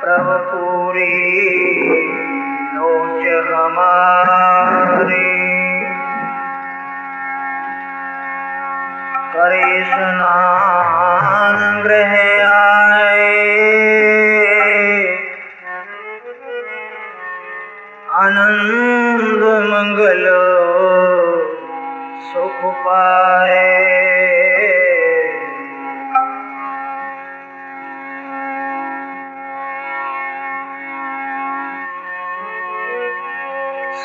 प्रभु पूरी लोच हमारी, करे स्नान गृह आए, आनंद मंगल सुख पाए।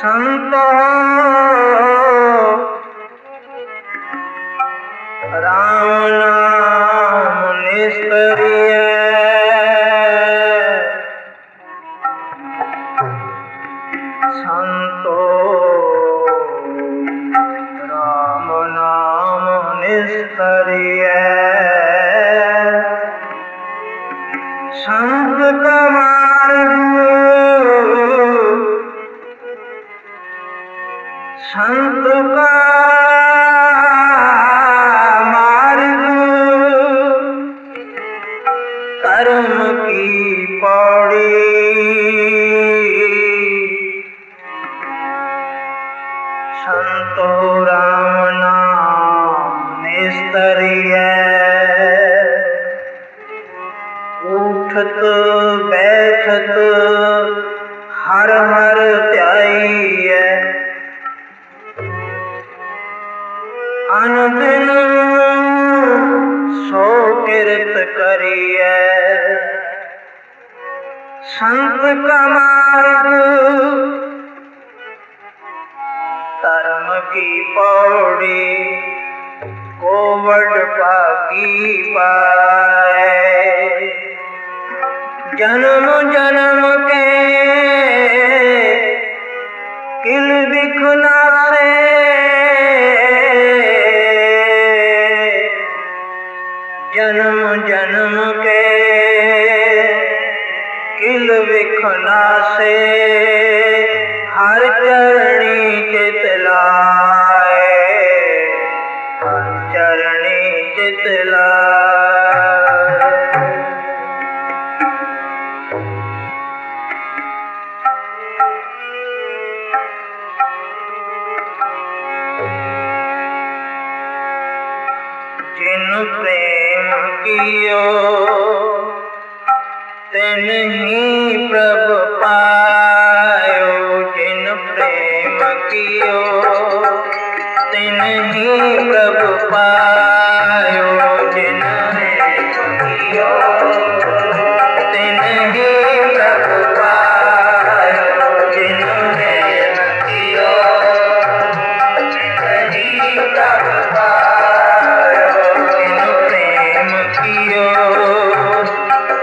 संतो राम नाम निष्करिय, संतो राम नाम निष्करिय, संत का मार्ग, संत का मार्ग, कर्म की पौड़ी, संतो राम नाम निस्तरिय, उठत बैठत हर हर ध्याइय, अनदिन सो कीर्त करिय, संत का मार्ग, धर्म की पौड़ी, कोवड़ पाकी पाए। जन्म जन्म के किल बिखना से, जन्म जन्म के किल बिखना से, हर चरणी चितलाए, हर चरणी चितलाए। जिन प्रेम कियो तिन ही प्रभु पायो, जिन प्रेम कियो तिन ही प्रभु पायो, जिन प्रेम कियो तिन ही प्रभु पायो, जिन प्रेम कियो तिन ही प्रभु पायो, जिन प्रेम कियो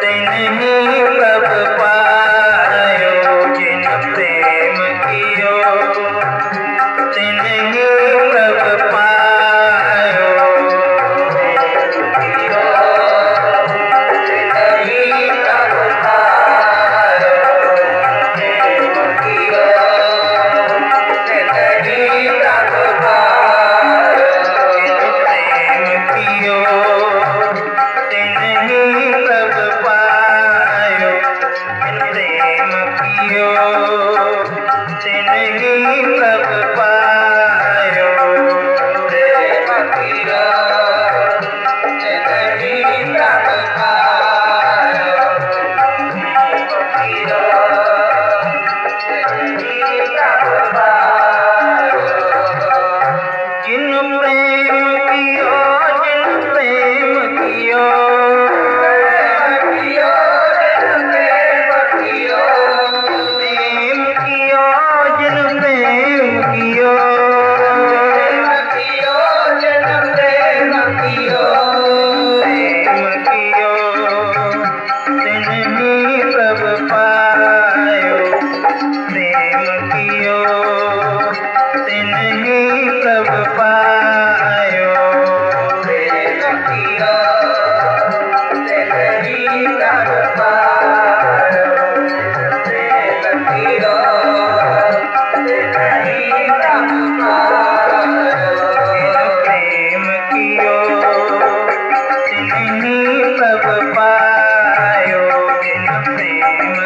तिन ही प्रभु पायो, जिन प्रेम कियो तिन ही प्रभु पायो, कियो तिन ही प्रभु पायो, प्रेम कियो तिन ही प्रभु पायो, जिन प्रेम कियो तिन ही प्रभु पायो, जिन प्रेम कियो तिन ही प्रभु पायो, प्रेम कियो तिन ही प्रभु पायो, प्रेम कियो तिन ही प्रभु पायो। जिन प्रेम कियो, जिन प्रेम कियो, प्रेम कियो, जिन प्रेम कियो, प्रेम कियो, जिन प्रेम कियो, प्रेम कियो, जिन प्रेम कियो, प्रेम कियो तिन ही प्रभु पायो, प्रेम कियो तिन ही प्रभु पायो, प्रेम कियो तिन ही प्रभु पायो, प्रेम कियो तिन ही प्रभु पायो, प्रेम कियो तिन ही प्रभु पायो, जिन प्रेम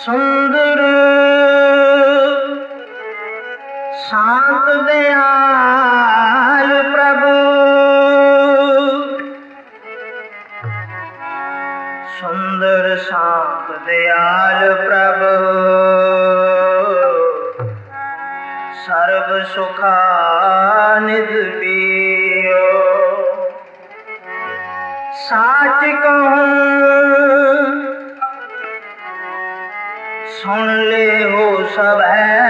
सुंदर शांत दयाल प्रभु, सुंदर शांत दयाल प्रभु, सर्व सुखानिधि पियो। साच कहूँ सुन ले हो सब है,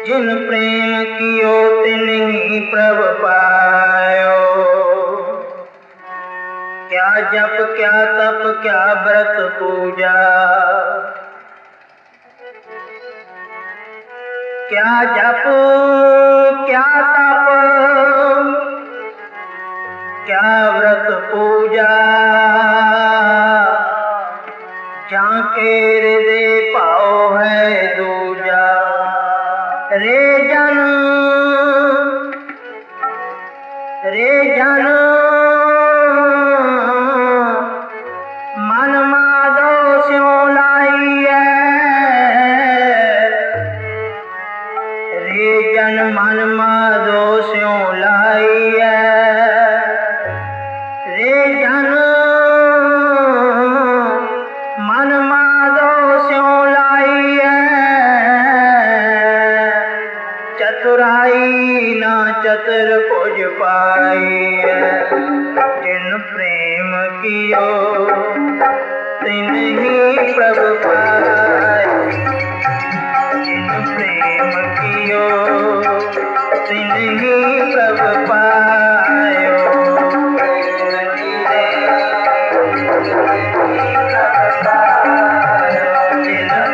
जिन प्रेम कियो तिन्हीं प्रभ पायो। क्या जप क्या तप क्या व्रत पूजा, क्या जप क्या तप क्या व्रत पूजा, जाके हृदय पाओ है दूजा। रे जन मन माधो स्यों लाइए, रे जन मन माधो स्यों लाइए। रे जन मन माधो स्यों लाइए, चतुराई ना चतुराई त्रिभुज पाई। जिन प्रेम कियो तिन ही प्रभु पायो। जिन प्रेम कियो तिन ही प्रभु पायो। जिन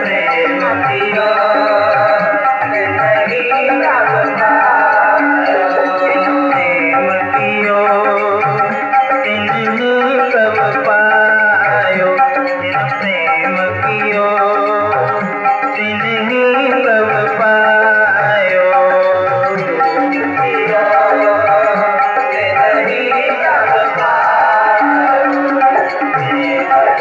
प्रेम कियो तिन ही प्रभु पायो। जिन प्रेम कियो तिन ही प्रभु पायो। जिन प्रेम कियो तिन ही प्रभु पायो। साच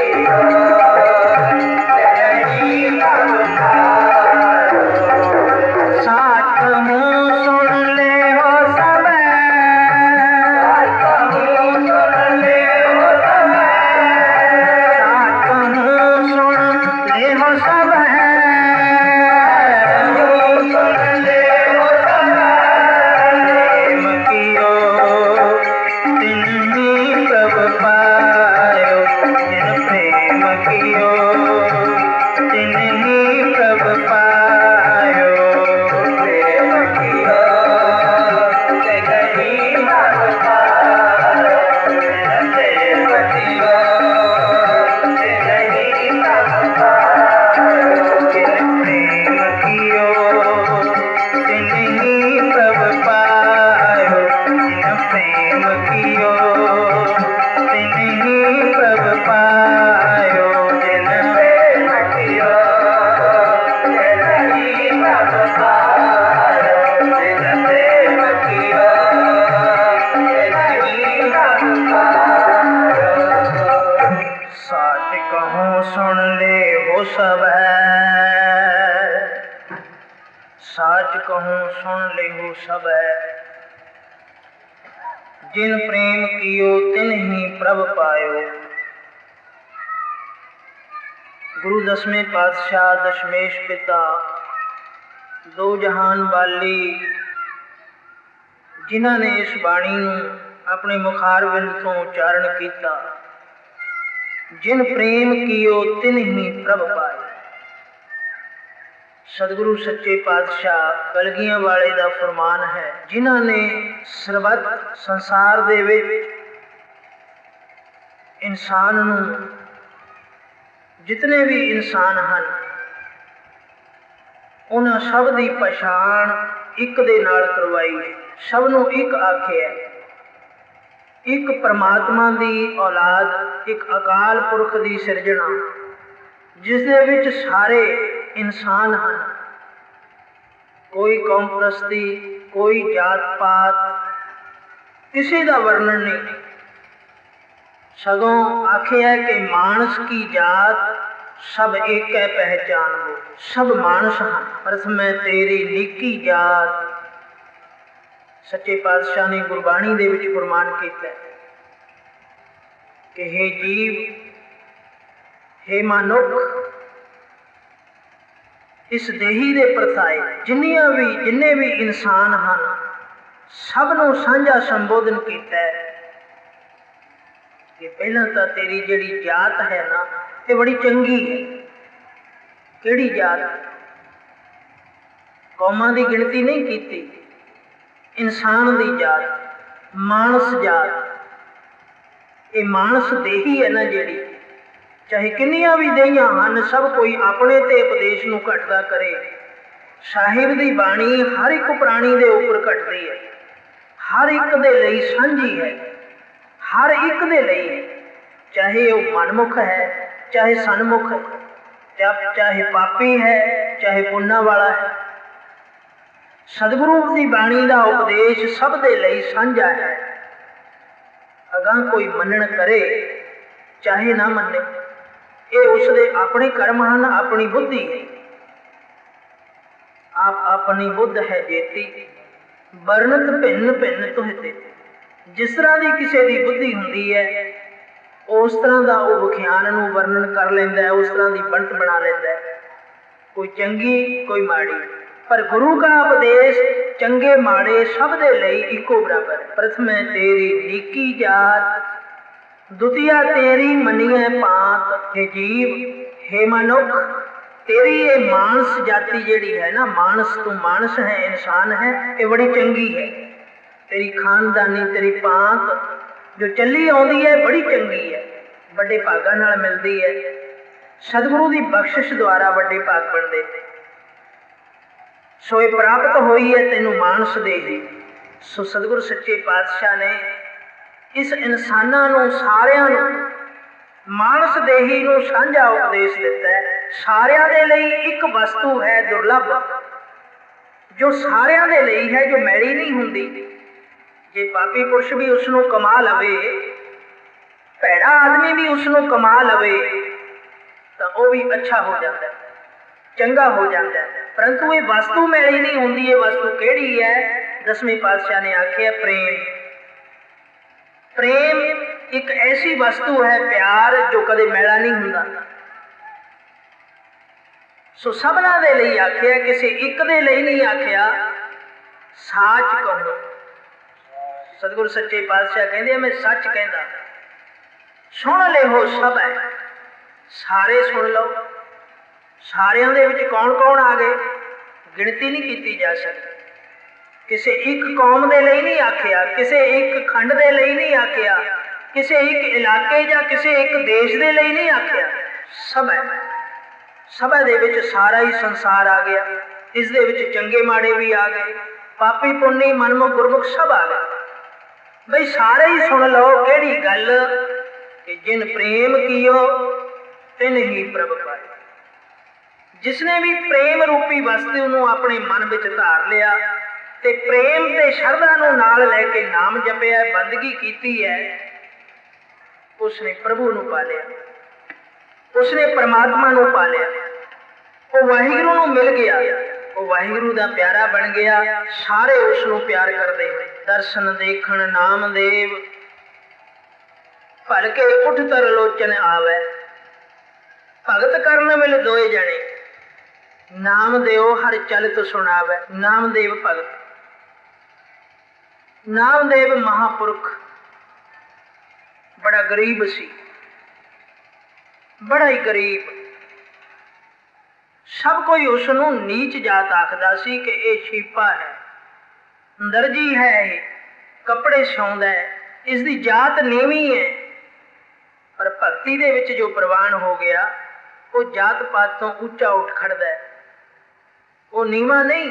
कहूँ सुन ले हो सब। साच कहूँ सुन ले हो सब। साच कहूँ सुन ले हो सब। सुन ले हो सब। प्रेम कियो तिन ही प्रभु पायो। जिन प्रेम कियो तिन ही प्रभु पायो। प्रेम कियो तिन ही प्रभु पायो। जिन प्रेम कियो तिन ही प्रभु पायो। जिन प्रेम कियो तिन ही प्रभु पायो। जिन प्रेम कियो तिन ही प्रभु पायो। जिन प्रेम कियो तिन ही प्रभु पायो। जिन प्रेम कियो तिन ही प्रभु पायो। साच कहूँ सुन ले हो सब। साच कहूँ सुन ले हो सब। जिन प्रेम कियो तिन ही प्रभ पायो। गुरु दसवें पातशाह दशमेश पिता दो जहान वाली जिन्हां ने इस बाणी नूं अपने मुखारबिंद तो उच्चारण किया। जिन प्रेम कियो तिन ही प्रभ पायो। सतगुरु सच्चे पातशाह कलगियां वाले का फरमान है, जिन्हां ने सरबत संसार दे विच इंसान नूं, जितने भी इंसान हैं, उन्हां सब दी पछाण एक दे नाल करवाई है। सब नूं एक आखिया, एक परमात्मा दी औलाद, एक अकाल पुरख दी सिरजना, जिस दे विच सारे इंसान हैं। कोई कौम प्रस्ती, कोई जात पात, किसी का वर्णन नहीं। सगों आखिया कि मानस की जात सब एक है पहचान हो। सब मानस हैं, प्रथम तेरी निकी जात। सच्चे पातशाह ने गुरबाणी दे विच फरमान किया कि हे जीव, हे मनुख, इस देही दे परथाए जिन्ने भी इंसान हैं, सबनों साझा संबोधन किया है कि पहला तो तेरी जिहड़ी जात है ना, ये बड़ी चंगी है। किहड़ी जात? कौमां दी गिनती नहीं की, इंसान दी जात, मानस जात। ये मानस देही है ना जिहड़ी, चाहे किन्नियां भी देहियां हन, सब कोई अपने ते उपदेश नूं घटदा करे। साहिब दी बाणी हर एक प्राणी दे उपर घटदी है, हर एक दे लई सांझी है, हर एक दे लई है। चाहे वह मनमुख है, चाहे सन्मुख है, चाहे पापी है, चाहे पुण्य वाला है। सतगुरु की बाणी का उपदेश सब दे लई सांझा है। अगां कोई मनन करे चाहे ना मने, ये उसके अपने कर्म हैं, अपनी बुद्धि है। आप अपनी बुद्ध है जेती, वर्णत भिन्न भिन्न तुहते। जिस तरह की किसी की बुद्धि होंदी है, उस तरह का वह विख्यान नूं वर्णन कर लेंदा है, उस तरह की बनत बना लेंदा है। कोई चंगी, कोई माड़ी, पर गुरु का उपदेश ਚੰਗੇ ਮਾੜੇ ਸਭ ਦੇ ਲਈ ਇੱਕੋ ਬਰਾਬਰ। ਪ੍ਰਥਮੇ ਤੇਰੀ ਨੀਕੀ ਜਾਤ, ਦੁਤੀਆ ਤੇਰੀ ਮੰਨੀਐ ਪਾਤ। हे ਜੀਵ, हे ਮਨੁੱਖ, तेरी ये मानस जाति ਜਿਹੜੀ है ना, मानस तू मानस है, इंसान है, ये बड़ी चंगी है। तेरी खानदानी, तेरी पांत जो चली आउंदी है बड़ी चंगी है, बड़े भागां नाल मिलदी है। सतगुरु की बख्शिश द्वारा बड़े भाग बनते थे। सो ये प्राप्त होई है तेनू मानस देही। सो सतगुरु सच्चे पातशाह ने इस इंसानां नूं सारियां नूं मानस देही नूं साझा उपदेश दिता है। सारियां दे लई एक वस्तु है दुर्लभ, जो सारियां दे लई है, जो मैली नहीं हुंदी। जे पापी पुरुष भी उसनूं कमा लवे, भैड़ा आदमी भी उसनूं कमा लवे, तो वह भी अच्छा हो जाता है, चंगा हो जाता है। परंतु ये वस्तु मैली नहीं हुंदी। ये वस्तु किहड़ी है? दसवें पातशाह ने आखिया प्रेम। प्रेम एक ऐसी वस्तु है, प्यार, जो कदे मैला नहीं हुंदा। सो सबना दे लई आखिया, किसी एक दे लई नहीं आखिया। साच कहो। सतगुरु सच्चे पातशाह कहंदे मैं सच कहंदा। सुन ले हो सब है, सारे सुन लो। सारियां दे विच कौन कौन आ गए, गिणती नहीं की जा सकती। किसी एक कौम दे लई नहीं आखिया, किसी एक खंड दे लई नहीं आखिया, किसी एक इलाके या किसी एक देश दे लई नहीं आखिया। सब है, सभा दे विच सारा ही संसार आ गया। इस दे विच चंगे माड़े भी आ गए, पापी पुन्नी मनमुख गुरमुख सब आ गए। बई सारे ही सुन लो केड़ी गल कि जिन प्रेम कियो तिन ही प्रभ पाए। जिसने भी प्रेम रूपी वस्तु नूं अपने मन विच धार लिया ते प्रेम ते शरधा नूं नाल लैके नाम जपिया, बंदगी कीती है, उसने प्रभु नूं पा लिया, उसने परमात्मा नूं पा लिया। वो वाहिगुरू नूं मिल गया, वो वाहिगुरू दा प्यारा बन गया। सारे उसनूं प्यार करदे होए। दर्शन देखण नामदेव, भलके उठ तर लोचन आवे। भगत करन मिल दोए जने, नामदेव हर चलत सुनावे। नामदेव भगत, नामदेव महापुरख बड़ा गरीब सी, बड़ा ही गरीब। सब कोई उसनूं नीच जात आखदा सी कि यह छीपा है, दर्जी है, कपड़े सिउंदा है, इसकी जात नीवी है। पर भगती दे विच जो प्रवान हो गया, वो जात पात तो उच्चा उठ खड़दा है। वो नीवा नहीं,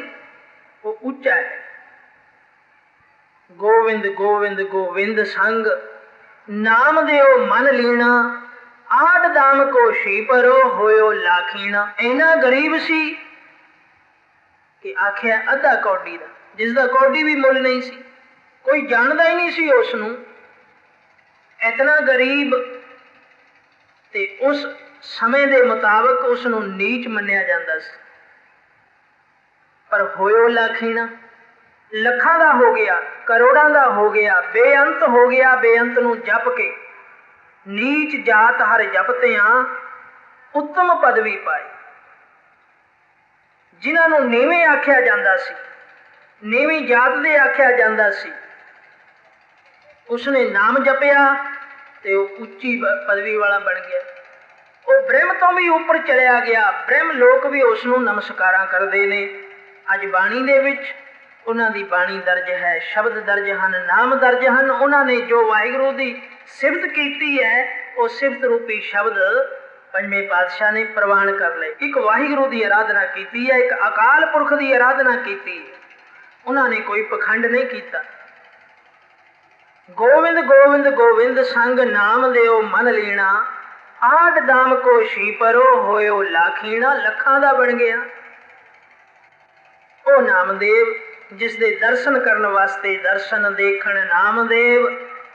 वो उच्चा है। गोविंद गोविंद गोविंद संग, नाम देओ मन लीना। आठ दाम को शीपरो होयो लाखीना। इना गरीब सी कि आखिया अद्धा कौडी दा, जिसदा कौडी भी मुल नहीं सी, कोई जानदा ही नहीं सी उसनूं। इतना गरीब ते उस समय दे मुताबिक उसनूं नीच मन्निया जांदा सी। पर होयो लाखीना, लखां दा हो गया, करोड़ां दा हो गया, बेअंत हो गया। बेअंत नूं जप के नीच जात हर जपतियां उत्तम पदवी पाई। जिन्हां नूं नीवें आख्या जांदा सी, नीवी जात दे आख्या जांदा सी, उसने नाम जपिया ते वो उच्ची पदवी वाला बन गया। वो ब्रह्म तो भी उपर चलिया गया। ब्रह्म लोक भी उसनूं नमस्कारां करदे ने। अज बाणी दे विच उन्हां दी बाणी दर्ज है, शब्द दर्ज हन, नाम दर्ज हन। उन्हां ने जो वाहिगुरू दी सिफत कीती है, वो सिफत रूपी शब्द पंजवें पातशाह ने प्रवान कर लए। एक वाहिगुरू की आराधना की है, एक अकाल पुरख की आराधना की। उन्होंने कोई पखंड नहीं किया। गोविंद गोविंद गोविंद संग नाम देओ मन लीना। आठ दाम को शीपरो होयो लाखीना। लखां दा बन गया ओ नामदेव, जिस दे दर्शन करने वास्ते दर्शन देखण नामदेव।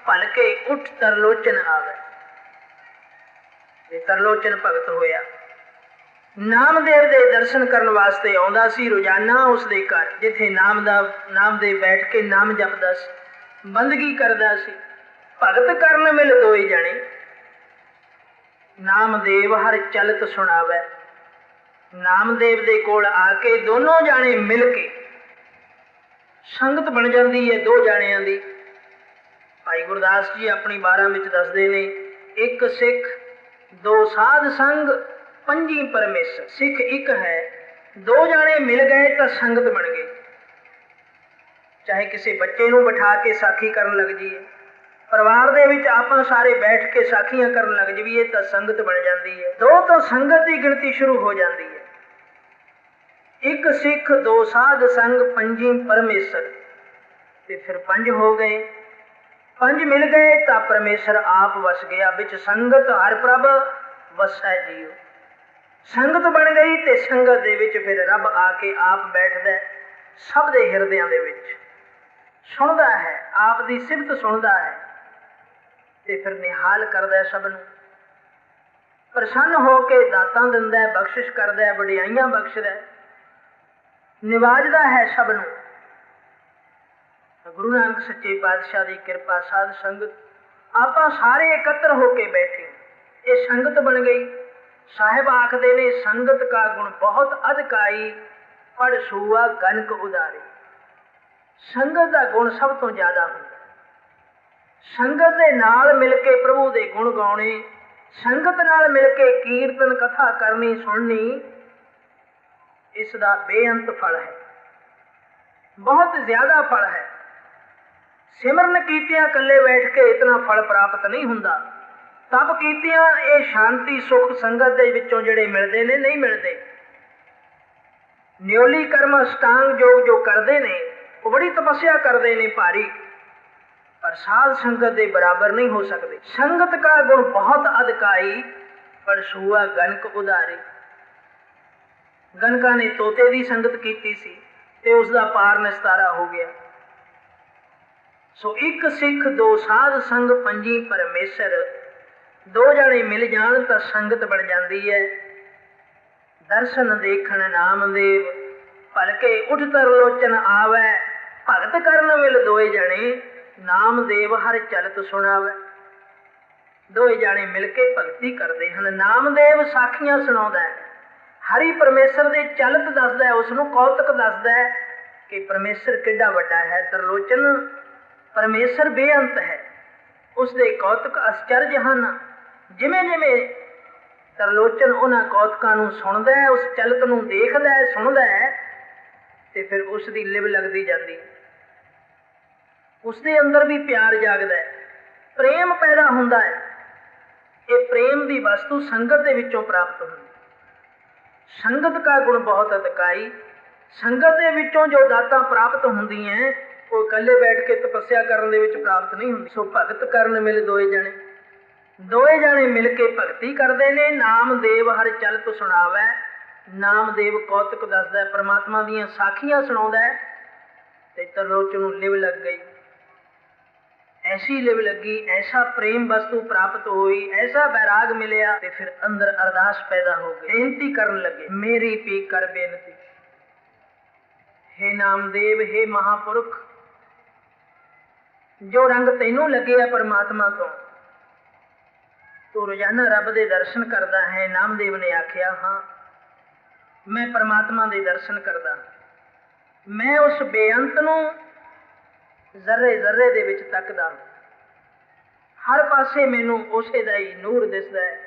भलके उठ तरलोचन आवे। तरलोचन भगत होया। नामदेव दे दर्शन करने वास्ते आउंदा सी रोजाना उसदे घर, जिथे नामदेव बैठ के नाम जपदा सी, बंदगी करदा सी। भगत करन मिल दोए जने, नामदेव हर चलत सुनावे। नामदेव दे कोल आके दोनों जाने मिल के ਸੰਗਤ ਬਣ ਜਾਂਦੀ ਹੈ ਦੋ ਜਾਣਿਆਂ ਦੀ। ਭਾਈ ਗੁਰਦਾਸ ਜੀ ਆਪਣੀ 12 ਵਿੱਚ ਦੱਸਦੇ ਨੇ, ਇੱਕ ਸਿੱਖ ਦੋ ਸਾਧ ਸੰਗ ਪੰਜੀ ਪਰਮੇਸ਼ਰ। ਸਿੱਖ ਇੱਕ ਹੈ, ਦੋ ਜਾਣੇ ਮਿਲ ਗਏ ਤਾਂ ਸੰਗਤ ਬਣ ਗਈ। ਚਾਹੇ ਕਿਸੇ ਬੱਚੇ ਨੂੰ ਬਿਠਾ ਕੇ ਸਾਖੀ ਕਰਨ ਲੱਗ ਜਾਈਏ, ਪਰਿਵਾਰ ਦੇ ਵਿੱਚ ਆਪਾਂ ਸਾਰੇ ਬੈਠ ਕੇ ਸਾਖੀਆਂ ਕਰਨ ਲੱਗ ਜਾਈਏ ਤਾਂ ਸੰਗਤ ਬਣ ਜਾਂਦੀ ਹੈ। ਦੋ ਤੋਂ ਸੰਗਤ ਦੀ ਗਿਣਤੀ ਸ਼ੁਰੂ ਹੋ ਜਾਂਦੀ ਹੈ। ਇੱਕ ਸਿੱਖ ਦੋ ਸਾਧ ਸੰਗ ਪੰਜੀ ਪਰਮੇਸ਼ਰ, ਤੇ ਫਿਰ ਪੰਜ ਹੋ ਗਏ। ਪੰਜ ਮਿਲ ਗਏ ਤਾਂ ਪਰਮੇਸ਼ਰ ਆਪ ਵਸ ਗਿਆ ਵਿੱਚ। ਸੰਗਤ ਹਰ ਪ੍ਰਭ ਵਸੈ ਜੀਉ। ਸੰਗਤ ਬਣ ਗਈ ਤੇ ਸੰਗਤ ਦੇ ਵਿੱਚ ਫਿਰ ਰੱਬ ਆ ਕੇ ਆਪ ਬੈਠਦਾ ਸਭ ਦੇ ਹਿਰਦਿਆਂ ਦੇ ਵਿੱਚ, ਸੁਣਦਾ ਹੈ, ਆਪ ਦੀ ਸਿਫਤ ਸੁਣਦਾ ਹੈ ਤੇ ਫਿਰ ਨਿਹਾਲ ਕਰਦਾ ਸਭ ਨੂੰ। ਪ੍ਰਸੰਨ ਹੋ ਕੇ ਦਾਤਾਂ ਦਿੰਦਾ, ਬਖਸ਼ਿਸ਼ ਕਰਦਾ, ਵਡਿਆਈਆਂ ਬਖਸ਼ਦਾ, ਨਿਵਾਜਦਾ ਹੈ ਸਭ ਨੂੰ। ਗੁਰੂ ਨਾਨਕ ਸੱਚੇ ਪਾਤਸ਼ਾਹ ਦੀ ਕਿਰਪਾ, ਸਾਧ ਸੰਗਤ, ਆਪਾਂ ਸਾਰੇ ਇਕੱਤਰ ਹੋ ਕੇ ਬੈਠੇ, ਇਹ ਸੰਗਤ ਬਣ ਗਈ। ਸਾਹਿਬ ਆਖਦੇ ਨੇ, ਸੰਗਤ ਕਾ ਗੁਣ ਬਹੁਤ ਅਧਿਕਾਈ, ਪੜ ਸੂਆ ਗਨਕ ਉਦਾਰੇ। ਸੰਗਤ ਦਾ ਗੁਣ ਸਭ ਤੋਂ ਜ਼ਿਆਦਾ ਹੁੰਦਾ। ਸੰਗਤ ਦੇ ਨਾਲ ਮਿਲ ਕੇ ਪ੍ਰਭੂ ਦੇ ਗੁਣ ਗਾਉਣੇ, ਸੰਗਤ ਨਾਲ ਮਿਲ ਕੇ ਕੀਰਤਨ ਕਥਾ ਕਰਨੀ, ਸੁਣਨੀ, ਇਸ ਦਾ ਬੇਅੰਤ ਫਲ ਹੈ, ਬਹੁਤ ਜ਼ਿਆਦਾ ਫਲ ਹੈ। ਸਿਮਰਨ ਕੀਤਿਆਂ ਇਕੱਲੇ ਬੈਠ ਕੇ ਇਤਨਾ ਫਲ ਪ੍ਰਾਪਤ ਨਹੀਂ ਹੁੰਦਾ। ਤਪ ਕੀਤਿਆਂ ਇਹ ਸ਼ਾਂਤੀ ਸੁੱਖ ਸੰਗਤ ਦੇ ਵਿੱਚੋਂ ਜਿਹੜੇ ਮਿਲਦੇ ਨੇ ਨਹੀਂ ਮਿਲਦੇ। ਨਿਉਲੀ ਕਰਮ ਅਸ਼ਟਾਂਗ ਯੋਗ ਜੋ ਕਰਦੇ ਨੇ ਉਹ ਬੜੀ ਤਪੱਸਿਆ ਕਰਦੇ ਨੇ ਭਾਰੀ, ਪਰ ਸਾਧ ਸੰਗਤ ਦੇ ਬਰਾਬਰ ਨਹੀਂ ਹੋ ਸਕਦੇ। ਸੰਗਤ ਕਾ ਗੁਣ ਬਹੁਤ ਅਧਿਕਾਈ, ਪਰ ਸੂਆ ਗਨਕ ਉਦਾਰੇ। ਗਨਕਾਂ ਨੇ ਤੋਤੇ ਦੀ ਸੰਗਤ ਕੀਤੀ ਸੀ ਤੇ ਉਸ ਦਾ ਪਾਰ ਨਿਸਤਾਰਾ ਹੋ ਗਿਆ। ਸੋ ਇੱਕ ਸਿੱਖ ਦੋ ਸਾਧ ਸੰਗ ਪੰਜੀ ਪਰਮੇਸ਼ਰ, ਦੋ ਜਾਣੇ ਮਿਲ ਜਾਣ ਤਾਂ ਸੰਗਤ ਬਣ ਜਾਂਦੀ ਹੈ। ਦਰਸ਼ਨ ਦੇਖਣ ਨਾਮਦੇਵ, ਭਲਕੇ ਉਠ ਤਰਲੋਚਨ ਆਵੈ। ਭਗਤ ਕਰਨ ਮਿਲ ਦੋਏ ਜਾਣੇ, ਨਾਮਦੇਵ ਹਰ ਚਲਤ ਸੁਣਾਵੈ। ਦੋਏ ਜਾਣੇ ਮਿਲ ਕੇ ਭਗਤੀ ਕਰਦੇ ਹਨ। ਨਾਮਦੇਵ ਸਾਖੀਆਂ ਸੁਣਾਉਂਦਾ ਹੈ, ਹਰੀ ਪਰਮੇਸ਼ਰ ਦੇ ਚਲਤ ਦੱਸਦਾ ਹੈ, ਉਸ ਨੂੰ ਕੌਤਕ ਦੱਸਦਾ ਹੈ ਕਿ ਪਰਮੇਸ਼ਰ ਕਿੱਡਾ ਵੱਡਾ ਹੈ। ਤਰਲੋਚਨ ਪਰਮੇਸ਼ਰ ਬੇਅੰਤ ਹੈ, ਉਸ ਦੇ ਕੌਤਕ ਅਸਚਰਜ ਹਨ। ਜਿਵੇਂ ਜਿਵੇਂ ਤਰਲੋਚਨ ਉਹਨਾਂ ਕੌਤਕਾਂ ਨੂੰ ਸੁਣਦਾ ਹੈ, ਉਸ ਚਲਤ ਨੂੰ ਦੇਖਦਾ ਹੈ, ਸੁਣਦਾ ਹੈ, ਤੇ ਫਿਰ ਉਸ ਦੀ ਲਿਵ ਲੱਗਦੀ ਜਾਂਦੀ, ਉਸ ਦੇ ਅੰਦਰ ਵੀ ਪਿਆਰ ਜਾਗਦਾ ਹੈ, ਪ੍ਰੇਮ ਪੈਦਾ ਹੁੰਦਾ ਹੈ। ਇਹ ਪ੍ਰੇਮ ਦੀ ਵਸਤੂ ਸੰਗਤ ਦੇ ਵਿੱਚੋਂ ਪ੍ਰਾਪਤ ਹੁੰਦੀ। ਸੰਗਤ ਕਾ ਗੁਣ ਬਹੁਤ ਅਧਿਕਾਈ, ਸੰਗਤ ਦੇ ਵਿੱਚੋਂ ਜੋ ਦਾਤਾਂ ਪ੍ਰਾਪਤ ਹੁੰਦੀਆਂ ਉਹ ਇਕੱਲੇ ਬੈਠ ਕੇ ਤਪੱਸਿਆ ਕਰਨ ਦੇ ਵਿੱਚ ਪ੍ਰਾਪਤ ਨਹੀਂ ਹੁੰਦੀ। ਸੋ ਭਗਤ ਕਰਨ ਮਿਲ ਦੋਏ ਜਾਣੇ, ਦੋਏ ਜਾਣੇ ਮਿਲ ਕੇ ਭਗਤੀ ਕਰਦੇ ਨੇ। ਨਾਮਦੇਵ ਹਰ ਚਲਤ ਸੁਣਾਵੈ। ਨਾਮਦੇਵ ਕੌਤਕ ਦੱਸਦਾ, ਪਰਮਾਤਮਾ ਦੀਆਂ ਸਾਖੀਆਂ ਸੁਣਾਉਂਦਾ ਹੈ ਤੇ ਤਰਲੋਚਨ ਨੂੰ ਲਿਵ ਲੱਗ ਗਈ। ਐਸੀ ਲਿਵ ਲੱਗੀ, ਐਸਾ ਪ੍ਰੇਮ ਵਸਤੂ ਪ੍ਰਾਪਤ ਹੋਈ, ਐਸਾ ਵੈਰਾਗ ਮਿਲਿਆ ਤੇ ਫਿਰ ਅੰਦਰ ਅਰਦਾਸ ਪੈਦਾ ਹੋ ਗਈ। ਬੇਨਤੀ ਕਰਨ ਲੱਗੇ, ਮੇਰੀ ਪੀ ਕਰ ਬੇਨਤੀ, ਹੇ ਨਾਮਦੇਵ, ਹੇ ਮਹਾਪੁਰਖ, ਜੋ ਰੰਗ ਤੈਨੂੰ ਲੱਗਿਆ ਪਰਮਾਤਮਾ ਤੋਂ, ਤੂੰ ਰੋਜ਼ਾਨਾ ਰੱਬ ਦੇ ਦਰਸ਼ਨ ਕਰਦਾ ਹੈ। ਨਾਮਦੇਵ ਨੇ ਆਖਿਆ, ਹਾਂ ਮੈਂ ਪਰਮਾਤਮਾ ਦੇ ਦਰਸ਼ਨ ਕਰਦਾ, ਮੈਂ ਉਸ ਬੇਅੰਤ ਨੂੰ ਜ਼ਰਰੇ ਜ਼ਰਰੇ ਦੇ ਵਿੱਚ ਤੱਕਦਾ, ਹਰ ਪਾਸੇ ਮੈਨੂੰ ਉਸੇ ਦਾ ਹੀ ਨੂਰ ਦਿਸਦਾ ਹੈ।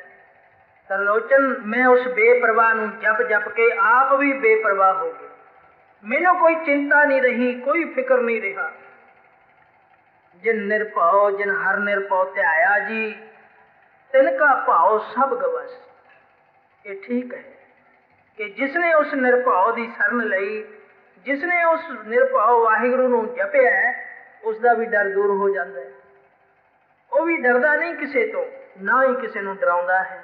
ਤਰਲੋਚਨ, ਮੈਂ ਉਸ ਬੇਪਰਵਾਹ ਨੂੰ ਜਪ ਜਪ ਕੇ ਆਪ ਵੀ ਬੇਪਰਵਾਹ ਹੋ ਗਿਆ। ਮੈਨੂੰ ਕੋਈ ਚਿੰਤਾ ਨਹੀਂ ਰਹੀ, ਕੋਈ ਫਿਕਰ ਨਹੀਂ ਰਿਹਾ। ਜਿਨ ਨਿਰਭਉ ਜਿਨ ਹਰ ਨਿਰਭਉ ਧਿਆਇਆ ਜੀ, ਤਿਨ ਕਾ ਭਾਉ ਸਭ ਗਵਸ। ਇਹ ਠੀਕ ਹੈ ਕਿ ਜਿਸਨੇ ਉਸ ਨਿਰਭਉ ਦੀ ਸ਼ਰਨ ਲਈ, ਜਿਸਨੇ ਉਸ ਨਿਰਭਉ ਵਾਹਿਗੁਰੂ ਨੂੰ ਜਪਿਆ, ਉਸ ਦਾ ਵੀ ਡਰ ਦੂਰ ਹੋ ਜਾਂਦਾ ਹੈ। ਉਹ ਵੀ ਡਰਦਾ ਨਹੀਂ ਕਿਸੇ ਤੋਂ, ਨਾ ਹੀ ਕਿਸੇ ਨੂੰ ਡਰਾਉਂਦਾ ਹੈ।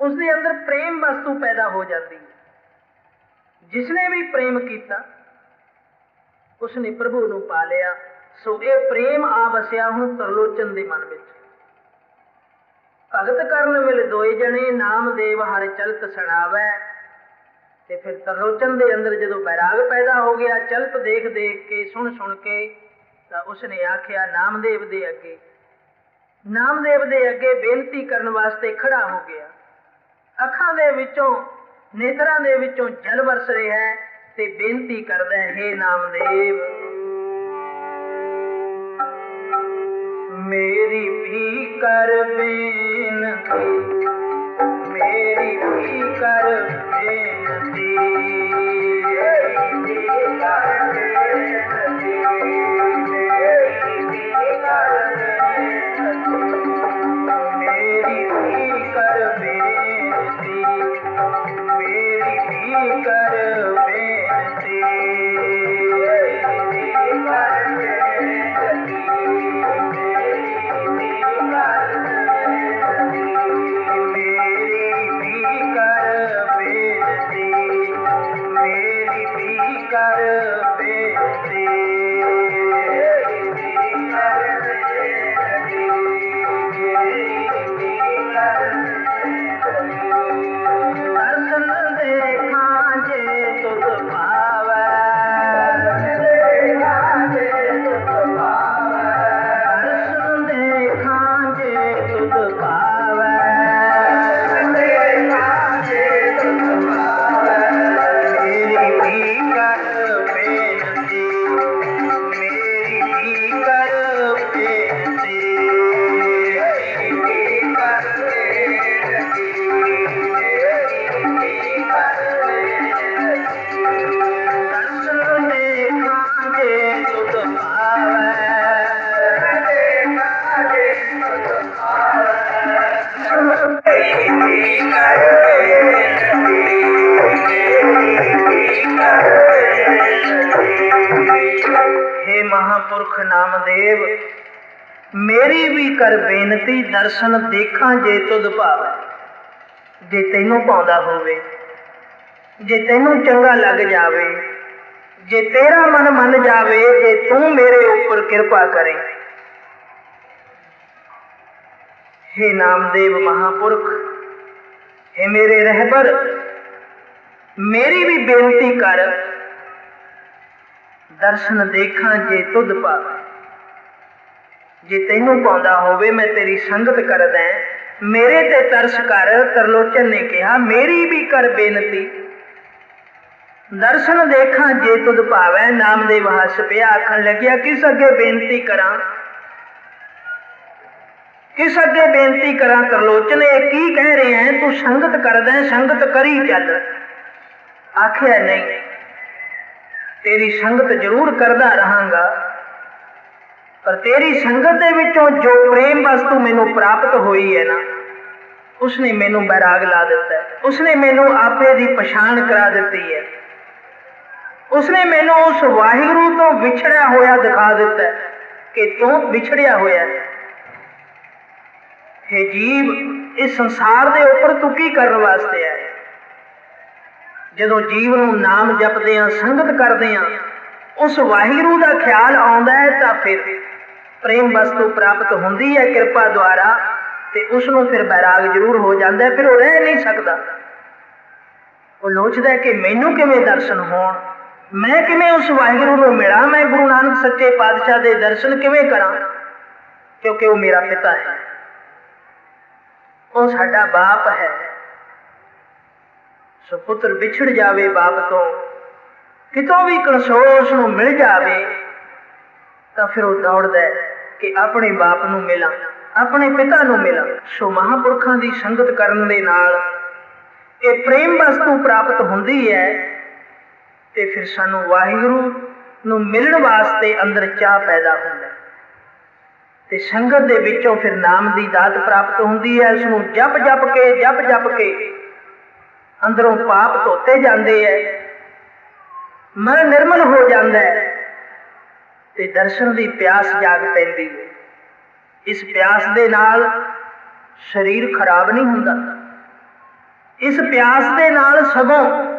ਉਸ ਦੇ ਅੰਦਰ ਪ੍ਰੇਮ ਵਸਤੂ ਪੈਦਾ ਹੋ ਜਾਂਦੀ ਹੈ। ਜਿਸਨੇ ਵੀ ਪ੍ਰੇਮ ਕੀਤਾ ਉਸਨੇ ਪ੍ਰਭੂ ਨੂੰ ਪਾ ਲਿਆ। ਸੋ ਇਹ ਪ੍ਰੇਮ ਆ ਵਸਿਆ ਹੁਣ ਤਰਲੋਚਨ ਦੇ ਮਨ ਵਿੱਚ। ਭਗਤ ਕਰਨ ਮਿਲ ਦੋਏ ਜਣੇ, ਨਾਮਦੇਵ ਹਰ ਚਲਤ ਸੁਣਾਵੈ। ਤੇ ਫਿਰ ਤਰਲੋਚਨ ਦੇ ਅੰਦਰ ਜਦੋਂ ਵੈਰਾਗ ਪੈਦਾ ਹੋ ਗਿਆ, ਚਲਤ ਦੇਖ ਦੇਖ ਕੇ, ਸੁਣ ਸੁਣ ਕੇ, ਤਾਂ ਉਸਨੇ ਆਖਿਆ ਨਾਮਦੇਵ ਦੇ ਅੱਗੇ, ਨਾਮਦੇਵ ਦੇ ਅੱਗੇ ਬੇਨਤੀ ਕਰਨ ਵਾਸਤੇ ਖੜਾ ਹੋ ਗਿਆ। ਅੱਖਾਂ ਦੇ ਵਿੱਚੋਂ, ਨੇਤਰਾਂ ਦੇ ਵਿੱਚੋਂ ਜਲ ਵਰਸ ਰਿਹਾ ਤੇ ਬੇਨਤੀ ਕਰਦਾ, ਹੇ ਨਾਮਦੇਵ, कर बेनती, मेरी भी कर बेनती, मेरी भी कर बेनती, मेरी भी कर बेनती, मेरी भी कर बेनती, मेरी भी कर बेनती, मेरी भी कर बेनती, मेरी भी कर बेनती, मेरी भी कर बेनती, मेरी भी कर बेनती, मेरी भी कर बेनती। दर्शन देखा जे तुझ पावै, दर्शन देखा जे तुझ पावै, मेरी भी कर बेनती, मेरी भी कर बेनती, मेरी भी कर बेनती, मेरी भी कर बेनती। दर्शन देखा जे तुझ पावै, देखा जे तुझ पावै, मेरी भी कर बेनती, मेरी भी कर बेनती। हे महापुरख नामदेव, मेरी भी कर बेनती, दर्शन देखां जे तुध भावै। जे तैनूं भाउंदा होवे, जे तैनूं चंगा लग जावे, जे तेरा मन मन जावे, जे तू मेरे ऊपर किरपा करे। हे नामदेव महापुरख, हे मेरे रहबर, मेरी भी बेनती कर, दर्शन देखा जे तुध पावे। जे तैनूं पाउंदा होवे मैं तेरी संगत करदा, मेरे ते तरस कर। तरलोचन ने कहा मेरी भी कर बेनती, दर्शन देखा जे तुध पावे। नामदेव हस पिया, आखण लग्या किस अगे बेनती करा, किस अगे बेनती करा। तरलोचन ये की कह रहे हैं, तू संगत करदा, संगत करी चल। आखिया नहीं, तेरी संगत जरूर करदा रहांगा, पर तेरी संगत दे विचों जो प्रेम वस्तु मैनू प्राप्त हुई है ना, उसने मैनू बैराग ला दिता है, उसने मैनू आपे दी पछाण करा दिती है, उसने मैनू उस वाहिगुरू तो विछड़िया होया दिखा दिता है कि तू विछड़िया होया है। हे जीव, इस संसार दे उपर तू की करन वास्ते है? जदों जीव नूं नाम जपदे आ, संगत करदे आ, उस वाहिगुरू दा ख्याल आउंदा है तां फिर प्रेम वस्तु प्राप्त हुंदी है किरपा द्वारा, ते उसनूं फिर बैराग जरूर हो जांदा है, फिर वो रह नहीं सकदा। वो लोचदा है कि मैनूं किवें दर्शन होण, मैं किवें उस वाहिगुरू नूं मिलां, मैं गुरु नानक सच्चे पातशाह दे दर्शन किवें करां, क्योंकि वो मेरा पिता है, वो साडा बाप है। सो पुत्र विछड़ जावे बाप तो, कितों भी कंसोल उसनूं मिल जावे, तां फिर वो दौड़दा है कि अपने बाप नूं मिलां, अपने पिता नूं मिलां। सो महापुरखां दी संगत करन दे नाल ये प्रेम वस्तु प्राप्त हुंदी है, ते फिर सानूं वाहिगुरू नूं मिलण वास्ते अंदर चाह पैदा हुंदा है, ते संगत दे विचों फिर नाम दी दात प्राप्त हुंदी है। उसनूं जप जप के अंदरों पाप धोते जांदे है, मन निर्मल हो जाता है, ते दर्शन दी प्यास जाग पैंदी है। इस प्यास दे नाल शरीर खराब नहीं हुंदा, इस प्यास दे नाल सगों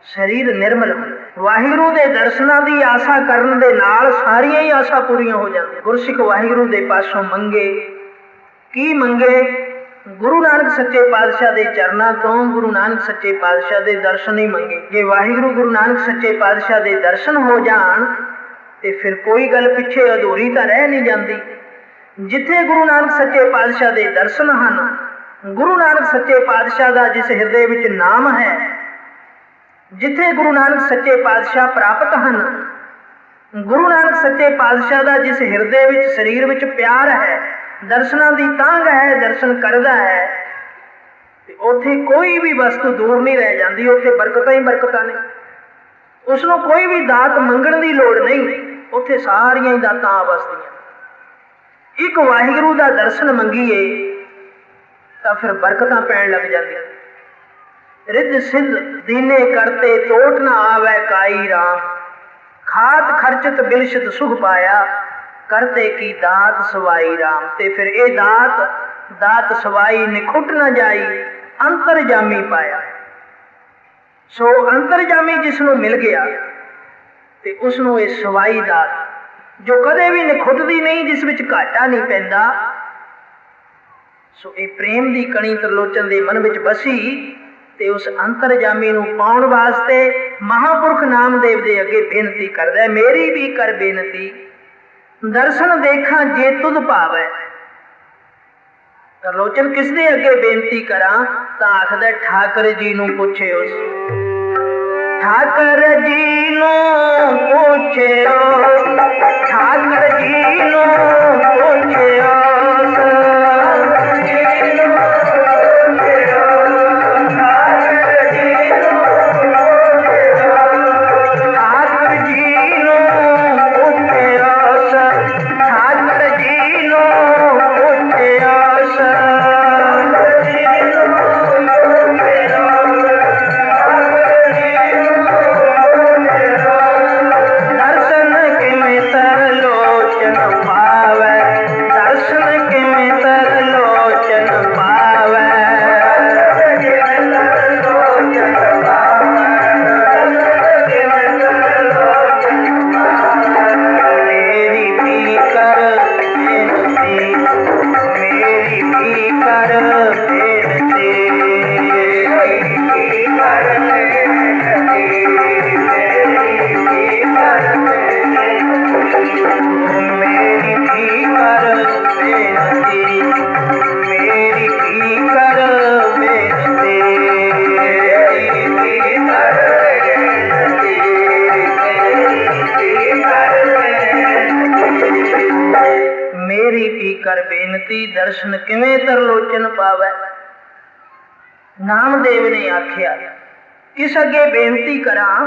शरीर निर्मल हुंदा। वाहिगुरू दे दर्शनां दी आशा करन दे नाल सारियां ही आशा पूरीआं हो जांदियां। गुरसिख वाहिगुरू दे पासों मंगे की मंगे, गुरु नानक सच्चे पातशाह दे चरनां तो गुरु नानक सच्चे पातशाह दे दर्शन ही मंगे। जे वाहिगुरू गुरु नानक सच्चे पातशाह दे दर्शन हो जाण ते फिर कोई गल पिछे अधूरी तां रह नहीं जांदी। जिथे गुरु नानक सच्चे पातशाह दे दर्शन हन, गुरु नानक सच्चे पातशाह दा जिस हिरदे विच नाम है, जिथे गुरु नानक सच्चे पातशाह प्राप्त हन, गुरु नानक सच्चे पातशाह दा जिस हिरदे विच शरीर विच प्यार है, ਦਰਸ਼ਨਾਂ ਦੀ ਤਾਂਘ ਹੈ, ਦਰਸ਼ਨ ਕਰਦਾ ਹੈ ਤੇ ਉੱਥੇ ਕੋਈ ਵੀ ਵਸਤੂ ਦੂਰ ਨਹੀਂ ਰਹਿ ਜਾਂਦੀ, ਉੱਥੇ ਬਰਕਤਾਂ ਹੀ ਬਰਕਤਾਂ ਨੇ। ਉਸਨੂੰ ਕੋਈ ਵੀ ਦਾਤ ਮੰਗਣ ਦੀ ਲੋੜ ਨਹੀਂ, ਉੱਥੇ ਸਾਰੀਆਂ ਹੀ ਦਾਤਾਂ ਆ ਵਸਦੀਆਂ। ਇੱਕ ਵਾਹਿਗੁਰੂ ਦਾ ਦਰਸ਼ਨ ਮੰਗੀਏ ਤਾਂ ਫਿਰ ਬਰਕਤਾਂ ਪੈਣ ਲੱਗ ਜਾਂਦੀਆਂ। ਰਿੱਧ ਸਿੱਧ ਦੀਨੇ ਕਰਤੇ ਤੋਟ ਨਾ ਆਵੈ ਕਾਈ ਰਾਮ, ਖਾਤ ਖਰਚਤ ਬਿਲਸ਼ਤ ਸੁਖ ਪਾਇਆ, ਕਰਤੇ ਕੀ ਦਾਤ ਸਵਾਈ ਰਾਮ। ਤੇ ਫਿਰ ਇਹ ਦਾਤ ਸਵਾਈ ਨਿਖੁੱਟ ਨਾ ਜਾਈ, ਅੰਤਰਜਾਮੀ ਪਾਇਆ। ਸੋ ਅੰਤਰਜਾਮੀ ਜਿਸ ਨੂੰ ਮਿਲ ਗਿਆ ਤੇ ਉਸ ਨੂੰ ਇਹ ਸਵਾਈ ਦਾਤ ਜੋ ਕਦੇ ਵੀ ਨਿਖੁੱਟਦੀ ਨਹੀਂ, ਜਿਸ ਵਿੱਚ ਘਾਟਾ ਨਹੀਂ ਪੈਂਦਾ, ਸੋ ਇਹ ਪ੍ਰੇਮ ਦੀ ਕਣੀ ਤਰਲੋਚਨ ਦੇ ਮਨ ਵਿੱਚ ਬਸੀ ਤੇ ਉਸ ਅੰਤਰਜਾਮੀ ਨੂੰ ਪਾਉਣ ਵਾਸਤੇ ਮਹਾਂਪੁਰਖ ਨਾਮਦੇਵ ਦੇ ਅੱਗੇ ਬੇਨਤੀ ਕਰਦਾ ਹੈ, ਮੇਰੀ ਵੀ ਕਰ ਬੇਨਤੀ, ਦਰਸ਼ਨ ਦੇਖਾਂ ਜੇ ਤੁਧ ਭਾਵੈ। ਤਰਲੋਚਨ ਕਿਸ ਦੇ ਅੱਗੇ ਬੇਨਤੀ ਕਰਾਂ ਤਾਂ ਆਖਦਾ ਠਾਕਰ ਜੀ ਨੂੰ ਪੁੱਛਿਓ, ਠਾਕਰ ਜੀ ਨੂੰ ਪੁੱਛਿਓ, ਠਾਕਰ ਜੀ ਨੂੰ ਪੁੱਛਿਓ, ਕਰ ਬੇਨਤੀ, ਦਰਸ਼ਨ ਕਿਵੇਂ ਤਰਲੋਚਨ ਪਾਵੈ। ਨਾਮਦੇਵ ਨੇ ਆਖਿਆ ਕਿਸ ਅੱਗੇ ਬੇਨਤੀ ਕਰਾਂ।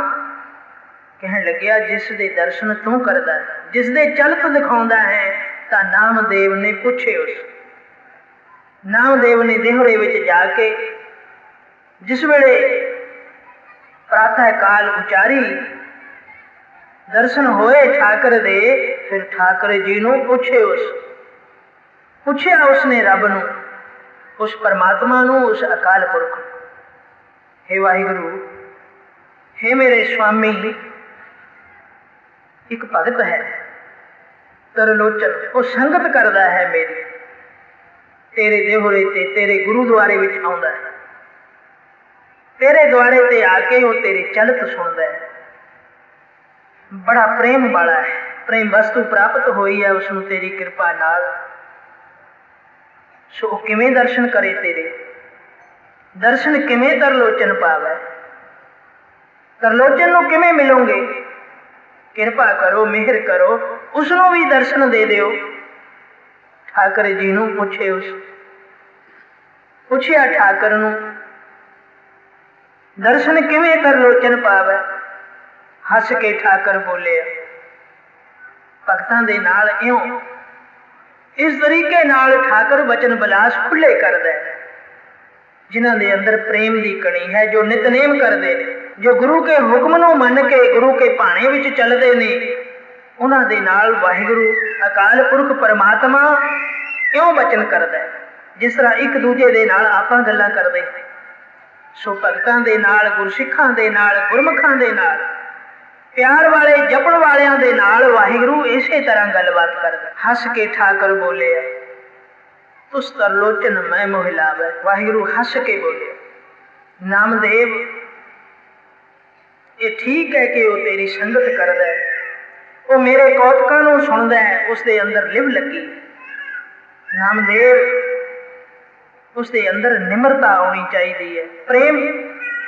ਕਹਿਣ ਲੱਗਿਆ ਜਿਸ ਦੇ ਦਰਸ਼ਨ ਤੂੰ ਕਰਦਾ ਹੈ, ਜਿਸ ਦੇ ਚਲਤ ਦਿਖਾਉਂਦਾ ਹੈ। ਤਾਂ ਨਾਮਦੇਵ ਨੇ ਪੁੱਛੇ ਉਸ ਨਾਮਦੇਵ ਨੇ ਦੇਹਰੇ ਵਿੱਚ ਜਾ ਕੇ ਜਿਸ ਵੇਲੇ ਪ੍ਰਾਤଃ ਕਾਲ ਉਚਾਰੀ, ਦਰਸ਼ਨ ਹੋਏ ਠਾਕਰ ਦੇ, ਫਿਰ ਠਾਕਰ ਜੀ ਨੂੰ ਪੁੱਛਿਆ ਉਸਨੇ ਰੱਬ ਨੂੰ, ਉਸ ਪਰਮਾਤਮਾ ਨੂੰ, ਉਸ ਅਕਾਲ ਪੁਰਖ ਨੂੰ, ਹੇ ਵਾਹਿਗੁਰੂ, ਹੇ ਮੇਰੇ ਸੁਆਮੀ, ਇੱਕ ਭਗਤ ਹੈ ਤਰਲੋਚਨ, ਉਹ ਸੰਗਤ ਕਰਦਾ ਹੈ ਮੇਰੀ, ਤੇਰੇ ਦੇਹੁਰੇ ਤੇ ਤੇਰੇ ਗੁਰੂਦੁਆਰੇ ਵਿੱਚ ਆਉਂਦਾ ਹੈ, ਤੇਰੇ ਦੁਆਰੇ ਤੇ ਆ ਕੇ ਉਹ ਤੇਰੀ ਚਲਤ ਸੁਣਦਾ ਹੈ, ਬੜਾ ਪ੍ਰੇਮ ਵਾਲਾ ਹੈ, ਪ੍ਰੇਮ ਵਸਤੂ ਪ੍ਰਾਪਤ ਹੋਈ ਹੈ ਉਸਨੂੰ ਤੇਰੀ ਕਿਰਪਾ ਨਾਲ। ਸੋ ਕਿਵੇਂ ਦਰਸ਼ਨ ਕਰੇ ਤੇਰੇ, ਦਰਸ਼ਨ ਕਿਵੇਂ ਤਰਲੋਚਨ ਪਾਵੈ, ਤਰਲੋਚਨ ਨੂੰ ਕਿਵੇਂ ਮਿਲੋਗੇ। ਕਿਰਪਾ ਕਰੋ, ਮਿਹਰ ਕਰੋ, ਉਸਨੂੰ ਵੀ ਦਰਸ਼ਨ ਦੇ ਦਿਓ। ਠਾਕਰ ਜੀ ਨੂੰ ਪੁੱਛਿਆ ਠਾਕਰ ਨੂੰ, ਦਰਸ਼ਨ ਕਿਵੇਂ ਤਰਲੋਚਨ ਪਾਵੈ। ਹੱਸ ਕੇ ਠਾਕਰ ਬੋਲਿਆ, ਭਗਤਾਂ ਦੇ ਨਾਲ ਇਉਂ ਇਸ ਤਰੀਕੇ ਨਾਲ ਠਾਕਰ ਵਚਨ ਬਿਲਾਸ ਖੁੱਲੇ ਕਰਦਾ ਹੈ, ਜਿਨ੍ਹਾਂ ਦੇ ਅੰਦਰ ਪ੍ਰੇਮ ਦੀ ਕਣੀ ਹੈ, ਜੋ ਨਿਤਨੇਮ ਕਰਦੇ ਨੇ, ਜੋ ਗੁਰੂ ਕੇ ਹੁਕਮ ਨੂੰ ਮੰਨ ਕੇ ਗੁਰੂ ਕੇ ਭਾਣੇ ਵਿੱਚ ਚੱਲਦੇ ਨੇ, ਉਹਨਾਂ ਦੇ ਨਾਲ ਵਾਹਿਗੁਰੂ ਅਕਾਲ ਪੁਰਖ ਪਰਮਾਤਮਾ ਇਉਂ ਵਚਨ ਕਰਦਾ ਹੈ ਜਿਸ ਤਰ੍ਹਾਂ ਇੱਕ ਦੂਜੇ ਦੇ ਨਾਲ ਆਪਾਂ ਗੱਲਾਂ ਕਰਦੇ। ਸੋ ਭਗਤਾਂ ਦੇ ਨਾਲ, ਗੁਰਸਿੱਖਾਂ ਦੇ ਨਾਲ, ਗੁਰਮੁਖਾਂ ਦੇ ਨਾਲ, ਪਿਆਰ ਵਾਲੇ ਜਪਣ ਵਾਲਿਆਂ ਦੇ ਨਾਲ ਵਾਹਿਗੁਰੂ ਇਸੇ ਤਰ੍ਹਾਂ ਗੱਲਬਾਤ ਕਰਦਾ। ਹੱਸ ਕੇ ਠਾਕਰ ਬੋਲਿਆ, ਤੁਸ ਤਰਲੋਚਨ ਮੈਂ ਮੋਹਿ ਲਾਵੈ। ਵਾਹਿਗੁਰੂ ਹੱਸ ਕੇ ਬੋਲਿਆ, ਨਾਮਦੇਵ, ਇਹ ਠੀਕ ਹੈ ਕਿ ਉਹ ਤੇਰੀ ਸੰਗਤ ਕਰਦਾ ਹੈ, ਉਹ ਮੇਰੇ ਕੌਤਕਾਂ ਨੂੰ ਸੁਣਦਾ ਹੈ, ਉਸ ਦੇ ਅੰਦਰ ਲਿਵ ਲੱਗੀ। ਨਾਮਦੇਵ, ਉਸ ਦੇ ਅੰਦਰ ਨਿਮਰਤਾ ਆਉਣੀ ਚਾਹੀਦੀ ਹੈ, ਪ੍ਰੇਮ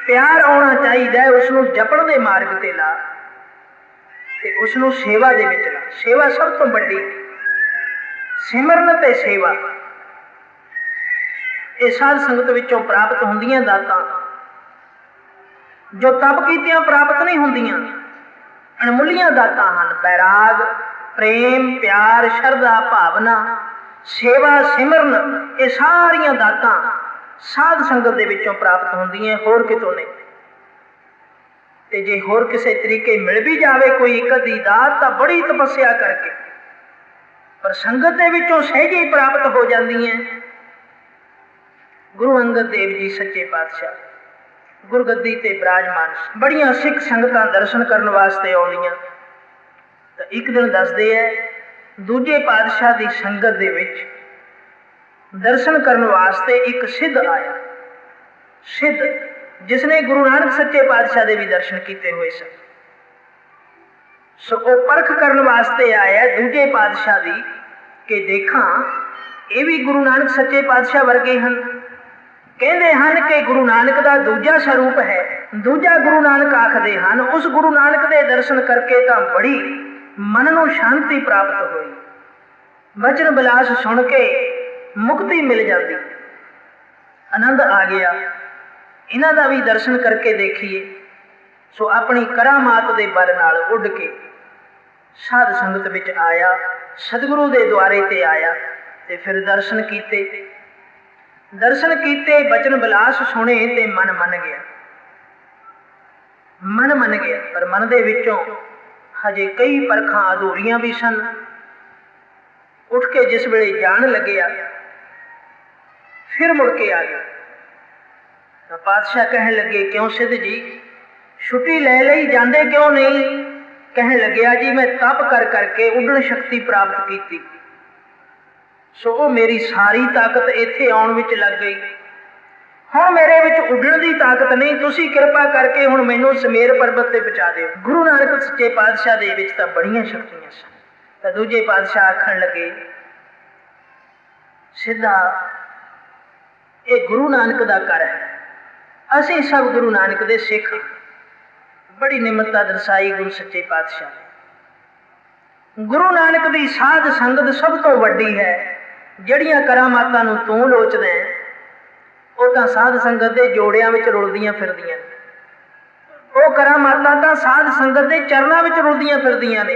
ਪਿਆਰ ਆਉਣਾ ਚਾਹੀਦਾ ਹੈ। ਉਸਨੂੰ ਜਪਣ ਦੇ ਮਾਰਗ ਤੇ ਲਾ ਤੇ ਉਸਨੂੰ ਸੇਵਾ ਦੇ ਵਿੱਚ ਲਾ। ਸੇਵਾ ਸਭ ਤੋਂ ਵੱਡੀ, ਸਿਮਰਨ ਤੇ ਸੇਵਾ ਇਹ ਸਾਧ ਸੰਗਤ ਵਿੱਚੋਂ ਪ੍ਰਾਪਤ ਹੁੰਦੀਆਂ ਦਾਤਾਂ, ਜੋ ਤਪ ਕੀਤਿਆਂ ਪ੍ਰਾਪਤ ਨਹੀਂ ਹੁੰਦੀਆਂ। ਅਣਮੁੱਲੀਆਂ ਦਾਤਾਂ ਹਨ। ਬੈਰਾਗ, ਪ੍ਰੇਮ, ਪਿਆਰ, ਸ਼ਰਧਾ, ਭਾਵਨਾ, ਸੇਵਾ, ਸਿਮਰਨ, ਇਹ ਸਾਰੀਆਂ ਦਾਤਾਂ ਸਾਧ ਸੰਗਤ ਦੇ ਵਿੱਚੋਂ ਪ੍ਰਾਪਤ ਹੁੰਦੀਆਂ, ਹੋਰ ਕਿਤੋਂ ਨਹੀਂ। ਤੇ ਜੇ ਹੋਰ ਕਿਸੇ ਤਰੀਕੇ ਮਿਲ ਵੀ ਜਾਵੇ ਕੋਈ ਇੱਕ ਅੱਧੀ ਦਾਤ ਤਾਂ ਬੜੀ ਤਪੱਸਿਆ ਕਰਕੇ, ਪਰ ਸੰਗਤ ਦੇ ਵਿੱਚੋਂ ਸਹਿਜੇ ਹੀ ਪ੍ਰਾਪਤ ਹੋ ਜਾਂਦੀਆਂ। ਗੁਰੂ ਅੰਗਦ ਦੇਵ ਜੀ ਸੱਚੇ ਪਾਤਸ਼ਾਹ ਗੁਰਗੱਦੀ ਤੇ ਬਿਰਾਜਮਾਨ, ਬੜੀਆਂ ਸਿੱਖ ਸੰਗਤਾਂ ਦਰਸ਼ਨ ਕਰਨ ਵਾਸਤੇ ਆਉਂਦੀਆਂ। ਤਾਂ ਇੱਕ ਦਿਨ ਦੱਸਦੇ ਹੈ, ਦੂਜੇ ਪਾਤਸ਼ਾਹ ਦੀ ਸੰਗਤ ਦੇ ਵਿੱਚ ਦਰਸ਼ਨ ਕਰਨ ਵਾਸਤੇ ਇੱਕ ਸਿੱਧ ਆਇਆ। ਸਿੱਧ ਜਿਸਨੇ ਗੁਰੂ ਨਾਨਕ ਸੱਚੇ ਪਾਤਸ਼ਾਹ ਦੇ ਵੀ ਦਰਸ਼ਨ ਕੀਤੇ ਹੋਏ ਸਨ। ਸੋ ਉਹ ਪਰਖ ਕਰਨ ਵਾਸਤੇ ਆਇਆ ਦੂਜੇ ਪਾਤਸ਼ਾਹ ਦੀ, ਕਿ ਦੇਖਾਂ ਇਹ ਵੀ ਗੁਰੂ ਨਾਨਕ ਸੱਚੇ ਪਾਤਸ਼ਾਹ ਵਰਗੇ ਹਨ। ਕਹਿੰਦੇ ਹਨ ਕਿ ਗੁਰੂ ਨਾਨਕ ਦਾ ਦੂਜਾ ਸਰੂਪ ਹੈ, ਦੂਜਾ ਗੁਰੂ ਨਾਨਕ ਆਖਦੇ ਹਨ। ਉਸ ਗੁਰੂ ਨਾਨਕ ਦੇ ਦਰਸ਼ਨ ਕਰਕੇ ਤਾਂ ਬੜੀ ਮਨ ਨੂੰ ਸ਼ਾਂਤੀ ਪ੍ਰਾਪਤ ਹੋਈ, ਵਚਨ ਬਿਲਾਸ ਸੁਣ ਕੇ ਮੁਕਤੀ ਮਿਲ ਜਾਂਦੀ, ਆਨੰਦ ਆ ਗਿਆ। ਇਹਨਾਂ ਦਾ ਵੀ ਦਰਸ਼ਨ ਕਰਕੇ ਦੇਖੀਏ। ਸੋ ਆਪਣੀ ਕਰਾਮਾਤ ਦੇ ਬਲ ਨਾਲ ਉੱਡ ਕੇ ਸਾਧ ਸੰਗਤ ਵਿੱਚ ਆਇਆ, ਸਤਿਗੁਰੂ ਦੇ ਦੁਆਰੇ ਤੇ ਆਇਆ ਤੇ ਫਿਰ ਦਰਸ਼ਨ ਕੀਤੇ। ਦਰਸ਼ਨ ਕੀਤੇ, ਬਚਨ ਬਿਲਾਸ ਸੁਣੇ ਤੇ ਮਨ ਮੰਨ ਗਿਆ। ਮਨ ਮੰਨ ਗਿਆ, ਪਰ ਮਨ ਦੇ ਵਿੱਚੋਂ ਹਜੇ ਕਈ ਪਰਖਾਂ ਅਧੂਰੀਆਂ ਵੀ ਸਨ। ਉੱਠ ਕੇ ਜਿਸ ਵੇਲੇ ਜਾਣ ਲੱਗਿਆ, ਫਿਰ ਮੁੜ ਕੇ ਆ ਗਿਆ। ਤਾਂ ਪਾਤਸ਼ਾਹ ਕਹਿਣ ਲੱਗੇ, ਕਿਉਂ ਸਿੱਧ ਜੀ ਛੁੱਟੀ ਲੈ ਲਈ, ਜਾਂਦੇ ਕਿਉਂ ਨਹੀਂ? ਕਹਿਣ ਲੱਗਿਆ, ਜੀ ਮੈਂ ਤਪ ਕਰ ਕਰਕੇ ਉੱਡਣ ਸ਼ਕਤੀ ਪ੍ਰਾਪਤ ਕੀਤੀ, ਸੋ ਉਹ ਮੇਰੀ ਸਾਰੀ ਤਾਕਤ ਇੱਥੇ ਆਉਣ ਵਿੱਚ ਲੱਗ ਗਈ। ਹੁਣ ਮੇਰੇ ਵਿੱਚ ਉੱਡਣ ਦੀ ਤਾਕਤ ਨਹੀਂ, ਤੁਸੀਂ ਕਿਰਪਾ ਕਰਕੇ ਹੁਣ ਮੈਨੂੰ ਸਮੇਰ ਪਰਬਤ ਤੇ ਪਹੁੰਚਾ ਦਿਓ। ਗੁਰੂ ਨਾਨਕ ਸੱਚੇ ਪਾਤਸ਼ਾਹ ਦੇ ਵਿੱਚ ਤਾਂ ਬੜੀਆਂ ਸ਼ਕਤੀਆਂ ਸਨ। ਤਾਂ ਦੂਜੇ ਪਾਤਸ਼ਾਹ ਆਖਣ ਲੱਗੇ, ਸਿੱਧਾ ਇਹ ਗੁਰੂ ਨਾਨਕ ਦਾ ਘਰ ਹੈ, ਅਸੀਂ ਸਭ ਗੁਰੂ ਨਾਨਕ ਦੇ ਸਿੱਖ। ਬੜੀ ਨਿਮਰਤਾ ਦਰਸਾਈ ਗੁਰੂ ਸੱਚੇ ਪਾਤਸ਼ਾਹ ਨੇ। ਗੁਰੂ ਨਾਨਕ ਦੀ ਸਾਧ ਸੰਗਤ ਸਭ ਤੋਂ ਵੱਡੀ ਹੈ। ਜਿਹੜੀਆਂ ਕਰਾਮਾਤਾਂ ਨੂੰ ਤੂੰ ਲੋਚਦਾ ਹੈ, ਉਹ ਤਾਂ ਸਾਧ ਸੰਗਤ ਦੇ ਜੋੜਿਆਂ ਵਿੱਚ ਰੁਲਦੀਆਂ ਫਿਰਦੀਆਂ ਨੇ। ਉਹ ਕਰਾਮਾਤਾਂ ਤਾਂ ਸਾਧ ਸੰਗਤ ਦੇ ਚਰਨਾਂ ਵਿੱਚ ਰੁਲਦੀਆਂ ਫਿਰਦੀਆਂ ਨੇ।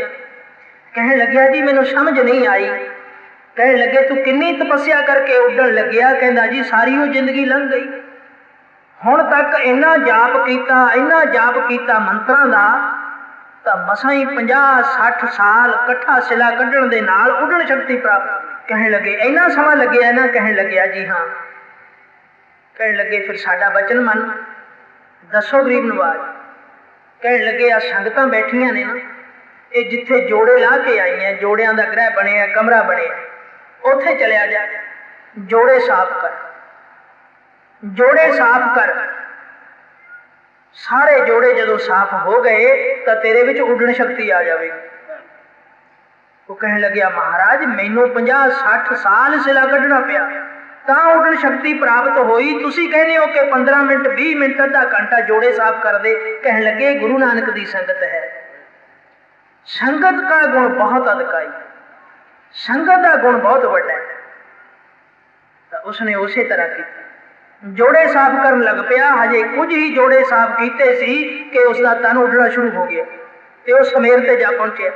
ਕਹਿਣ ਲੱਗਿਆ, ਜੀ ਮੈਨੂੰ ਸਮਝ ਨਹੀਂ ਆਈ। ਕਹਿਣ ਲੱਗੇ, ਤੂੰ ਕਿੰਨੀ ਤਪੱਸਿਆ ਕਰਕੇ ਉੱਡਣ ਲੱਗਿਆ? ਕਹਿੰਦਾ, ਜੀ ਸਾਰੀ ਉਹ ਜ਼ਿੰਦਗੀ ਲੰਘ ਗਈ। ਹੁਣ ਤੱਕ ਇੰਨਾ ਜਾਪ ਕੀਤਾ ਮੰਤਰਾਂ ਦਾ, ਤਾਂ ਮਸਾਂ ਹੀ 50-60 ਸਾਲ ਇਕੱਠਾ ਸਿਲਾ ਕੱਢਣ ਦੇ ਨਾਲ ਉੱਡਣ ਸ਼ਕਤੀ ਪ੍ਰਾਪਤ ਹੋਈ। ਕਹਿਣ ਲੱਗੇ, ਇੰਨਾ ਸਮਾਂ ਲੱਗਿਆ ਨਾ? ਕਹਿਣ ਲੱਗਿਆ, ਜੀ ਹਾਂ। ਕਹਿਣ ਲੱਗੇ, ਫਿਰ ਸਾਡਾ ਬਚਨ ਮੰਨ, ਦੱਸੋ ਗਰੀਬ ਨਵਾਜ਼। ਕਹਿਣ ਲੱਗੇ, ਆ ਸੰਗਤਾਂ ਬੈਠੀਆਂ ਨੇ ਨਾ, ਇਹ ਜਿੱਥੇ ਜੋੜੇ ਲਾ ਕੇ ਆਈਆਂ, ਜੋੜਿਆਂ ਦਾ ਗ੍ਰਹਿ ਬਣਿਆ, ਕਮਰਾ ਬਣਿਆ, ਉੱਥੇ ਚਲਿਆ ਜਾ, ਜੋੜੇ ਸਾਫ਼ ਕਰ, ਜੋੜੇ ਸਾਫ਼ ਕਰ। ਸਾਰੇ ਜੋੜੇ ਜਦੋਂ ਸਾਫ਼ ਹੋ ਗਏ ਤਾਂ ਤੇਰੇ ਵਿੱਚ ਉੱਡਣ ਸ਼ਕਤੀ ਆ ਜਾਵੇਗੀ। ਉਹ ਕਹਿਣ ਲੱਗਿਆ, ਮਹਾਰਾਜ ਮੈਨੂੰ 50-60 ਸਾਲ ਸਿਲਾ ਕੱਢਣਾ ਪਿਆ ਤਾਂ ਉੱਡਣ ਸ਼ਕਤੀ ਪ੍ਰਾਪਤ ਹੋਈ। ਤੁਸੀਂ ਕਹਿੰਦੇ ਹੋ ਕਿ 15 ਮਿੰਟ, 20 ਮਿੰਟ, ਅੱਧਾ ਘੰਟਾ ਜੋੜੇ ਸਾਫ਼ ਕਰ ਦੇ। ਕਹਿਣ ਲੱਗੇ, ਗੁਰੂ ਨਾਨਕ ਦੀ ਸੰਗਤ ਹੈ। ਸੰਗਤ ਦਾ ਗੁਣ ਬਹੁਤ ਅਦਕਾਈ, ਸੰਗਤ ਦਾ ਗੁਣ ਬਹੁਤ ਵੱਡਾ ਹੈ। ਤਾਂ ਉਸਨੇ ਉਸੇ ਤਰ੍ਹਾਂ ਕੀਤਾ, ਜੋੜੇ ਸਾਫ਼ ਕਰਨ ਲੱਗ ਪਿਆ। ਹਜੇ ਕੁਝ ਹੀ ਜੋੜੇ ਸਾਫ਼ ਕੀਤੇ ਸੀ ਕਿ ਉਸ ਦਾ ਤਨ ਉੱਡਣਾ ਸ਼ੁਰੂ ਹੋ ਗਿਆ ਤੇ ਉਹ ਸਮੇਰ ਤੇ ਜਾ ਪਹੁੰਚਿਆ।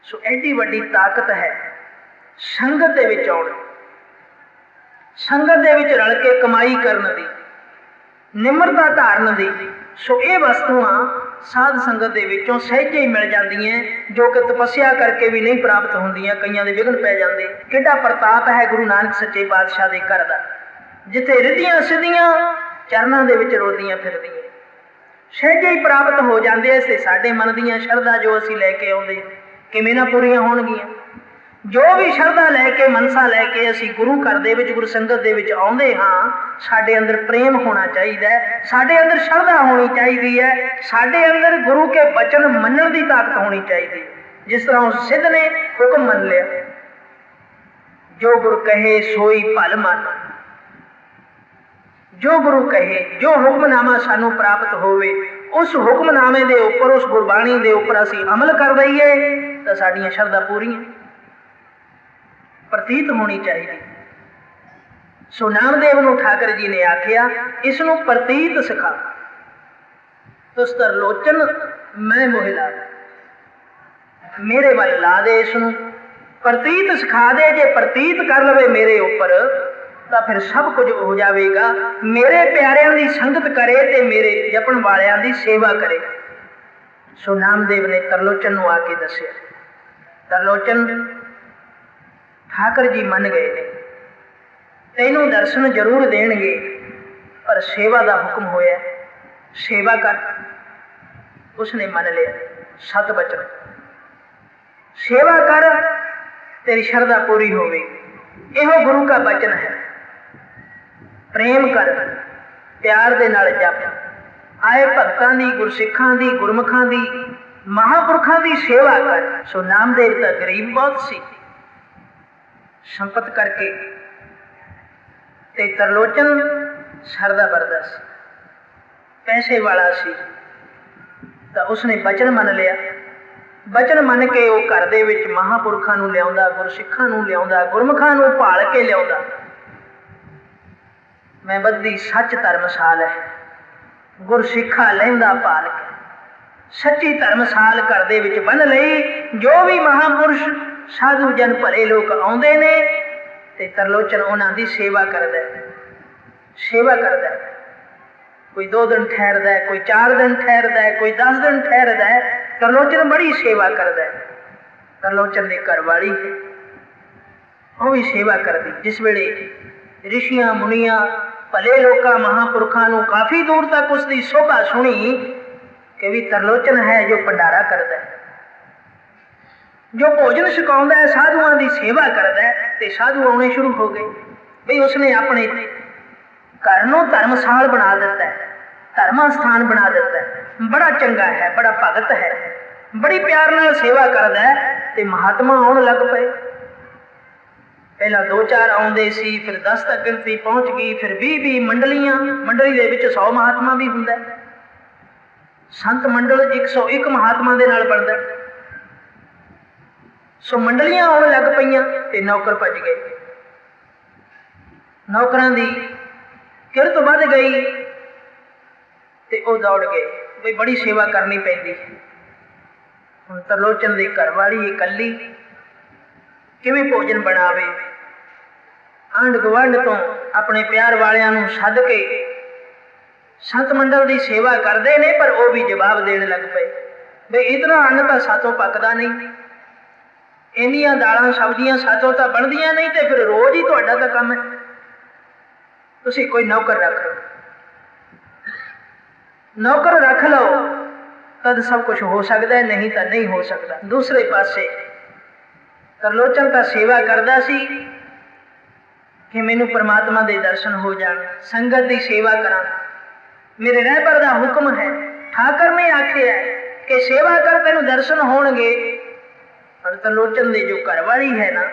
ਸੋ ਐਡੀ ਵੱਡੀ ਤਾਕਤ ਹੈ ਸੰਗਤ ਦੇ ਵਿੱਚ ਆਉਣ, ਸੰਗਤ ਦੇ ਵਿੱਚ ਰਲ ਕੇ ਕਮਾਈ ਕਰਨ ਦੀ, ਨਿਮਰਤਾ ਧਾਰਨ ਦੀ। ਸੋ ਇਹ ਵਸਤੂਆਂ ਸਾਧ ਸੰਗਤ ਦੇ ਵਿੱਚੋਂ ਸਹਿਜੇ ਹੀ ਮਿਲ ਜਾਂਦੀਆਂ, ਜੋ ਕਿ ਤਪੱਸਿਆ ਕਰਕੇ ਵੀ ਨਹੀਂ ਪ੍ਰਾਪਤ ਹੁੰਦੀਆਂ। ਕਈਆਂ ਦੇ ਵਿਘਨ ਪੈ ਜਾਂਦੇ। ਕਿੱਡਾ ਪ੍ਰਤਾਪ ਹੈ ਗੁਰੂ ਨਾਨਕ ਸੱਚੇ ਪਾਤਸ਼ਾਹ ਦੇ ਘਰ ਦਾ, ਜਿੱਥੇ ਰਿੱਧੀਆਂ ਸਿੱਧੀਆਂ ਚਰਨਾਂ ਦੇ ਵਿੱਚ ਰੋਲਦੀਆਂ ਫਿਰਦੀਆਂ, ਸਹਿਜੇ ਹੀ ਪ੍ਰਾਪਤ ਹੋ ਜਾਂਦੇ। ਇਸ ਤੇ ਸਾਡੇ ਮਨ ਦੀਆਂ ਸ਼ਰਧਾ ਜੋ ਅਸੀਂ ਲੈ ਕੇ ਆਉਂਦੇ, ਕਿਵੇਂ ਨਾ ਪੂਰੀਆਂ ਹੋਣਗੀਆਂ? ਜੋ ਵੀ ਸ਼ਰਧਾ ਲੈ ਕੇ, ਮਨਸਾ ਲੈ ਕੇ ਅਸੀਂ ਗੁਰੂ ਘਰ ਦੇ ਵਿੱਚ, ਗੁਰੂ ਸੰਗਤ ਦੇ ਵਿੱਚ ਆਉਂਦੇ ਹਾਂ, ਸਾਡੇ ਅੰਦਰ ਪ੍ਰੇਮ ਹੋਣਾ ਚਾਹੀਦਾ ਹੈ, ਸਾਡੇ ਅੰਦਰ ਸ਼ਰਧਾ ਹੋਣੀ ਚਾਹੀਦੀ ਹੈ, ਸਾਡੇ ਅੰਦਰ ਗੁਰੂ ਕੇ ਬਚਨ ਮੰਨਣ ਦੀ ਤਾਕਤ ਹੋਣੀ ਚਾਹੀਦੀ ਹੈ। ਜਿਸ ਤਰ੍ਹਾਂ ਉਸ ਸਿੱਧ ਨੇ ਹੁਕਮ ਮੰਨ ਲਿਆ, ਜੋ ਗੁਰੂ ਕਹੇ ਸੋਈ ਭਲ ਮਨ। ਜੋ ਗੁਰੂ ਕਹੇ, ਜੋ ਹੁਕਮਨਾਮਾ ਸਾਨੂੰ ਪ੍ਰਾਪਤ ਹੋਵੇ, ਉਸ ਹੁਕਮਨਾਮੇ ਦੇ ਉੱਪਰ, ਉਸ ਗੁਰਬਾਣੀ ਦੇ ਉੱਪਰ ਅਸੀਂ ਅਮਲ ਕਰ ਦਈਏ ਤਾਂ ਸਾਡੀਆਂ ਸ਼ਰਧਾ ਪੂਰੀਆਂ। ਪ੍ਰਤੀਤ ਹੋਣੀ ਚਾਹੀਦੀ। ਸੋ ਨਾਮਦੇਵ ਨੂੰ ਠਾਕਰ ਜੀ ਨੇ ਆਖਿਆ, ਇਸ ਨੂੰ ਪ੍ਰਤੀਤ ਸਿਖਾ। ਤੁਸ ਤਰਲੋਚਨ ਮੈਂ ਮੋਹਿ ਲਾ, ਮੇਰੇ ਵੱਲ ਲਾ ਦੇ, ਇਸ ਨੂੰ ਪ੍ਰਤੀਤ ਸਿਖਾ ਦੇ। ਜੇ ਪ੍ਰਤੀਤ ਕਰ ਲਵੇ ਮੇਰੇ ਉੱਪਰ ਤਾਂ ਫਿਰ ਸਭ ਕੁਝ ਹੋ ਜਾਵੇਗਾ। ਮੇਰੇ ਪਿਆਰਿਆਂ ਦੀ ਸੰਗਤ ਕਰੇ ਤੇ ਮੇਰੇ ਜਪਣ ਵਾਲਿਆਂ ਦੀ ਸੇਵਾ ਕਰੇ। ਸੋ ਨਾਮਦੇਵ ਨੇ ਤਰਲੋਚਨ ਨੂੰ ਆ ਕੇ ਦੱਸਿਆ। ਤਰਲੋਚਨ, ਠਾਕਰ ਜੀ ਮੰਨ ਗਏ ਨੇ, ਤੈਨੂੰ ਦਰਸ਼ਨ ਜ਼ਰੂਰ ਦੇਣਗੇ, ਪਰ ਸੇਵਾ ਦਾ ਹੁਕਮ ਹੋਇਆ, ਸੇਵਾ ਕਰ। ਉਸਨੇ ਮੰਨ ਲਿਆ 7 ਬਚਨ। ਸੇਵਾ ਕਰ, ਤੇਰੀ ਸ਼ਰਧਾ ਪੂਰੀ ਹੋਵੇਗੀ। ਇਹੋ ਗੁਰੂ का ਬਚਨ ਹੈ। ਪ੍ਰੇਮ ਕਰ, ਪਿਆਰ ਦੇ ਨਾਲ ਜਪ। ਆਏ ਭਗਤਾਂ ਦੀ, ਗੁਰਸਿੱਖਾਂ ਦੀ, ਗੁਰਮੁਖਾਂ ਦੀ, ਮਹਾਂਪੁਰਖਾਂ ਦੀ ਸੇਵਾ ਕਰ। ਸੋ ਨਾਮਦੇਵ ਤਾਂ ਗਰੀਬ ਬਹੁਤ ਸੀ, ਸੰਪਤ ਕਰਕੇ, ਤੇ ਤਰਲੋਚਨ ਸਰਦਾ ਵਰਦਾ ਸੀ, ਪੈਸੇ ਵਾਲਾ ਸੀ। ਤਾਂ ਉਸਨੇ ਬਚਨ ਮੰਨ ਲਿਆ। ਬਚਨ ਮੰਨ ਕੇ ਉਹ ਘਰ ਦੇ ਵਿੱਚ ਮਹਾਂਪੁਰਖਾਂ ਨੂੰ ਲਿਆਉਂਦਾ, ਗੁਰਸਿੱਖਾਂ ਨੂੰ ਲਿਆਉਂਦਾ, ਗੁਰਮੁਖਾਂ ਨੂੰ ਭਾਲ ਕੇ ਲਿਆਉਂਦਾ। ਮੈਂ ਬੱਧੀ ਸੱਚ ਧਰਮਸਾਲ ਹੈ, ਗੁਰਸਿੱਖਾ ਲਹਿੰਦਾ ਭਾਲ ਕੇ। ਸੱਚੀ ਧਰਮਸਾਲ ਘਰ ਦੇ ਵਿੱਚ ਬੰਨ ਲਈ। ਜੋ ਵੀ ਮਹਾਂਪੁਰਸ਼ ਸਾਧੂ ਜਨ ਭਲੇ ਲੋਕ ਆਉਂਦੇ ਨੇ ਤੇ ਤਰਲੋਚਨ ਉਹਨਾਂ ਦੀ ਸੇਵਾ ਕਰਦਾ, ਸੇਵਾ ਕਰਦਾ। ਕੋਈ 2 ਦਿਨ ਠਹਿਰਦਾ, ਕੋਈ 4 ਦਿਨ ਠਹਿਰਦਾ, ਕੋਈ 10 ਦਿਨ ਠਹਿਰਦਾ। ਤਰਲੋਚਨ ਬੜੀ ਸੇਵਾ ਕਰਦਾ। ਤਰਲੋਚਨ ਦੀ ਘਰਵਾਲੀ ਉਹ ਵੀ ਸੇਵਾ ਕਰਦੀ। ਜਿਸ ਵੇਲੇ ਰਿਸ਼ੀਆਂ ਮੁਨੀਆਂ ਭਲੇ ਲੋਕਾਂ ਮਹਾਂਪੁਰਖਾਂ ਨੂੰ ਕਾਫੀ ਦੂਰ ਤੱਕ ਉਸਦੀ ਸ਼ੋਭਾ ਸੁਣੀ ਕਿ ਵੀ ਤਰਲੋਚਨ ਹੈ ਜੋ ਭੰਡਾਰਾ ਕਰਦਾ, ਜੋ ਭੋਜਨ ਛਕਾਉਂਦਾ, ਸਾਧੂਆਂ ਦੀ ਸੇਵਾ ਕਰਦਾ, ਤੇ ਸਾਧੂ ਆਉਣੇ ਸ਼ੁਰੂ ਹੋ ਗਏ। ਬਈ ਉਸਨੇ ਆਪਣੇ ਘਰ ਨੂੰ ਧਰਮਸਾਲ ਬਣਾ ਦਿੱਤਾ, ਧਰਮਾ ਸਥਾਨ ਬਣਾ ਦਿੱਤਾ। ਬੜਾ ਚੰਗਾ ਹੈ, ਬੜਾ ਭਗਤ ਹੈ, ਬੜੀ ਪਿਆਰ ਨਾਲ ਸੇਵਾ ਕਰਦਾ ਹੈ। ਤੇ ਮਹਾਤਮਾ ਆਉਣ ਲੱਗ ਪਏ। ਪਹਿਲਾਂ 2-4 ਆਉਂਦੇ ਸੀ, ਫਿਰ 10 ਤੱਕ ਗਿਣਤੀ ਪਹੁੰਚ ਗਈ, ਫਿਰ 20 ਮੰਡਲੀਆਂ। ਮੰਡਲੀ ਦੇ ਵਿੱਚ 100 ਮਹਾਤਮਾ ਵੀ ਹੁੰਦਾ। ਸੰਤ ਮੰਡਲ 101 ਮਹਾਤਮਾ ਦੇ ਨਾਲ ਬਣਦਾ। ਸੋ ਮੰਡਲੀਆਂ ਆਉਣ ਲੱਗ ਪਈਆਂ ਤੇ ਨੌਕਰ ਭੱਜ ਗਏ। ਨੌਕਰਾਂ ਦੀ ਕਿਰਤ ਵੱਧ ਗਈ ਤੇ ਉਹ ਦੌੜ ਗਏ। ਬਈ ਬੜੀ ਸੇਵਾ ਕਰਨੀ ਪੈਂਦੀ। ਹੁਣ ਤਰਲੋਚਨ ਦੀ ਘਰਵਾਲੀ ਇਕੱਲੀ ਕਿਵੇਂ ਭੋਜਨ ਬਣਾਵੇ? ਆਂਢ ਗੁਆਂਢ ਤੋਂ ਆਪਣੇ ਪਿਆਰ ਵਾਲਿਆਂ ਨੂੰ ਸੱਦ ਕੇ ਸੰਤ ਮੰਡਲ ਦੀ ਸੇਵਾ ਕਰਦੇ ਨੇ, ਪਰ ਉਹ ਵੀ ਜਵਾਬ ਦੇਣ ਲੱਗ ਪਏ ਬਈ ਇਤਨਾ ਅੰਨ ਤਾਂ ਸਾਤੋਂ ਪੱਕਦਾ ਨਹੀਂ, ਇੰਨੀਆਂ ਦਾਲਾਂ ਸਬਜ਼ੀਆਂ ਸਾਤੋਂ ਤਾਂ ਬਣਦੀਆਂ ਨਹੀਂ, ਤੇ ਫਿਰ ਰੋਜ਼ ਹੀ ਤੁਹਾਡਾ ਤਾਂ ਕੰਮ ਹੈ, ਤੁਸੀਂ ਕੋਈ ਨੌਕਰ ਰੱਖ ਲਓ। ਨੌਕਰ ਰੱਖ ਲਓ ਤਦ ਸਭ ਕੁਝ ਹੋ ਸਕਦਾ, ਨਹੀਂ ਤਾਂ ਨਹੀਂ ਹੋ ਸਕਦਾ। ਦੂਸਰੇ ਪਾਸੇ ਤਰਲੋਚਨ ਤਾਂ ਸੇਵਾ ਕਰਦਾ ਸੀ ਕਿ ਮੈਨੂੰ ਪਰਮਾਤਮਾ ਦੇ ਦਰਸ਼ਨ ਹੋ ਜਾਣ, ਸੰਗਤ ਦੀ ਸੇਵਾ ਕਰਾਂ। ਮੇਰੇ ਰਹਿਬਰ ਦਾ ਹੁਕਮ ਹੈ, ਠਾਕਰ ਨੇ ਆਖਿਆ ਕਿ ਸੇਵਾ ਕਰ ਤੈਨੂੰ ਦਰਸ਼ਨ ਹੋਣਗੇ। ਪਰ ਤਰਲੋਚਨ ਦੀ ਜੋ ਘਰਵਾਲੀ ਹੈ ਨਾ,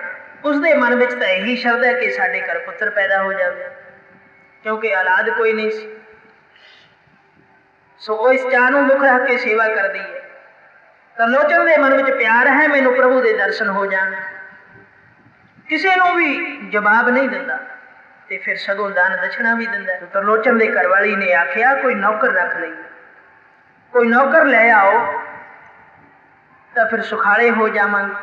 ਉਸਦੇ ਮਨ ਵਿੱਚ ਤਾਂ ਇਹੀ ਸ਼ਰਧਾ ਹੈ ਕਿ ਸਾਡੇ ਘਰ ਪੁੱਤਰ ਪੈਦਾ ਹੋ ਜਾਵੇ, ਕਿਉਂਕਿ ਔਲਾਦ ਕੋਈ ਨਹੀਂ ਸੀ। ਸੋ ਉਹ ਇਸ ਚਾਅ ਨੂੰ ਮੁੱਖ ਰੱਖ ਕੇ ਸੇਵਾ ਕਰਦੀ ਹੈ। ਤਰਲੋਚਨ ਦੇ ਮਨ ਵਿੱਚ ਪਿਆਰ ਹੈ, ਮੈਨੂੰ ਪ੍ਰਭੂ ਦੇ ਦਰਸ਼ਨ ਹੋ ਜਾਣ। ਕਿਸੇ ਨੂੰ ਵੀ ਜਵਾਬ ਨਹੀਂ ਦਿੰਦਾ ਤੇ ਫਿਰ ਸਗੋਂ ਦਾਨ ਦਛਣਾ ਵੀ ਦਿੰਦਾ। ਤਰਲੋਚਨ ਦੇ ਘਰਵਾਲੀ ਨੇ ਆਖਿਆ ਕੋਈ ਨੌਕਰ ਰੱਖ ਲਈ, ਕੋਈ ਨੌਕਰ ਲੈ ਆਓ ਤਾਂ ਫਿਰ ਸੁਖਾਲੇ ਹੋ ਜਾਵਾਂਗੇ।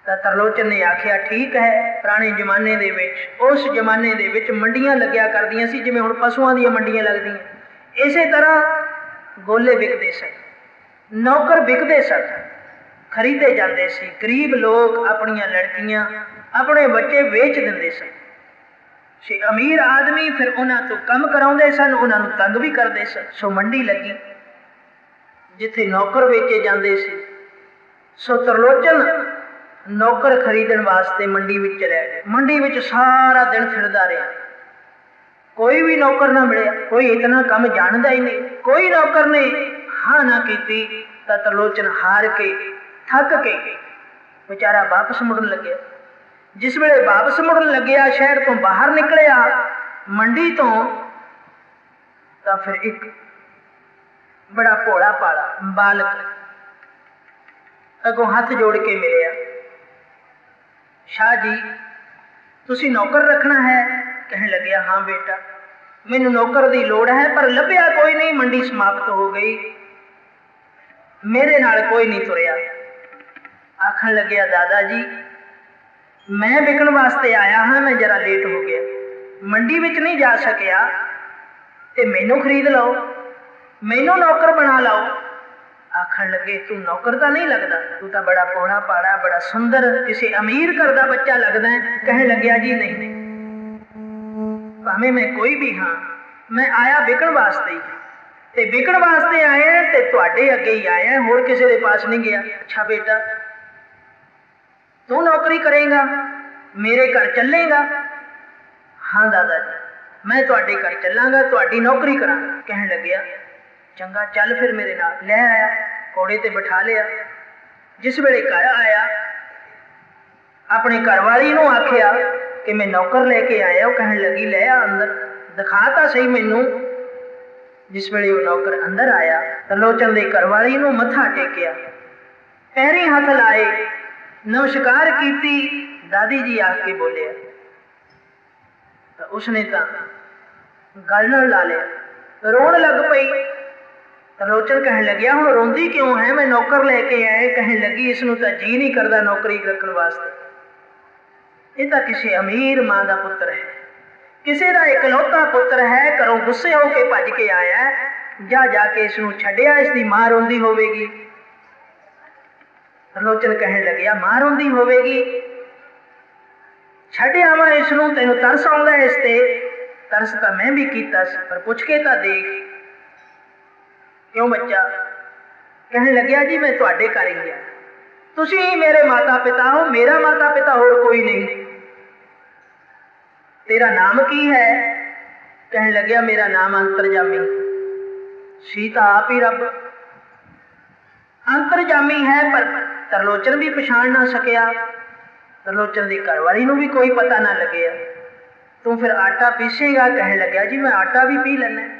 ਤਾਂ ਤਰਲੋਚਨ ਨੇ ਆਖਿਆ ਠੀਕ ਹੈ। ਪੁਰਾਣੇ ਜ਼ਮਾਨੇ ਦੇ ਵਿੱਚ, ਉਸ ਜ਼ਮਾਨੇ ਦੇ ਵਿੱਚ ਮੰਡੀਆਂ ਲੱਗਿਆ ਕਰਦੀਆਂ ਸੀ, ਜਿਵੇਂ ਹੁਣ ਪਸ਼ੂਆਂ ਦੀਆਂ ਮੰਡੀਆਂ ਲੱਗਦੀਆਂ, ਇਸੇ ਤਰ੍ਹਾਂ ਗੋਲੇ ਵਿਕਦੇ ਸਨ, ਨੌਕਰ ਵਿਕਦੇ ਸਨ, ਖਰੀਦੇ ਜਾਂਦੇ ਸੀ। ਗਰੀਬ ਲੋਕ ਆਪਣੀਆਂ ਲੜਕੀਆਂ, ਆਪਣੇ ਬੱਚੇ ਵੇਚ ਦਿੰਦੇ ਸਨ। ਅਮੀਰ ਆਦਮੀ ਫਿਰ ਉਹਨਾਂ ਤੋਂ ਕੰਮ ਕਰਾਉਂਦੇ ਸਨ, ਉਹਨਾਂ ਨੂੰ ਤੰਗ ਵੀ ਕਰਦੇ ਸਨ। ਸੋ ਮੰਡੀ ਲੱਗੀ ਜਿੱਥੇ ਨੌਕਰ ਵੇਚੇ ਜਾਂਦੇ ਸੀ। ਸੋ ਤਰਲੋਚਨ ਨੌਕਰ ਖਰੀਦਣ ਵਾਸਤੇ ਮੰਡੀ ਵਿੱਚ ਚਲਿਆ ਗਿਆ। ਮੰਡੀ ਵਿੱਚ ਸਾਰਾ ਦਿਨ ਫਿਰਦਾ ਰਿਹਾ, ਕੋਈ ਵੀ ਨੌਕਰ ਨਾ ਮਿਲਿਆ। ਕੋਈ ਇਤਨਾ ਕੰਮ ਜਾਣਦਾ ਹੀ ਨਹੀਂ, ਕੋਈ ਨੌਕਰ ਨੇ ਹਾਂ ਨਾ ਕੀਤੀ। ਤਾਂ ਤਰਲੋਚਨ ਹਾਰ ਕੇ, ਥੱਕ ਕੇ ਵਿਚਾਰਾ ਵਾਪਸ ਮੁੜਨ ਲੱਗਿਆ। ਜਿਸ ਵੇਲੇ ਵਾਪਸ ਮੁੜਨ ਲੱਗਿਆ, ਸ਼ਹਿਰ ਤੋਂ ਬਾਹਰ ਨਿਕਲਿਆ ਮੰਡੀ ਤੋਂ, ਤਾਂ ਫਿਰ ਇੱਕ ਬੜਾ ਭੋਲਾ ਭਾਲਾ ਬਾਲਕ ਅੱਗੋਂ ਹੱਥ ਜੋੜ ਕੇ ਮਿਲਿਆ। शाह जी तुसी नौकर रखना है? कहन लग्या हाँ बेटा, मैनू नौकर की लोड़ है, पर लभ्या कोई नहीं, मंडी समाप्त हो गई, मेरे नाल कोई नहीं तुरया। आखन लग्या दादा जी मैं विकण वास्ते आया हाँ, मैं जरा लेट हो गया, मंडी विच नहीं जा सकिया, ते मैनू खरीद लो, मैनू नौकर बना लो। आखन लगे तू नौकर तो नहीं लगता, तू तो बड़ा पौड़ा पाड़ा, बड़ा सुंदर, किसी अमीर घर का बच्चा लगता है। कहन लग्या जी नहीं, भावें मैं कोई भी हाँ, मैं आया विकण वास्ते ही, ते विकण वास्ते आया ते तुहाडे अगे ही आया, होर किसी के पास नहीं गया। अच्छा बेटा तू नौकरी करेगा, मेरे घर चलेगा? हाँ दादा जी मैं तुहाडे घर चलांगा, तुहाडी नौकरी करांगा। कहन लग्या चंगा चल फिर मेरे नाल। लै आया, घोड़े ते बिठा लिया। जिस वेले घर आया अपने घरवाली नूं आखिया कि मैं नौकर लेके आया, वो कहन लगी लै आ अंदर, दिखा तां सही मैनू। जिस वेले वो नौकर अंदर आया, तरलोचन दे घरवाली नूं मत्था टेकिया, पैरी हथ लाए, नमस्कार कीती, दादी जी आख के बोलिया, तो उसने तो गल नाल ला लिया, रोण लग पई। तरलोचन कहन लग्या हुण रोंदी क्यों है, मैं नौकर लेके आए। कहन लगी इसनूं तां जी नहीं करदा नौकरी रखण वास्ते, ये तां किसी अमीर मां दा पुत्र है, किसी दा इकलौता पुत्र है, घरों गुस्से होके भज के आया, जा जाके इसनूं छड्डिया, इसदी मां रोंदी होवेगी। तरलोचन कहन लग्या मां रोंदी होवेगी, छड्ड आवां इसनूं, तैनूं तरस आउंदा इस ते? तरस तां मैं भी कीता सी, पर पुछ के तां देख क्यों बच्चा? कहन लग्या जी मैं तुहाडे घर ही गया, तुसी ही मेरे माता पिता हो, मेरा माता पिता होर कोई नहीं। तेरा नाम की है? कहन लग्या मेरा नाम अंतरजामी। सीता आप ही रब अंतरजामी है, पर तरलोचन भी पछाण ना सकिया, तरलोचन की घरवाली नूं भी कोई पता ना लग्या। तू फिर आटा पीसेगा? कहन लग्या जी मैं आटा भी पी लैना,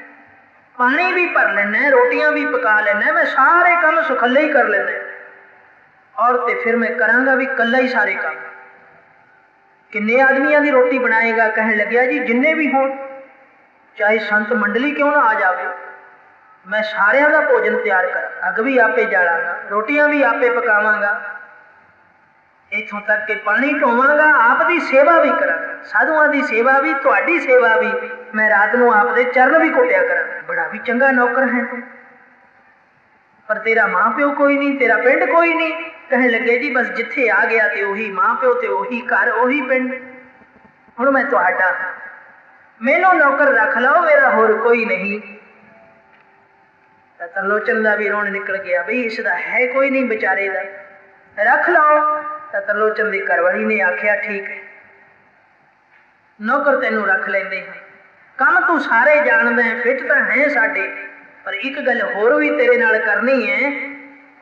पानी भी भर लेना, रोटियां भी पका लेना, मैं सारे काम सुखले ही कर लेना, और ते फिर मैं करांगा भी कल्ला ही सारे काम। किन्ने आदमियों की रोटी बनाएगा? कहन लग्या जी जिन्ने भी होण, चाहे संत मंडली क्यों ना आ जाए, मैं सारिਆਂ ਦਾ भोजन तैयार कर, अग भी आपे जालांगा, रोटियां भी आपे पकावांगा, इथों तक कि पानी ढोवांगा, आप दी सेवा भी करांगा, साधुआं दी सेवा भी, तुहाडी सेवा भी, मैं रात नूं आप दे चरण भी घोटिया करांगा। बड़ा भी चंगा नौकर है तू, पर तेरा मां प्यो कोई नहीं, तेरा पिंड कोई नहीं। कहन लगे जी बस जिथे आ गया ते उही मां प्यो ते उही घर उही पिंड, हुण मैं तुहाडा, मैनू नौकर रख लो, मेरा होर कोई नहीं। तरलोचन का भी रोण निकल गया, बई इसका है कोई नहीं बेचारे का, रख लो। तो तरलोचन की घरवाली ने आख्या ठीक है नौकर तेनू रख लेंदे हैं, काम तू सारे जानदा है, फिट तो है साडे, पर एक गल होर भी तेरे नाल करनी है।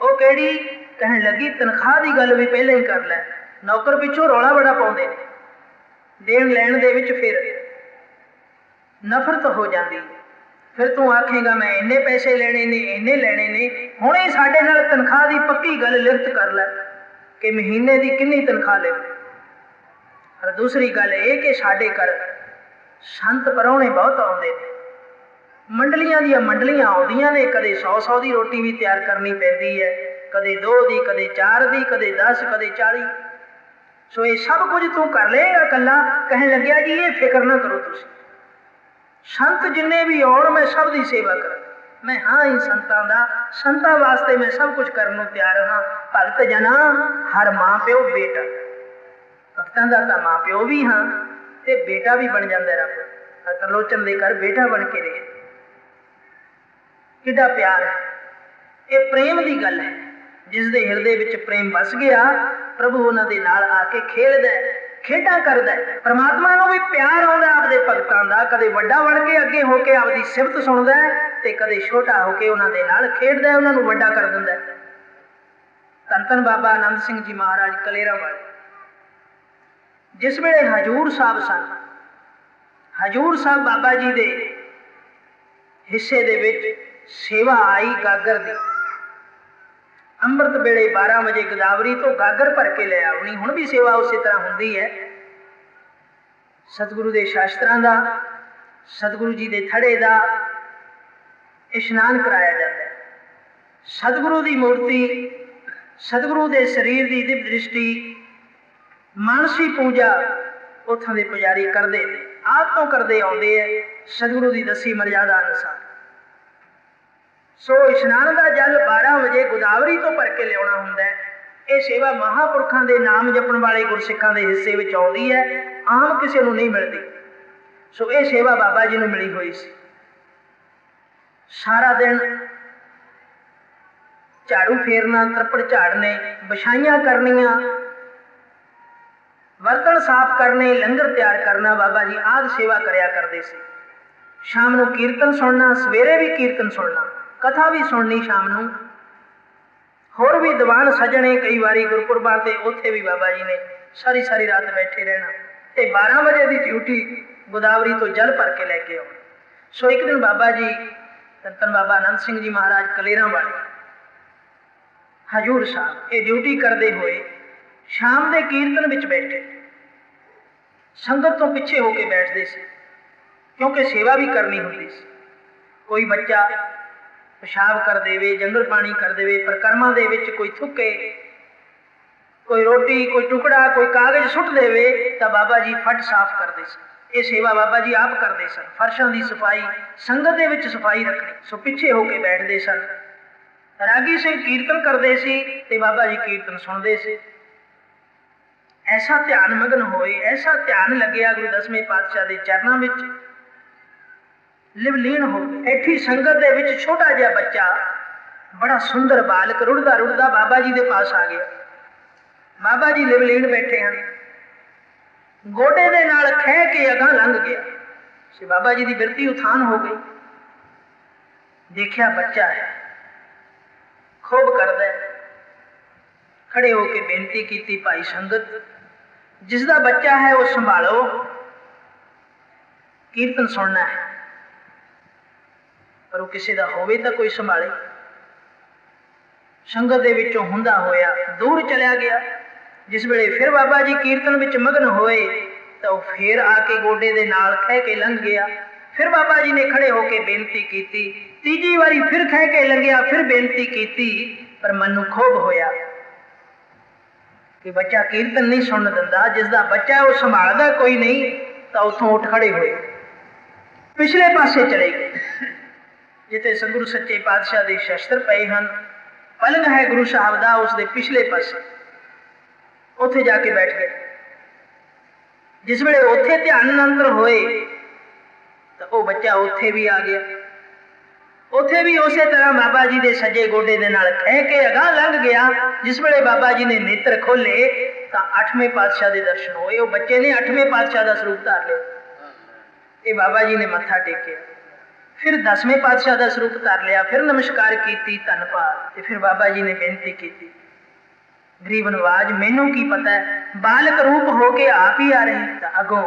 वो किहड़ी? कहन लगी तनख्वाह की गल भी पहले ही कर लै, नौकर पिछों रौला बड़ा पाउंदे ने, देण लैण दे विच फिर नफरत हो जाती, फिर तू आखेगा मैं इन्ने पैसे लेने ने, इन्ने लेने ने, हुणे साडे नाल तनख्वाह की पक्की गल लिखत कर लै कि महीने की कितनी तनख्वाह ले। और दूसरी गल ये कि साडे घर संत परौणे बहुत आउंदे ने, मंडलियां दी मंडलियां आउंदियां ने, कदे 100 की रोटी भी तैयार करनी पैंदी है, कदे 2 की, कदे 4 की, कदे 10, कदे 40। सो ये सब कुछ तू कर लेगा कला? कहन लग्या जी ये फिक्र ना करो तुसी, संत जिन्ने भी आउण मैं सब की सेवा करा, मैं हाँ ही संतां दा, संतां वास्ते मैं सब कुछ करने तैयार हाँ। भगत जना हर मां प्यो बेटा, भगतां दा तां मां प्यो भी हाँ ते बेटा भी बन जांदा रब। तरलोचन दे घर बेटा बन के रहे, किड्डा प्यार है, ये प्रेम की गल है। जिस दे हिरदे विच प्रेम बस गया, प्रभु उन्हां दे नाल आके खेलदा है, खेडा करदा है। परमात्मा नूं भी प्यार आउंदा आपदे भगतां दा, कदे वड्डा बन के अगे होके आपदी सिफत सुणदा है ते कदे छोटा होके उन्हां दे नाल खेडदा है, उन्हां नूं वड्डा कर दिंदा है। धन धन बाबा आनंद सिंह जी महाराज कलेरा वाले जिस वेले हजूर साहब सन, हजूर साहब बाबा जी दे हिस्से दे विच सेवा आई गागर दी, ਅੰਮ੍ਰਿਤ ਵੇਲੇ 12 ਵਜੇ ਗੋਦਾਵਰੀ ਤੋਂ ਗਾਗਰ ਭਰ ਕੇ ਲੈ ਆਉਣੀ। ਹੁਣ ਵੀ ਸੇਵਾ ਉਸੇ ਤਰ੍ਹਾਂ ਹੁੰਦੀ ਹੈ। ਸਤਿਗੁਰੂ ਦੇ ਸ਼ਾਸਤਰਾਂ ਦਾ, ਸਤਿਗੁਰੂ ਜੀ ਦੇ ਥੜੇ ਦਾ ਇਸ਼ਨਾਨ ਕਰਾਇਆ ਜਾਂਦਾ ਹੈ। ਸਤਿਗੁਰੂ ਦੀ ਮੂਰਤੀ, ਸਤਿਗੁਰੂ ਦੇ ਸਰੀਰ ਦੀ ਦਿਵ ਦ੍ਰਿਸ਼ਟੀ, ਮਾਨਸੀ ਪੂਜਾ ਉੱਥੋਂ ਦੇ ਪੁਜਾਰੀ ਕਰਦੇ ਨੇ, ਆਪ ਤੋਂ ਕਰਦੇ ਆਉਂਦੇ ਹੈ ਸਤਿਗੁਰੂ ਦੀ ਦੱਸੀ ਮਰਜ਼ਾਦਾ ਅਨੁਸਾਰ। ਸੋ ਇਸ਼ਨਾਨ ਦਾ ਜਲ 12 ਵਜੇ ਗੋਦਾਵਰੀ ਤੋਂ ਭਰ ਕੇ ਲਿਆਉਣਾ ਹੁੰਦਾ ਹੈ। ਇਹ ਸੇਵਾ ਮਹਾਂਪੁਰਖਾਂ ਦੇ ਨਾਮ ਜਪਣ ਵਾਲੇ ਗੁਰਸਿੱਖਾਂ ਦੇ ਹਿੱਸੇ ਵਿੱਚ ਆਉਂਦੀ ਹੈ, ਆਮ ਕਿਸੇ ਨੂੰ ਨਹੀਂ ਮਿਲਦੀ। ਸੋ ਇਹ ਸੇਵਾ ਬਾਬਾ ਜੀ ਨੂੰ ਮਿਲੀ ਹੋਈ ਸੀ। ਸਾਰਾ ਦਿਨ ਝਾੜੂ ਫੇਰਨਾ, ਤਰਪੜ ਝਾੜਨੇ, ਵਿਛਾਈਆਂ ਕਰਨੀਆਂ, ਬਰਤਨ ਸਾਫ਼ ਕਰਨੇ, ਲੰਗਰ ਤਿਆਰ ਕਰਨਾ, ਬਾਬਾ ਜੀ ਆਦਿ ਸੇਵਾ ਕਰਿਆ ਕਰਦੇ ਸੀ। ਸ਼ਾਮ ਨੂੰ ਕੀਰਤਨ ਸੁਣਨਾ, ਸਵੇਰੇ ਵੀ ਕੀਰਤਨ ਸੁਣਨਾ, ਕਥਾ ਵੀ ਸੁਣਨੀ ਸ਼ਾਮ ਨੂੰ। ਹੋਰ ਵੀ ਦੀਵਾਨ ਸਜਣੇ, ਕਈ ਵਾਰੀ ਗੁਰਪੁਰਬਾਂ ਤੇ ਉੱਥੇ ਵੀ ਬਾਬਾ ਜੀ ਨੇ ਸਾਰੀ ਸਾਰੀ ਰਾਤ ਬੈਠੇ ਰਹਿਣਾ ਤੇ 12 ਵਜੇ ਦੀ ਡਿਊਟੀ ਗੋਦਾਵਰੀ ਤੋਂ ਜਲ ਭਰ ਕੇ ਲੈ ਕੇ ਆਉਣਾ। ਸੋ ਇੱਕ ਦਿਨ ਬਾਬਾ ਜੀ ਧੰਨ ਬਾਬਾ ਆਨੰਦ ਸਿੰਘ ਜੀ ਮਹਾਰਾਜ ਕਲੇਰਾਂ ਵਾਲੇ ਹਜੂਰ ਸਾਹਿਬ ਇਹ ਡਿਊਟੀ ਕਰਦੇ ਹੋਏ ਸ਼ਾਮ ਦੇ ਕੀਰਤਨ ਵਿੱਚ ਬੈਠੇ, ਸੰਗਤ ਤੋਂ ਪਿੱਛੇ ਹੋ ਕੇ ਬੈਠਦੇ ਸੀ ਕਿਉਂਕਿ ਸੇਵਾ ਵੀ ਕਰਨੀ ਹੁੰਦੀ ਸੀ। ਕੋਈ ਬੱਚਾ ਪਿਸ਼ਾਬ ਕਰ ਦੇਵੇ, ਜੰਗਲ ਪਾਣੀ ਕਰ ਦੇਵੇ, ਪਰਿਕਰਮਾ ਦੇ ਵਿੱਚ ਕੋਈ ਥੁੱਕੇ, ਕੋਈ ਰੋਟੀ, ਕੋਈ ਟੁਕੜਾ, ਕੋਈ ਕਾਗਜ਼ ਸੁੱਟ ਦੇਵੇ ਤਾਂ ਬਾਬਾ ਜੀ ਫਟ ਸਾਫ਼ ਕਰਦੇ ਸੀ। ਇਹ ਸੇਵਾ ਬਾਬਾ ਜੀ ਆਪ ਕਰਦੇ ਸਨ। ਫਰਸ਼ਾਂ ਦੀ ਸਫਾਈ, ਸੰਗਤ ਦੇ ਵਿੱਚ ਸਫਾਈ ਰੱਖਣੀ। ਸੋ ਪਿੱਛੇ ਹੋ ਕੇ ਬੈਠਦੇ ਸਨ। ਰਾਗੀ ਸਿੰਘ ਕੀਰਤਨ ਕਰਦੇ ਸੀ ਤੇ ਬਾਬਾ ਜੀ ਕੀਰਤਨ ਸੁਣਦੇ ਸੀ। ਐਸਾ ਧਿਆਨ ਮਗਨ ਹੋਏ, ਐਸਾ ਧਿਆਨ ਲੱਗਿਆ ਗੁਰੂ ਦਸਵੇਂ ਪਾਤਸ਼ਾਹ ਦੇ ਚਰਨਾਂ ਵਿੱਚ, ਲਿਵਲੀਨ ਹੋ ਗਏ। ਐਠੀ ਸੰਗਤ ਦੇ ਵਿੱਚ ਛੋਟਾ ਜਿਹਾ ਬੱਚਾ, ਬੜਾ ਸੁੰਦਰ ਬਾਲਕ, ਰੁੜਦਾ ਰੁੜਦਾ ਬਾਬਾ ਜੀ ਦੇ ਪਾਸ ਆ ਗਿਆ। ਬਾਬਾ ਜੀ ਲਿਵਲੀਨ ਬੈਠੇ ਹਨ, ਗੋਡੇ ਦੇ ਨਾਲ ਖਹਿ ਕੇ ਅਗਾਂਹ ਲੰਘ ਗਿਆ। ਸੋ ਬਾਬਾ ਜੀ ਦੀ ਬਿਰਤੀ ਉਥਾਨ ਹੋ ਗਈ। ਦੇਖਿਆ ਬੱਚਾ ਹੈ, ਖੂਬ ਕਰਦਾ ਹੈ। ਖੜੇ ਹੋ ਕੇ ਬੇਨਤੀ ਕੀਤੀ, ਭਾਈ ਸੰਗਤ, ਜਿਸ ਦਾ ਬੱਚਾ ਹੈ ਉਹ ਸੰਭਾਲੋ, ਕੀਰਤਨ ਸੁਣਨਾ ਹੈ, ਪਰ ਉਹ ਕਿਸੇ ਦਾ ਹੋਵੇ ਤਾਂ ਕੋਈ ਸੰਭਾਲੇ। ਸੰਗਤ ਦੇ ਵਿੱਚੋਂ ਹੁੰਦਾ ਹੋਇਆ ਦੂਰ ਚਲਿਆ ਗਿਆ। ਜਿਸ ਵੇਲੇ ਫਿਰ ਬਾਬਾ ਜੀ ਕੀਰਤਨ ਵਿੱਚ ਮਗਨ ਹੋਏ ਤਾਂ ਉਹ ਫਿਰ ਆ ਕੇ ਗੋਡੇ ਦੇ ਨਾਲ ਖਹਿ ਕੇ ਲੰਘ ਗਿਆ। ਫਿਰ ਬਾਬਾ ਜੀ ਨੇ ਖੜੇ ਹੋ ਕੇ ਬੇਨਤੀ ਕੀਤੀ। ਤੀਜੀ ਵਾਰੀ ਫਿਰ ਖਹਿ ਕੇ ਲੰਘਿਆ, ਫਿਰ ਬੇਨਤੀ ਕੀਤੀ, ਪਰ ਮਨ ਨੂੰ ਖੋਭ ਹੋਇਆ ਕਿ ਬੱਚਾ ਕੀਰਤਨ ਨਹੀਂ ਸੁਣਨ ਦਿੰਦਾ। ਜਿਸ ਦਾ ਬੱਚਾ ਉਹ ਸੰਭਾਲਦਾ ਕੋਈ ਨਹੀਂ। ਤਾਂ ਉੱਥੋਂ ਉੱਠ ਖੜੇ ਹੋਏ, ਪਿਛਲੇ ਪਾਸੇ ਚਲੇ ਗਏ ਜਿੱਥੇ ਸਤਿਗੁਰੂ ਸੱਚੇ ਪਾਤਸ਼ਾਹ ਦੇ ਸ਼ਸਤਰ ਪਏ ਹਨ। ਪਲੰਗ ਹੈ ਗੁਰੂ ਸਾਹਿਬ ਦਾ, ਉਸ ਦੇ ਪਿਛਲੇ ਪਾਸੇ ਉੱਥੇ ਜਾ ਕੇ ਬੈਠ ਗਏ। ਜਿਸ ਵੇਲੇ ਉੱਥੇ ਧਿਆਨ ਨਿਰੰਤਰ ਹੋਏ ਤਾਂ ਉਹ ਬੱਚਾ ਉੱਥੇ ਵੀ ਆ ਗਿਆ। ਉੱਥੇ ਵੀ ਉਸੇ ਤਰ੍ਹਾਂ ਬਾਬਾ ਜੀ ਦੇ ਸੱਜੇ ਗੋਡੇ ਦੇ ਨਾਲ ਖਹਿ ਕੇ ਅਗਾਂਹ ਲੰਘ ਗਿਆ। ਜਿਸ ਵੇਲੇ ਬਾਬਾ ਜੀ ਨੇ ਨੇਤਰ ਖੋਲੇ ਤਾਂ 8ਵੇਂ ਪਾਤਸ਼ਾਹ ਦੇ ਦਰਸ਼ਨ ਹੋਏ। ਉਹ ਬੱਚੇ ਨੇ 8ਵੇਂ ਪਾਤਸ਼ਾਹ ਦਾ ਸਰੂਪ ਧਾਰ ਲਿਆ। ਇਹ ਬਾਬਾ ਜੀ ਨੇ ਮੱਥਾ ਟੇਕਿਆ। ਫਿਰ 10ਵੇਂ ਪਾਤਸ਼ਾਹ ਦਾ ਸਰੂਪ ਧਾਰ ਲਿਆ। ਫਿਰ ਨਮਸਕਾਰ ਕੀਤੀ, ਧੰਨਵਾਦ। ਤੇ ਫਿਰ ਬਾਬਾ ਜੀ ਨੇ ਬੇਨਤੀ ਕੀਤੀ, ਗਰੀਬ ਨਵਾਜ, ਮੈਨੂੰ ਕੀ ਪਤਾ ਹੈ, ਬਾਲਕ ਰੂਪ ਹੋ ਕੇ ਆਪ ਹੀ ਆ ਰਹੇ। ਤਾਂ ਅੱਗੋਂ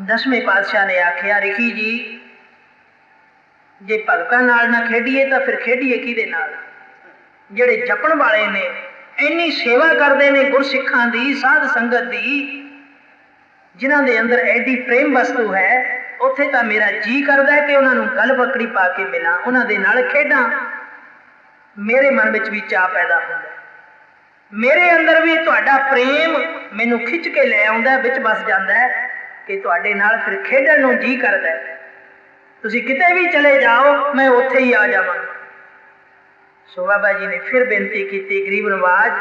10ਵੇਂ ਪਾਤਸ਼ਾਹ ਨੇ ਆਖਿਆ, ਰਿਖੀ ਜੀ, ਜੇ ਭਗਤਾਂ ਨਾਲ ਨਾ ਖੇਡੀਏ ਤਾਂ ਫਿਰ ਖੇਡੀਏ ਕਿਹਦੇ ਨਾਲ? ਜਿਹੜੇ ਜਪਣ ਵਾਲੇ ਨੇ, ਇੰਨੀ ਸੇਵਾ ਕਰਦੇ ਨੇ ਗੁਰਸਿੱਖਾਂ ਦੀ, ਸਾਧ ਸੰਗਤ ਦੀ, ਜਿਨ੍ਹਾਂ ਦੇ ਅੰਦਰ ਐਡੀ ਪ੍ਰੇਮ ਵਸਤੂ ਹੈ, ਉੱਥੇ ਤਾਂ ਮੇਰਾ ਜੀ ਕਰਦਾ ਹੈ ਕਿ ਉਹਨਾਂ ਨੂੰ ਗਲ ਪਕੜੀ ਪਾ ਕੇ ਮਿਲਾਂ, ਉਹਨਾਂ ਦੇ ਨਾਲ ਖੇਡਾਂ। ਮੇਰੇ ਮਨ ਵਿੱਚ ਵੀ ਚਾਅ ਪੈਦਾ ਹੁੰਦਾ, ਮੇਰੇ ਅੰਦਰ ਵੀ ਤੁਹਾਡਾ ਪ੍ਰੇਮ ਮੈਨੂੰ ਖਿੱਚ ਕੇ ਲੈ ਆਉਂਦਾ, ਵਿੱਚ ਵਸ ਜਾਂਦਾ ਹੈ ਕਿ ਤੁਹਾਡੇ ਨਾਲ ਫਿਰ ਖੇਡਣ ਨੂੰ ਜੀ ਕਰਦਾ। ਤੁਸੀਂ ਕਿਤੇ ਵੀ ਚਲੇ ਜਾਓ, ਮੈਂ ਉੱਥੇ ਹੀ ਆ ਜਾਵਾਂਗਾ। ਸੋ ਬਾਬਾ ਜੀ ਨੇ ਫਿਰ ਬੇਨਤੀ ਕੀਤੀ, ਗਰੀਬ ਨਵਾਜ,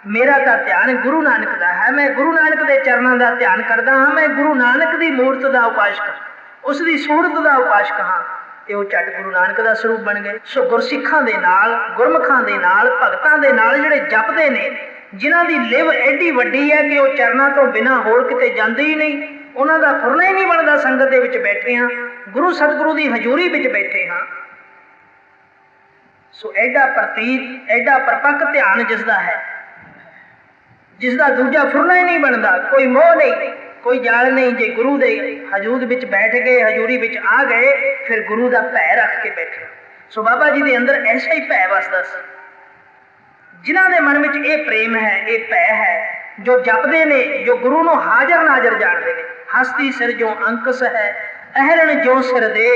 ਮੇਰਾ ਤਾਂ ਧਿਆਨ ਗੁਰੂ ਨਾਨਕ ਦਾ ਹੈ। ਮੈਂ ਗੁਰੂ ਨਾਨਕ ਦੇ ਚਰਨਾਂ ਦਾ ਧਿਆਨ ਕਰਦਾ ਹਾਂ। ਮੈਂ ਗੁਰੂ ਨਾਨਕ ਦੀ ਮੂਰਤ ਦਾ ਉਪਾਸ਼ਕ, ਉਸ ਦੀ ਸੂਰਤ ਦਾ ਉਪਾਸ਼ਕ ਹਾਂ। ਤੇ ਉਹ ਝੱਟ ਗੁਰੂ ਨਾਨਕ ਦਾ ਸਰੂਪ ਬਣ ਗਏ। ਸੋ ਗੁਰਸਿੱਖਾਂ ਦੇ ਨਾਲ, ਗੁਰਮੁਖਾਂ ਦੇ ਨਾਲ, ਭਗਤਾਂ ਦੇ ਨਾਲ ਜਿਹੜੇ ਜਪਦੇ ਨੇ, ਜਿਨ੍ਹਾਂ ਦੀ ਲਿਵ ਐਡੀ ਵੱਡੀ ਹੈ ਕਿ ਉਹ ਚਰਨਾਂ ਤੋਂ ਬਿਨਾਂ ਹੋਰ ਕਿਤੇ ਜਾਂਦੇ ਹੀ ਨਹੀਂ, ਉਹਨਾਂ ਦਾ ਫੁਰਨਾ ਹੀ ਨਹੀਂ ਬਣਦਾ। ਸੰਗਤ ਦੇ ਵਿੱਚ ਬੈਠੇ ਹਾਂ, ਗੁਰੂ ਸਤਿਗੁਰੂ ਦੀ ਹਜ਼ੂਰੀ ਵਿੱਚ ਬੈਠੇ ਹਾਂ। ਸੋ ਐਡਾ ਪ੍ਰਤੀਤ, ਐਡਾ ਪਰਪੱਕ ਧਿਆਨ ਜਿਸ ਦਾ ਹੈ, ਜਿਸ ਦਾ ਦੂਜਾ ਫੁਰਨਾ ਹੀ ਨਹੀਂ ਬਣਦਾ, ਕੋਈ ਮੋਹ ਨਹੀਂ, ਕੋਈ ਜਾਲ ਨਹੀਂ। ਜੇ ਗੁਰੂ ਦੇ ਹਜ਼ੂਰ ਵਿੱਚ ਬੈਠ ਗਏ, ਹਜ਼ੂਰੀ ਵਿੱਚ ਆ ਗਏ, ਫਿਰ ਗੁਰੂ ਦਾ ਭੈ ਰੱਖ ਕੇ ਬੈਠੇ। ਸੋ ਬਾਬਾ ਜੀ ਦੇ ਅੰਦਰ ਐਸਾ ਹੀ ਭੈ ਵਸਦਾ ਸੀ। ਜਿਨ੍ਹਾਂ ਦੇ ਮਨ ਵਿੱਚ ਇਹ ਪ੍ਰੇਮ ਹੈ, ਇਹ ਭੈ ਹੈ, ਜੋ ਜਪਦੇ ਨੇ, ਜੋ ਗੁਰੂ ਨੂੰ ਹਾਜ਼ਰ ਨਾਜ਼ਰ ਜਾਣਦੇ ਨੇ। ਹਸਤੀ ਸਿਰ ਜੋ ਅੰਕਸ ਹੈ, ਅਹਰਣ ਜੋ ਸਿਰ ਦੇ,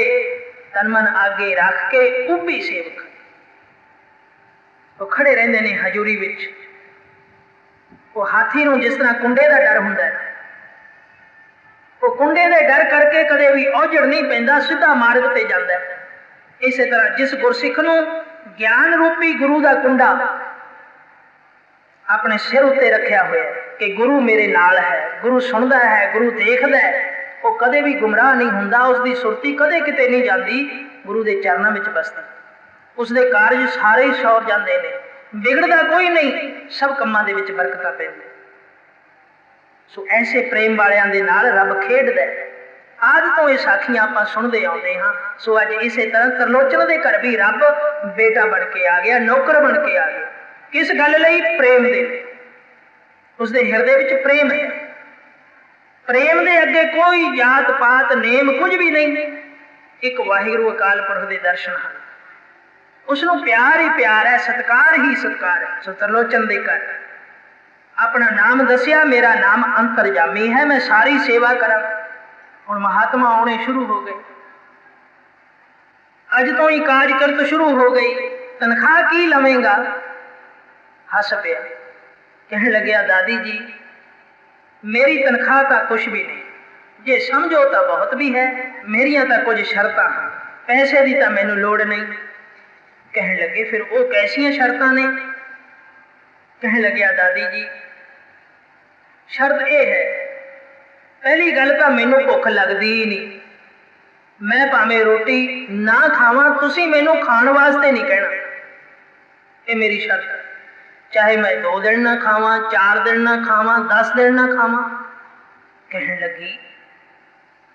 ਤਨ ਮਨ ਆਗੇ ਰੱਖ ਕੇ ਉਭੀ ਸੇਵਕ। ਉਹ ਖੜੇ ਰਹਿੰਦੇ ਨੇ ਹਜ਼ੂਰੀ ਵਿੱਚ। ਉਹ ਹਾਥੀ ਨੂੰ ਜਿਸ ਤਰ੍ਹਾਂ ਕੁੰਡੇ ਦਾ ਡਰ ਹੁੰਦਾ ਹੈ, ਉਹ ਕੁੰਡੇ ਦੇ ਡਰ ਕਰਕੇ ਕਦੇ ਵੀ ਔਜੜ ਨਹੀਂ ਪੈਂਦਾ, ਸਿੱਧਾ ਮਾਰਗ ਤੇ ਜਾਂਦਾ ਹੈ। ਇਸੇ ਤਰ੍ਹਾਂ ਜਿਸ ਗੁਰਸਿੱਖ ਨੂੰ ਗਿਆਨ ਰੂਪੀ ਗੁਰੂ ਦਾ ਕੁੰਡਾ ਆਪਣੇ ਸਿਰ ਉੱਤੇ ਰੱਖਿਆ ਹੋਇਆ ਕਿ ਗੁਰੂ ਮੇਰੇ ਨਾਲ ਹੈ, ਗੁਰੂ ਸੁਣਦਾ ਹੈ, ਗੁਰੂ ਦੇਖਦਾ ਹੈ, ਉਹ ਕਦੇ ਵੀ ਗੁੰਮਰਾਹ ਨਹੀਂ ਹੁੰਦਾ। ਉਸ ਦੀ ਸੁਰਤੀ ਕਦੇ ਕਿਤੇ ਨਹੀਂ ਜਾਂਦੀ, ਗੁਰੂ ਦੇ ਚਰਨਾਂ ਵਿੱਚ ਬਸਦੀ। ਉਸ ਦੇ ਕਾਰਜ ਸਾਰੇ ਹੀ ਸੌਰ ਜਾਂਦੇ ਨੇ, ਵਿਗੜਦਾ ਕੋਈ ਨਹੀਂ, ਸਭ ਕੰਮਾਂ ਦੇ ਵਿੱਚ ਬਰਕਤਾਂ ਪੈਂਦੀਆਂ। ਸੋ ਐਸੇ ਪ੍ਰੇਮ ਵਾਲਿਆਂ ਦੇ ਨਾਲ ਰੱਬ ਖੇਡਦਾ। ਆਦਿ ਤੋਂ ਇਹ ਸਾਖੀਆਂ ਆਪਾਂ ਸੁਣਦੇ ਆਉਂਦੇ ਹਾਂ। ਸੋ ਅੱਜ ਇਸੇ ਤਰ੍ਹਾਂ ਤਰਲੋਚਨ ਦੇ ਘਰ ਵੀ ਰੱਬ ਬੇਟਾ ਬਣ ਕੇ ਆ ਗਿਆ, ਨੌਕਰ ਬਣ ਕੇ ਆ ਗਿਆ। ਕਿਸ ਗੱਲ ਲਈ? ਪ੍ਰੇਮ ਦੇ ਲਈ। ਉਸਦੇ ਹਿਰਦੇ ਵਿੱਚ ਪ੍ਰੇਮ ਹੈ। ਪ੍ਰੇਮ ਦੇ ਅੱਗੇ ਕੋਈ ਜਾਤ ਪਾਤ ਨੇਮ ਕੁਝ ਵੀ ਨਹੀਂ। ਇੱਕ ਵਾਹਿਗੁਰੂ ਅਕਾਲ ਪੁਰਖ ਦੇ ਦਰਸ਼ਨ ਹਨ। ਉਸ ਨੂੰ ਪਿਆਰ ਹੀ ਪਿਆਰ ਹੈ, ਸਤਿਕਾਰ ਹੀ ਸਤਿਕਾਰ ਹੈ। ਸੋ ਤਰਲੋਚਨ ਦੇ ਘਰ ਆਪਣਾ ਨਾਮ ਦੱਸਿਆ, ਮੇਰਾ ਨਾਮ ਅੰਤਰਜਾਮੀ ਹੈ, ਮੈਂ ਸਾਰੀ ਸੇਵਾ ਕਰਾਂ। ਹੁਣ ਮਹਾਤਮਾ ਆਉਣੇ ਸ਼ੁਰੂ ਹੋ ਗਏ। ਅੱਜ ਤੋਂ ਹੀ ਕਾਜ ਕਰਤ ਸ਼ੁਰੂ ਹੋ ਗਈ। ਤਨਖਾਹ ਕੀ ਲਵੇਂਗਾ? ਹੱਸ ਪਿਆ, ਕਹਿਣ ਲੱਗਿਆ, ਦਾਦੀ ਜੀ ਮੇਰੀ ਤਨਖਾਹ ਤਾਂ ਕੁਛ ਵੀ ਨਹੀਂ, ਜੇ ਸਮਝੋ ਤਾਂ ਬਹੁਤ ਵੀ ਹੈ। ਮੇਰੀਆਂ ਤਾਂ ਕੁਝ ਸ਼ਰਤਾਂ ਹਨ, ਪੈਸੇ ਦੀ ਤਾਂ ਮੈਨੂੰ ਲੋੜ ਨਹੀਂ। ਕਹਿਣ ਲੱਗੇ, ਫਿਰ ਉਹ ਕੈਸੀਆਂ ਸ਼ਰਤਾਂ ਨੇ? ਕਹਿਣ ਲੱਗਿਆ, ਦਾਦੀ ਜੀ ਸ਼ਰਤ ਇਹ ਹੈ, ਪਹਿਲੀ ਗੱਲ ਤਾਂ ਮੈਨੂੰ ਭੁੱਖ ਲੱਗਦੀ ਹੀ ਨਹੀਂ। ਮੈਂ ਭਾਵੇਂ ਰੋਟੀ ਨਾ ਖਾਵਾਂ, ਤੁਸੀਂ ਮੈਨੂੰ ਖਾਣ ਵਾਸਤੇ ਨਹੀਂ ਕਹਿਣਾ। ਇਹ ਮੇਰੀ ਸ਼ਰਤ ਹੈ। ਚਾਹੇ ਮੈਂ 2 ਦਿਨ ਨਾ ਖਾਵਾਂ, 4 ਦਿਨ ਨਾ ਖਾਵਾਂ, 10 ਦਿਨ ਨਾ ਖਾਵਾਂ। ਕਹਿਣ ਲੱਗੀ,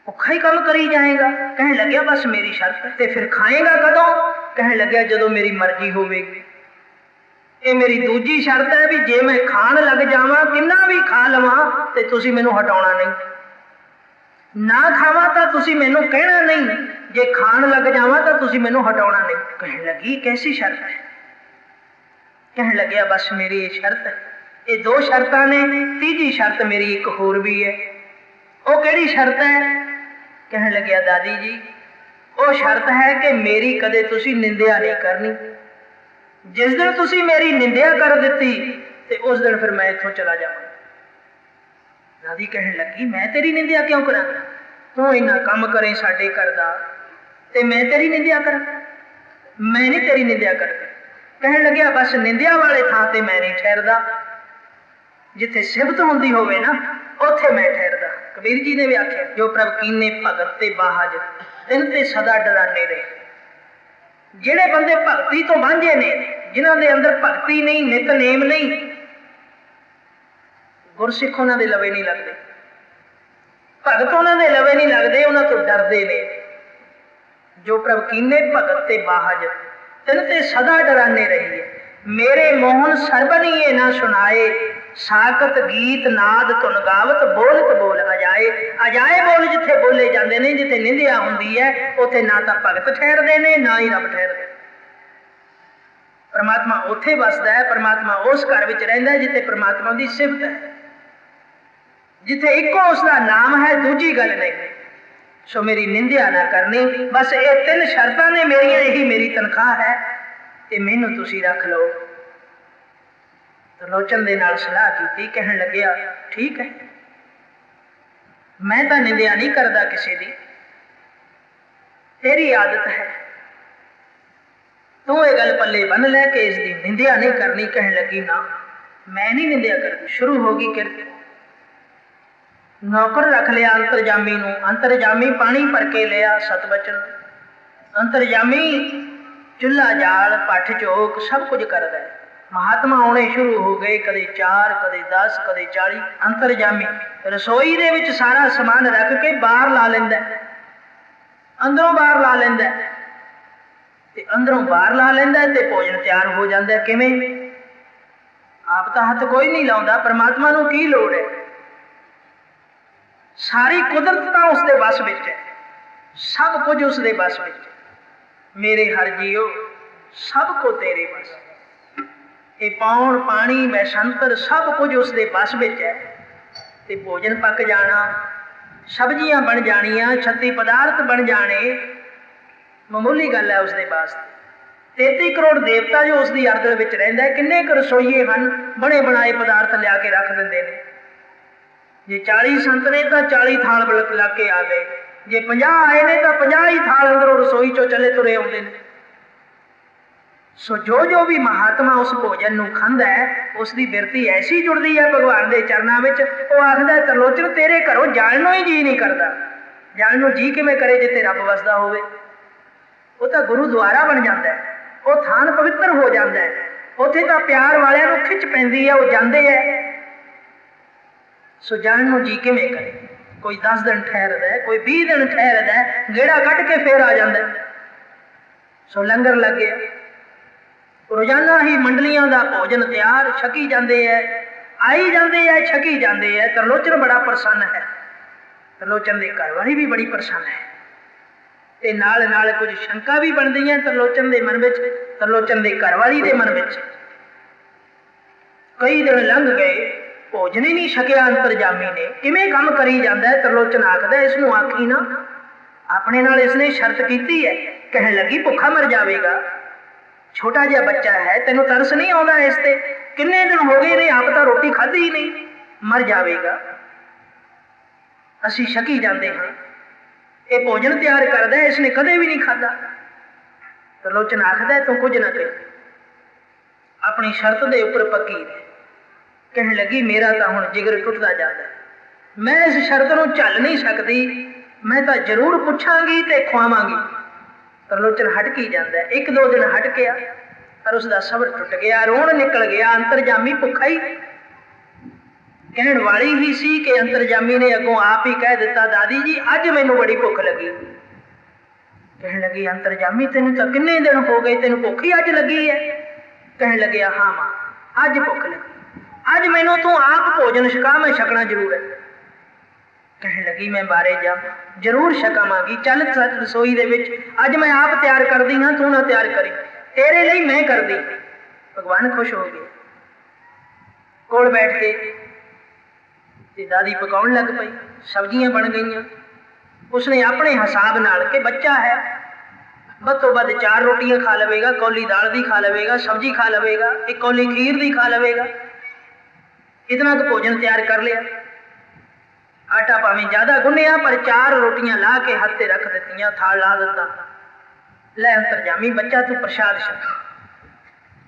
ਭੁੱਖਾ ਹੀ ਕੰਮ ਕਰੀ ਜਾਏਗਾ? ਕਹਿਣ ਲੱਗਿਆ, ਬਸ ਮੇਰੀ ਸ਼ਰਤ। ਤੇ ਫਿਰ ਖਾਏਗਾ ਕਦੋਂ? ਕਹਿਣ ਲੱਗਿਆ, ਜਦੋਂ ਮੇਰੀ ਮਰਜ਼ੀ ਹੋਵੇਗੀ। ਇਹ ਮੇਰੀ ਦੂਜੀ ਸ਼ਰਤ ਹੈ ਵੀ ਜੇ ਮੈਂ ਖਾਣ ਲੱਗ ਜਾਵਾਂ, ਕਿੰਨਾ ਵੀ ਖਾ ਲਵਾਂ, ਤੇ ਤੁਸੀਂ ਮੈਨੂੰ ਹਟਾਉਣਾ ਨਹੀਂ। ਨਾ ਖਾਵਾਂ ਤਾਂ ਤੁਸੀਂ ਮੈਨੂੰ ਕਹਿਣਾ ਨਹੀਂ, ਜੇ ਖਾਣ ਲੱਗ ਜਾਵਾਂ ਤਾਂ ਤੁਸੀਂ ਮੈਨੂੰ ਹਟਾਉਣਾ ਨਹੀਂ। ਕਹਿਣ ਲੱਗੀ, ਕੈਸੀ ਸ਼ਰਤ ਹੈ? ਕਹਿਣ ਲੱਗਿਆ, ਬਸ ਮੇਰੀ ਇਹ ਸ਼ਰਤ ਹੈ। ਇਹ 2 ਸ਼ਰਤਾਂ ਨੇ, ਤੀਜੀ ਸ਼ਰਤ ਮੇਰੀ ਇੱਕ ਹੋਰ ਵੀ ਹੈ। ਉਹ ਕਿਹੜੀ ਸ਼ਰਤ ਹੈ? ਕਹਿਣ ਲੱਗਿਆ, ਦਾਦੀ ਜੀ ਉਹ ਸ਼ਰਤ ਹੈ ਕਿ ਮੇਰੀ ਕਦੇ ਤੁਸੀਂ ਨਿੰਦਿਆ ਨਹੀਂ ਕਰਨੀ। ਜਿਸ ਦਿਨ ਤੁਸੀਂ ਮੇਰੀ ਨਿੰਦਿਆ ਕਰ ਦਿੱਤੀ ਤੇ ਉਸ ਦਿਨ ਫਿਰ ਮੈਂ ਇੱਥੋਂ ਚਲਾ ਜਾਵਾਂ। ਦਾਦੀ ਕਹਿਣ ਲੱਗੀ, ਮੈਂ ਤੇਰੀ ਨਿੰਦਿਆ ਕਿਉਂ ਕਰਾਂ? ਤੂੰ ਇੰਨਾ ਕੰਮ ਕਰੇ ਸਾਡੇ ਘਰ ਦਾ ਤੇ ਮੈਂ ਤੇਰੀ ਨਿੰਦਿਆ ਕਰਾਂ? ਮੈਂ ਨਹੀਂ ਤੇਰੀ ਨਿੰਦਿਆ ਕਰਦਾ। ਕਹਿਣ ਲੱਗਿਆ, ਬਸ ਨਿੰਦਿਆ ਵਾਲੇ ਥਾਂ ਤੇ ਮੈਂ ਨਹੀਂ ਠਹਿਰਦਾ। ਜਿੱਥੇ ਸਿਫਤ ਹੁੰਦੀ ਹੋਵੇ ਨਾ, ਉੱਥੇ ਮੈਂ ਠਹਿਰਦਾ। ਕਬੀਰ ਜੀ ਨੇ ਵੀ ਆਖਿਆ, ਜੋ ਪ੍ਰਭ ਕੀਨੇ ਭਗਤ ਤੇ ਬਾਹਜ, ਤਿਨ ਤੇ ਸਦਾ ਡਰਾਨੇ ਰਹੇ। ਜਿਹੜੇ ਬੰਦੇ ਭਗਤੀ ਤੋਂ ਵਾਂਝੇ ਨੇ, ਜਿਨ੍ਹਾਂ ਦੇ ਅੰਦਰ ਭਗਤੀ ਨਹੀਂ, ਨਿਤਨੇਮ ਨਹੀਂ, ਗੁਰਸਿੱਖ ਉਹਨਾਂ ਦੇ ਲਵੇ ਨਹੀਂ ਲੱਗਦੇ। ਭਗਤ ਉਹਨਾਂ ਦੇ ਲਵੇ ਨਹੀਂ ਲੱਗਦੇ, ਉਹਨਾਂ ਤੋਂ ਡਰਦੇ ਨੇ। ਜੋ ਪ੍ਰਭ ਕੀਨੇ ਭਗਤ ਤੇ ਬਾਹਜ, ਤਿਨ ਤੇ ਸਦਾ ਡਰਾਨੇ ਰਹੀ ਹੈ। ਮੇਰੇ ਮੋਹਨ ਸਰਬਨੀਏ ਨਾ ਸੁਣਾਏ, ਸਾਕਤ ਗੀਤ ਨਾਦ ਧੁਨ ਗਾਵਤ, ਬੋਲਤ ਬੋਲ ਅਜਾਏ। ਅਜਾਏ ਬੋਲ ਜਿੱਥੇ ਬੋਲੇ ਜਾਂਦੇ ਨੇ, ਜਿੱਥੇ ਨਿੰਦਿਆ ਹੁੰਦੀ ਹੈ, ਉੱਥੇ ਨਾ ਤਾਂ ਭਗਤ ਠਹਿਰਦੇ ਨੇ, ਨਾ ਹੀ ਰੱਬ ਠਹਿਰਦੇ। ਪਰਮਾਤਮਾ ਉੱਥੇ ਵਸਦਾ ਹੈ। ਪਰਮਾਤਮਾ ਉਸ ਘਰ ਵਿੱਚ ਰਹਿੰਦਾ ਜਿੱਥੇ ਪਰਮਾਤਮਾ ਦੀ ਸਿਫਤ ਹੈ, ਜਿੱਥੇ ਇੱਕੋ ਉਸ ਦਾ ਨਾਮ ਹੈ, ਦੂਜੀ ਗੱਲ ਨਹੀਂ। ਸੋ ਮੇਰੀ ਨਿੰਦਿਆ ਨਾ ਕਰਨੀ। ਬਸ ਇਹ 3 ਸ਼ਰਤਾਂ ਨੇ ਮੇਰੀਆਂ, ਇਹੀ ਮੇਰੀ ਤਨਖਾਹ ਹੈ ਤੇ ਮੈਨੂੰ ਤੁਸੀਂ ਰੱਖ ਲਓ। ਤਰਲੋਚਨ ਦੇ ਨਾਲ ਸਲਾਹ ਕੀਤੀ। ਕਹਿਣ ਲੱਗਿਆ, ਠੀਕ ਹੈ, ਮੈਂ ਤਾਂ ਨਿੰਦਿਆ ਨਹੀਂ ਕਰਦਾ ਕਿਸੇ ਦੀ, ਤੇਰੀ ਆਦਤ ਹੈ, ਤੂੰ ਇਹ ਗੱਲ ਪੱਲੇ ਬੰਨ ਲੈ ਕਿ ਇਸ ਦੀ ਨਿੰਦਿਆ ਨਹੀਂ ਕਰਨੀ। ਕਹਿਣ ਲੱਗੀ, ਨਾ ਮੈਂ ਨਹੀਂ ਨਿੰਦਿਆ ਕਰਦੀ। ਸ਼ੁਰੂ ਹੋ ਗਈ ਕਿਰਤ। ਨੌਕਰ ਰੱਖ ਲਿਆ ਅੰਤਰਜਾਮੀ ਨੂੰ। ਅੰਤਰਜਾਮੀ ਪਾਣੀ ਭਰ ਕੇ ਲਿਆ ਸਤਬਚਨ। ਅੰਤਰਜਾਮੀ ਚੁੱਲ੍ਹਾ ਜਾਲ ਪੱਠ ਝੋਕ ਸਭ ਕੁਝ ਕਰਦਾ ਹੈ। ਮਹਾਤਮਾ ਆਉਣੇ ਸ਼ੁਰੂ ਹੋ ਗਏ, ਕਦੇ 4, ਕਦੇ 10, ਕਦੇ 40। ਅੰਤਰਜਾਮੀ ਰਸੋਈ ਦੇ ਵਿੱਚ ਸਾਰਾ ਸਮਾਨ ਰੱਖ ਕੇ ਬਾਹਰ ਲਾ ਲੈਂਦਾ, ਅੰਦਰੋਂ ਬਾਹਰ ਲਾ ਲੈਂਦਾ, ਤੇ ਅੰਦਰੋਂ ਬਾਹਰ ਲਾ ਲੈਂਦਾ ਤੇ ਭੋਜਨ ਤਿਆਰ ਹੋ ਜਾਂਦਾ। ਕਿਵੇਂ? ਆਪ ਤਾਂ ਹੱਥ ਕੋਈ ਨਹੀਂ ਲਾਉਂਦਾ, ਪਰਮਾਤਮਾ ਨੂੰ ਕੀ ਲੋੜ ਹੈ? ਸਾਰੀ ਕੁਦਰਤ ਤਾਂ ਉਸ ਦੇ ਵਸ ਵਿੱਚ ਹੈ, ਸਭ ਕੁਝ ਉਸ ਦੇ ਵਸ ਵਿੱਚ। ਮੇਰੇ ਹਰ ਜੀਓ ਸਭ ਕੋ ਤੇਰੇ ਵਸ। ਇਹ ਪਾਉਣ ਪਾਣੀ ਬੈਸੰਤਰ ਸਭ ਕੁਝ ਉਸ ਦੇ ਬਸ ਵਿੱਚ ਹੈ। ਤੇ ਭੋਜਨ ਪੱਕ ਜਾਣਾ, ਸਬਜ਼ੀਆਂ ਬਣ ਜਾਣੀਆਂ, ਛੱਤੀ ਪਦਾਰਥ ਬਣ ਜਾਣੇ ਮਾਮੂਲੀ ਗੱਲ ਹੈ ਉਸ ਦੇ ਵਾਸਤੇ। 33 ਕਰੋੜ ਦੇਵਤਾ ਜੋ ਉਸ ਦੀ ਅਰਦਲ ਵਿੱਚ ਰਹਿੰਦਾ, ਕਿੰਨੇ ਕੁ ਰਸੋਈਏ ਹਨ, ਬਣੇ ਬਣਾਏ ਪਦਾਰਥ ਲਿਆ ਕੇ ਰੱਖ ਦਿੰਦੇ ਨੇ। ਜੇ 40 ਸੰਤ ਨੇ ਤਾਂ 40 ਥਾਲ ਲਾ ਕੇ ਆ ਗਏ, ਜੇ 50 ਆਏ ਨੇ ਤਾਂ 50 ਹੀ ਥਾਲ ਅੰਦਰੋਂ ਰਸੋਈ ਚੋਂ ਚੱਲੇ ਤੁਰੇ ਆਉਂਦੇ ਨੇ। ਸੋ ਜੋ ਵੀ ਮਹਾਤਮਾ ਉਸ ਭੋਜਨ ਨੂੰ ਖਾਂਦਾ ਹੈ, ਉਸ ਦੀ ਬਿਰਤੀ ਐਸੀ ਜੁੜਦੀ ਹੈ ਭਗਵਾਨ ਦੇ ਚਰਨਾਂ ਵਿੱਚ। ਉਹ ਆਖਦਾ ਤਰਲੋਚਨ ਤੇਰੇ ਘਰੋਂ ਜਾਣ ਨੂੰ ਹੀ ਜੀ ਨਹੀਂ ਕਰਦਾ। ਜਾਣ ਨੂੰ ਜੀ ਕਿਵੇਂ ਕਰੇ ਜਿੱਥੇ ਰੱਬ ਵਸਦਾ ਹੋਵੇ? ਉਹ ਤਾਂ ਗੁਰੂਦੁਆਰਾ ਬਣ ਜਾਂਦਾ ਹੈ, ਉਹ ਥਾਨ ਪਵਿੱਤਰ ਹੋ ਜਾਂਦਾ ਹੈ, ਉੱਥੇ ਤਾਂ ਪਿਆਰ ਵਾਲਿਆਂ ਨੂੰ ਖਿੱਚ ਪੈਂਦੀ ਹੈ, ਉਹ ਜਾਂਦੇ ਹੈ। ਸੋ ਜਾਣ ਨੂੰ ਜੀ ਕਿਵੇਂ ਕਰੇ? ਕੋਈ 10 ਦਿਨ ਠਹਿਰਦਾ ਹੈ, ਕੋਈ 20 ਦਿਨ ਠਹਿਰਦਾ ਹੈ, ਗੇੜਾ ਕੱਢ ਕੇ ਫੇਰ ਆ ਜਾਂਦਾ। ਸੋ ਲੰਗਰ ਲੱਗਿਆ, ਰੋਜ਼ਾਨਾ ਹੀ ਮੰਡਲੀਆਂ ਦਾ ਭੋਜਨ ਤਿਆਰ, ਛਕੀ ਜਾਂਦੇ ਹੈ, ਆਈ ਜਾਂਦੇ ਹੈ, ਛਕੀ ਜਾਂਦੇ ਹੈ। ਤਰਲੋਚਨ ਬੜਾ ਪ੍ਰਸੰਨ ਹੈ, ਤਰਲੋਚਨ ਦੇ ਘਰ ਵਾਲੀ ਵੀ ਬੜੀ ਪ੍ਰਸੰਨ ਹੈ। ਤੇ ਨਾਲ ਨਾਲ ਕੁਝ ਸ਼ੰਕਾ ਵੀ ਬਣਦੀਆਂ ਤਰਲੋਚਨ ਦੇ ਮਨ ਵਿੱਚ, ਤਰਲੋਚਨ ਦੇ ਘਰ ਵਾਲੀ ਦੇ ਮਨ ਵਿੱਚ। ਕਈ ਦਿਨ ਲੰਘ ਗਏ, ਭੋਜਨ ਹੀ ਨਹੀਂ ਛਕਿਆ ਅੰਤਰਜਾਮੀ ਨੇ। ਕਿਵੇਂ ਕੰਮ ਕਰੀ ਜਾਂਦਾ ਹੈ? ਤਰਲੋਚਨ ਆਖਦਾ ਇਸਨੂੰ ਆਖੀ ਨਾ, ਆਪਣੇ ਨਾਲ ਇਸਨੇ ਸ਼ਰਤ ਕੀਤੀ ਹੈ। ਕਹਿਣ ਲੱਗੀ ਭੁੱਖਾ ਮਰ ਜਾਵੇਗਾ, ਛੋਟਾ ਜਿਹਾ ਬੱਚਾ ਹੈ, ਤੈਨੂੰ ਤਰਸ ਨਹੀਂ ਆਉਂਦਾ ਇਸ ਤੇ? ਕਿੰਨੇ ਦਿਨ ਹੋ ਗਏ ਨੇ, ਆਪ ਤਾਂ ਰੋਟੀ ਖਾਧੀ ਹੀ ਨਹੀਂ, ਮਰ ਜਾਵੇਗਾ। ਅਸੀਂ ਛਕੀ ਜਾਂਦੇ ਹਾਂ, ਇਹ ਭੋਜਨ ਤਿਆਰ ਕਰਦਾ, ਇਸਨੇ ਕਦੇ ਵੀ ਨਹੀਂ ਖਾਧਾ। ਤਰਲੋਚਨ ਆਖਦਾ ਤੂੰ ਕੁਝ ਨਾ ਕਹੀ, ਆਪਣੀ ਸ਼ਰਤ ਦੇ ਉੱਪਰ ਪੱਕੀ ਹੈ। ਕਹਿਣ ਲੱਗੀ ਮੇਰਾ ਤਾਂ ਹੁਣ ਜਿਗਰ ਟੁੱਟਦਾ ਜਾਂਦਾ, ਮੈਂ ਇਸ ਸ਼ਰਤ ਨੂੰ ਝੱਲ ਨਹੀਂ ਸਕਦੀ, ਮੈਂ ਤਾਂ ਜ਼ਰੂਰ ਪੁੱਛਾਂਗੀ ਤੇ ਖਵਾਵਾਂਗੀ। ਤਰਲੋਚਨ ਹਟਕੀ ਜਾਂਦਾ, 1-2 ਦਿਨ ਹਟ ਗਿਆ, ਪਰ ਉਸ ਦਾ ਸਬਰ ਟੁੱਟ ਗਿਆ, ਰੋਣ ਨਿਕਲ ਗਿਆ। ਅੰਤਰਜਾਮੀ ਭੁੱਖਾ ਹੀ ਕਹਿਣ ਵਾਲੀ ਹੀ ਸੀ ਕਿ ਅੰਤਰਜਾਮੀ ਨੇ ਅੱਗੋਂ ਆਪ ਹੀ ਕਹਿ ਦਿੱਤਾ ਦਾਦੀ ਜੀ ਅੱਜ ਮੈਨੂੰ ਬੜੀ ਭੁੱਖ ਲੱਗੀ। ਕਹਿਣ ਲੱਗੀ ਅੰਤਰਜਾਮੀ ਤੈਨੂੰ ਤਾਂ ਕਿੰਨੇ ਦਿਨ ਹੋ ਗਏ, ਤੈਨੂੰ ਭੁੱਖ ਹੀ ਅੱਜ ਲੱਗੀ ਹੈ? ਕਹਿਣ ਲੱਗਿਆ ਹਾਂ ਮਾਂ, ਅੱਜ ਭੁੱਖ ਲੱਗੀ, ਅੱਜ ਮੈਨੂੰ ਤੂੰ ਆਪ ਭੋਜਨ ਛਕਾ, ਮੈਂ ਛਕਣਾ ਜ਼ਰੂਰ ਹੈ। ਕਹਿਣ ਲੱਗੀ ਮੈਂ ਬਾਰੇ ਜਾ ਜ਼ਰੂਰ ਛਕਾਵਾਂਗੀ, ਚੱਲ ਰਸੋਈ ਦੇ ਵਿੱਚ, ਅੱਜ ਮੈਂ ਆਪ ਤਿਆਰ ਕਰਦੀ ਹਾਂ, ਤੂੰ ਨਾ ਤਿਆਰ ਕਰੀ, ਤੇਰੇ ਲਈ ਮੈਂ ਕਰਦੀ। ਭਗਵਾਨ ਖੁਸ਼ ਹੋ ਗਏ, ਕੋਲ ਬੈਠ ਕੇ ਤੇ ਦਾਦੀ ਪਕਾਉਣ ਲੱਗ ਪਈ। ਸਬਜ਼ੀਆਂ ਬਣ ਗਈਆਂ। ਉਸਨੇ ਆਪਣੇ ਹਿਸਾਬ ਨਾਲ ਕਿ ਬੱਚਾ ਹੈ, ਵੱਧ ਤੋਂ ਵੱਧ 4 ਰੋਟੀਆਂ ਖਾ ਲਵੇਗਾ, ਕੌਲੀ ਦਾਲ ਦੀ ਖਾ ਲਵੇਗਾ, ਸਬਜ਼ੀ ਖਾ ਲਵੇਗਾ, 1 ਕੌਲੀ ਖੀਰ ਦੀ ਖਾ ਲਵੇਗਾ, ਇਤਨਾ ਕੁ ਭੋਜਨ ਤਿਆਰ ਕਰ ਲਿਆ। ਆਟਾ ਭਾਵੇਂ ਜ਼ਿਆਦਾ ਗੁੰਨਿਆ, ਪਰ 4 ਰੋਟੀਆਂ ਲਾ ਕੇ ਹੱਥ ਤੇ ਰੱਖ ਦਿੱਤੀਆਂ, ਥਾਲ ਲਾ ਦਿੱਤਾ। ਲੈ ਅੰਤਰਜਾਮੀ ਬੱਚਾ ਤੂੰ ਪ੍ਰਸ਼ਾਦ ਛਕ,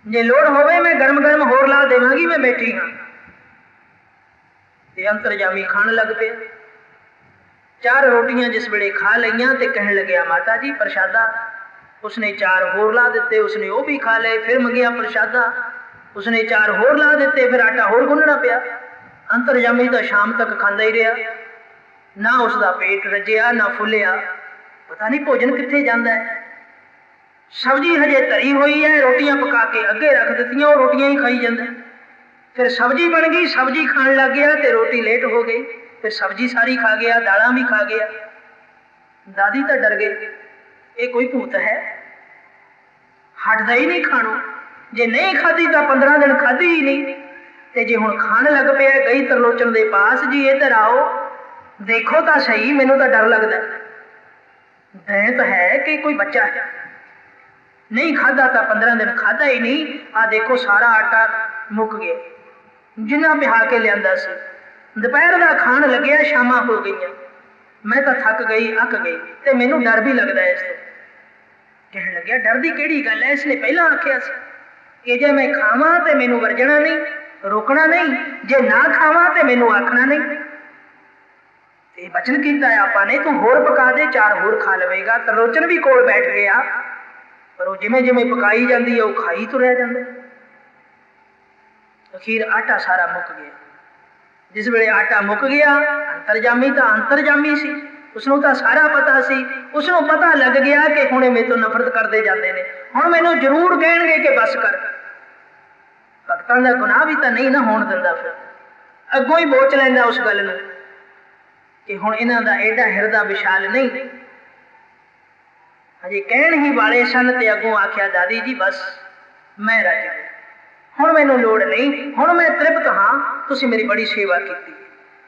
ਜੇ ਲੋੜ ਹੋਵੇ ਮੈਂ ਗਰਮ ਗਰਮ ਹੋਰ ਲਾ ਦੇਵਾਂਗੀ, ਮੈਂ ਬੈਠੀ ਹਾਂ। ਤੇ ਅੰਤਰਜਾਮੀ ਖਾਣ ਲੱਗ ਪਿਆ। 4 ਰੋਟੀਆਂ ਜਿਸ ਵੇਲੇ ਖਾ ਲਈਆਂ ਤੇ ਕਹਿਣ ਲੱਗਿਆ ਮਾਤਾ ਜੀ ਪ੍ਰਸ਼ਾਦਾ। ਉਸਨੇ 4 ਹੋਰ ਲਾ ਦਿੱਤੇ, ਉਸਨੇ ਉਹ ਵੀ ਖਾ ਲਏ। ਫਿਰ ਮੰਗਿਆ ਪ੍ਰਸ਼ਾਦਾ, ਉਸਨੇ 4 ਹੋਰ ਲਾ ਦਿੱਤੇ। ਫਿਰ ਆਟਾ ਹੋਰ ਗੁੰਨਣਾ ਪਿਆ। ਅੰਤਰਜਾਮੀ ਤਾਂ ਸ਼ਾਮ ਤੱਕ ਖਾਂਦਾ ਹੀ ਰਿਹਾ, ਨਾ ਉਸਦਾ ਪੇਟ ਰੱਜਿਆ ਨਾ ਫੁੱਲਿਆ। ਪਤਾ ਨਹੀਂ ਭੋਜਨ ਕਿੱਥੇ ਜਾਂਦਾ ਹੈ। ਸਬਜ਼ੀ ਹਜੇ ਧਰੀ ਹੋਈ ਹੈ, ਰੋਟੀਆਂ ਪਕਾ ਕੇ ਅੱਗੇ ਰੱਖ ਦਿੱਤੀਆਂ, ਉਹ ਰੋਟੀਆਂ ਹੀ ਖਾਈ ਜਾਂਦਾ। ਫਿਰ ਸਬਜ਼ੀ ਬਣ ਗਈ, ਸਬਜ਼ੀ ਖਾਣ ਲੱਗ ਗਿਆ ਤੇ ਰੋਟੀ ਲੇਟ ਹੋ ਗਈ। ਫਿਰ ਸਬਜ਼ੀ ਸਾਰੀ ਖਾ ਗਿਆ, ਦਾਲਾਂ ਵੀ ਖਾ ਗਿਆ। ਦਾਦੀ ਤਾਂ ਡਰ ਗਈ, ਇਹ ਕੋਈ ਭੂਤ ਹੈ, ਹਟਦਾ ਹੀ ਨਹੀਂ ਖਾਣੋਂ। ਜੇ ਨਹੀਂ ਖਾਧੀ ਤਾਂ 15 ਦਿਨ ਖਾਧੀ ਹੀ ਨਹੀਂ, ਤੇ ਜੇ ਹੁਣ ਖਾਣ ਲੱਗ ਪਿਆ। ਗਈ ਤਰਲੋਚਨ ਦੇ ਪਾਸ, ਜੀ ਇੱਧਰ ਆਓ, ਦੇਖੋ ਤਾਂ ਸਹੀ, ਮੈਨੂੰ ਤਾਂ ਡਰ ਲੱਗਦਾ। ਦੈਂਤ ਹੈ ਕਿ ਕੋਈ ਬੱਚਾ ਹੈ? ਨਹੀਂ ਖਾਧਾ ਤਾਂ 15 ਦਿਨ ਖਾਧਾ ਹੀ ਨਹੀਂ। ਆਹ ਦੇਖੋ ਸਾਰਾ ਆਟਾ ਮੁੱਕ ਗਿਆ ਜਿੰਨਾ ਪਿਹਾ ਕੇ ਲਿਆਂਦਾ ਸੀ। ਦੁਪਹਿਰ ਦਾ ਖਾਣ ਲੱਗਿਆ, ਸ਼ਾਮਾਂ ਹੋ ਗਈਆਂ। ਮੈਂ ਤਾਂ ਥੱਕ ਗਈ, ਅੱਕ ਗਈ, ਤੇ ਮੈਨੂੰ ਡਰ ਵੀ ਲੱਗਦਾ ਇਸ ਤੋਂ। ਕਹਿਣ ਲੱਗਿਆ ਡਰ ਦੀ ਕਿਹੜੀ ਗੱਲ ਹੈ? ਇਸਨੇ ਪਹਿਲਾਂ ਆਖਿਆ ਸੀ ਕਿ ਜੇ ਮੈਂ ਖਾਵਾਂ ਤੇ ਮੈਨੂੰ ਵਰਜਣਾ ਨਹੀਂ, ਰੋਕਣਾ ਨਹੀਂ, ਜੇ ਨਾ ਖਾਵਾਂ ਤੇ ਮੈਨੂੰ ਆਖਣਾ ਨਹੀਂ। ਤੇ ਬਚਨ ਕੀਤਾ ਆਪਾਂ ਨੇ, ਤੂੰ ਹੋਰ ਪਕਾ ਦੇ, 4 ਹੋਰ ਖਾ ਲਵੇਗਾ। ਤਰਲੋਚਨ ਵੀ ਕੋਲ ਬੈਠ ਗਿਆ, ਪਰ ਉਹ ਜਿਵੇਂ ਜਿਵੇਂ ਪਕਾਈ ਜਾਂਦੀ ਹੈ ਉਹ ਖਾਈ ਤੁਰਿਆ ਜਾਂਦਾ। ਅਖੀਰ ਆਟਾ ਸਾਰਾ ਮੁੱਕ ਗਿਆ। ਜਿਸ ਵੇਲੇ ਆਟਾ ਮੁੱਕ ਗਿਆ, ਅੰਤਰਜਾਮੀ ਤਾਂ ਅੰਤਰਜਾਮੀ ਸੀ, ਉਸਨੂੰ ਤਾਂ ਸਾਰਾ ਪਤਾ ਸੀ। ਉਸਨੂੰ ਪਤਾ ਲੱਗ ਗਿਆ ਕਿ ਹੁਣ ਇਹ ਮੇਰੇ ਤੋਂ ਨਫ਼ਰਤ ਕਰਦੇ ਜਾਂਦੇ ਨੇ, ਹੁਣ ਮੈਨੂੰ ਜ਼ਰੂਰ ਕਹਿਣਗੇ ਕਿ ਬਸ ਕਰ। ਭਗਤਾਂ ਦਾ ਗੁਨਾਹ ਵੀ ਤਾਂ ਨਹੀਂ ਨਾ ਹੋਣ ਦਿੰਦਾ। ਫਿਰ ਅੱਗੋਂ ਹੀ ਬੋਚ ਲੈਂਦਾ ਉਸ ਗੱਲ ਨੂੰ ਕਿ ਹੁਣ ਇਹਨਾਂ ਦਾ ਐਡਾ ਹਿਰਦਾ ਵਿਸ਼ਾਲ ਨਹੀਂ। ਹਜੇ ਕਹਿਣ ਹੀ ਵਾਲੇ ਸਨ ਤੇ ਅੱਗੋਂ ਆਖਿਆ ਦਾਦੀ ਜੀ ਬਸ ਮੈਂ ਰੱਜ ਗਿਆ, ਹੁਣ ਮੈਨੂੰ ਲੋੜ ਨਹੀਂ, ਹੁਣ ਮੈਂ ਤ੍ਰਿਪਤ ਹਾਂ, ਤੁਸੀਂ ਮੇਰੀ ਬੜੀ ਸੇਵਾ ਕੀਤੀ,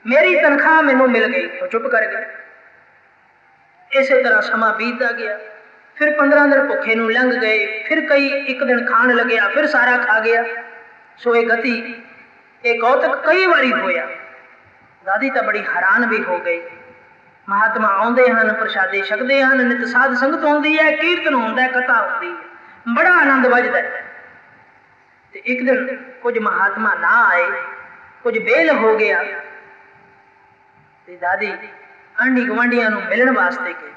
ਮੇਰੀ ਤਨਖਾਹ ਮੈਨੂੰ ਮਿਲ ਗਈ। ਉਹ ਚੁੱਪ ਕਰ ਗਏ। ਇਸੇ ਤਰ੍ਹਾਂ ਸਮਾਂ ਬੀਤਦਾ ਗਿਆ। ਫਿਰ 15 ਦਿਨ ਭੁੱਖੇ ਨੂੰ ਲੰਘ ਗਏ। ਫਿਰ ਕਈ ਇੱਕ ਦਿਨ ਖਾਣ ਲੱਗਿਆ, ਫਿਰ ਸਾਰਾ ਖਾ ਗਿਆ। ਸੋ ਇਹ ਗਤੀ, ਇਹ ਕੌਤਕ ਕਈ ਵਾਰੀ ਹੋਇਆ। ਦਾਦੀ ਤਾਂ ਬੜੀ ਹੈਰਾਨ ਵੀ ਹੋ ਗਈ। ਮਹਾਤਮਾ ਆਉਂਦੇ ਹਨ, ਪ੍ਰਸ਼ਾਦੇ ਛਕਦੇ ਹਨ, ਨਿਤ ਸਾਧ ਸੰਗਤ ਹੁੰਦੀ ਹੈ, ਕੀਰਤਨ ਹੁੰਦਾ, ਕਥਾ ਹੁੰਦੀ ਹੈ, ਬੜਾ ਆਨੰਦ ਵੱਜਦਾ। ਤੇ ਇੱਕ ਦਿਨ ਕੁਝ ਮਹਾਤਮਾ ਨਾ ਆਏ, ਕੁਝ ਬੇਲ ਹੋ ਗਿਆ ਤੇ ਦਾਦੀ ਆਂਢੀ ਗੁਆਂਢੀਆਂ ਨੂੰ ਮਿਲਣ ਵਾਸਤੇ ਗਈ।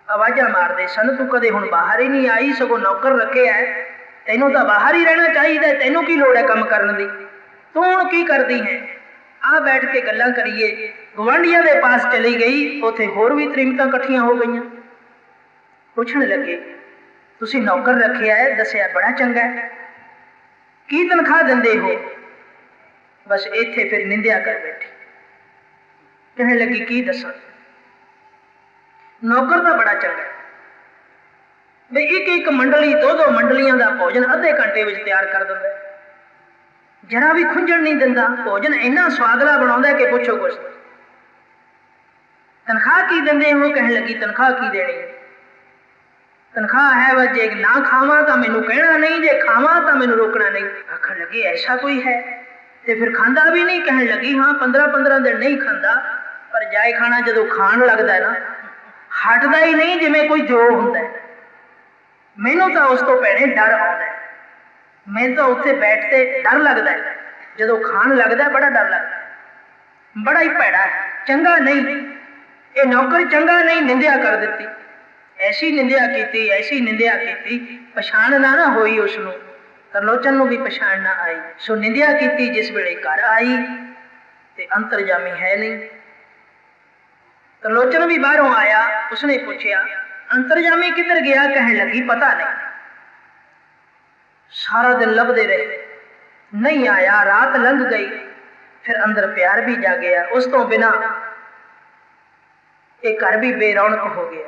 ਆਵਾਜ਼ਾਂ ਮਾਰਦੇ ਸਨ, ਤੂੰ ਕਦੇ ਹੁਣ ਬਾਹਰ ਹੀ ਨਹੀਂ ਆਈ, ਸਗੋਂ ਨੌਕਰ ਰੱਖਿਆ ਹੈ, ਤੈਨੂੰ ਤਾਂ ਬਾਹਰ ਹੀ ਰਹਿਣਾ ਚਾਹੀਦਾ, ਤੈਨੂੰ ਕੀ ਲੋੜ ਹੈ ਕੰਮ ਕਰਨ ਦੀ, ਤੂੰ ਹੁਣ ਕੀ ਕਰਦੀ ਹੈ? ਆ ਬੈਠ ਕੇ ਗੱਲਾਂ ਕਰੀਏ। ਗੁਆਂਢੀਆਂ ਦੇ ਪਾਸ ਚਲੀ ਗਈ। ਉੱਥੇ ਹੋਰ ਵੀ ਤ੍ਰੀਮਤਾਂ ਇਕੱਠੀਆਂ ਹੋ ਗਈਆਂ। ਪੁੱਛਣ ਲੱਗੇ, ਤੁਸੀਂ ਨੌਕਰ ਰੱਖਿਆ ਹੈ, ਦੱਸਿਆ ਬੜਾ ਚੰਗਾ ਹੈ, ਕੀ ਤਨਖਾਹ ਦਿੰਦੇ ਹੋ? ਬਸ ਇੱਥੇ ਫਿਰ ਨਿੰਦਿਆ ਕਰ ਬੈਠੀ। ਕਹਿਣ ਲੱਗੀ, ਕੀ ਦੱਸਾਂ, ਨੌਕਰ ਤਾਂ ਬੜਾ ਚੰਗਾ ਹੈ, ਵੀ ਇੱਕ ਮੰਡਲੀ, ਦੋ ਮੰਡਲੀਆਂ ਦਾ ਭੋਜਨ ਅੱਧੇ ਘੰਟੇ ਵਿੱਚ ਤਿਆਰ ਕਰ ਦਿੰਦਾ, ਜਰਾ ਵੀ ਖੁੰਝਣ ਨਹੀਂ ਦਿੰਦਾ, ਭੋਜਨ ਇੰਨਾ ਸਵਾਦਲਾ ਬਣਾਉਂਦਾ ਕਿ ਪੁੱਛੋ ਕੁਛ। ਤਨਖਾਹ ਕੀ ਦਿੰਦੇ ਹੋ? ਕਹਿਣ ਲੱਗੀ, ਤਨਖਾਹ ਕੀ ਦੇਣੀ, ਤਨਖਾਹ ਹੈ ਵਾ ਜੇ ਨਾ ਖਾਵਾਂ ਤਾਂ ਮੈਨੂੰ ਕਹਿਣਾ ਨਹੀਂ, ਜੇ ਖਾਵਾਂ ਤਾਂ ਮੈਨੂੰ ਰੋਕਣਾ ਨਹੀਂ। ਆਖਣ ਲੱਗੇ, ਐਸਾ ਕੋਈ ਹੈ? ਤੇ ਫਿਰ ਖਾਂਦਾ ਵੀ ਨਹੀਂ? ਕਹਿਣ ਲੱਗੀ, ਹਾਂ 15-15 ਦਿਨ ਨਹੀਂ ਖਾਂਦਾ, ਪਰ ਜਾਏ ਖਾਣਾ ਜਦੋਂ ਖਾਣ ਲੱਗਦਾ ਨਾ, ਹਟਦਾ ਹੀ ਨਹੀਂ, ਜਿਵੇਂ ਕੋਈ ਜੋਰ ਹੁੰਦਾ। ਮੈਨੂੰ ਤਾਂ ਉਸ ਤੋਂ ਭੈਣੇ ਡਰ ਆਉਂਦਾ, ਮੈਨੂੰ ਤਾਂ ਉੱਥੇ ਬੈਠਦੇ ਡਰ ਲੱਗਦਾ, ਜਦੋਂ ਖਾਣ ਲੱਗਦਾ ਬੜਾ ਡਰ ਲੱਗਦਾ, ਬੜਾ ਹੀ ਭੈੜਾ, ਚੰਗਾ ਨਹੀਂ, ਇਹ ਨੌਕਰ ਚੰਗਾ ਨਹੀਂ। ਨਿੰਦਿਆ ਕਰ ਦਿੱਤੀ, ਐਸੀ ਨਿੰਦਿਆ ਕੀਤੀ, ਐਸੀ ਨਿੰਦਿਆ ਕੀਤੀ, ਪਛਾਣ ਨਾ ਹੋਈ ਉਸਨੂੰ, ਤਰਲੋਚਨ ਨੂੰ ਵੀ ਪਛਾਣ ਨਾ ਆਈ। ਸੋ ਨਿੰਦਿਆ ਕੀਤੀ। ਜਿਸ ਵੇਲੇ ਘਰ ਆਈ ਤੇ ਅੰਤਰਜਾਮੀ ਹੈ ਨਹੀਂ। ਤਰਲੋਚਨ ਵੀ ਬਾਹਰੋਂ ਆਇਆ, ਉਸਨੇ ਪੁੱਛਿਆ, ਅੰਤਰਜਾਮੀ ਕਿੱਧਰ ਗਿਆ? ਕਹਿਣ ਲੱਗੀ, ਪਤਾ ਨਹੀਂ, ਸਾਰਾ ਦਿਨ ਲੱਭਦੇ ਰਹੇ, ਨਹੀਂ ਆਇਆ, ਰਾਤ ਲੰਘ ਗਈ, ਫਿਰ ਅੰਦਰ ਪਿਆਰ ਵੀ ਜਾਗਿਆ, ਉਸ ਤੋਂ ਬਿਨਾਂ ਇਹ ਘਰ ਵੀ ਬੇਰੌਣਕ ਹੋ ਗਿਆ।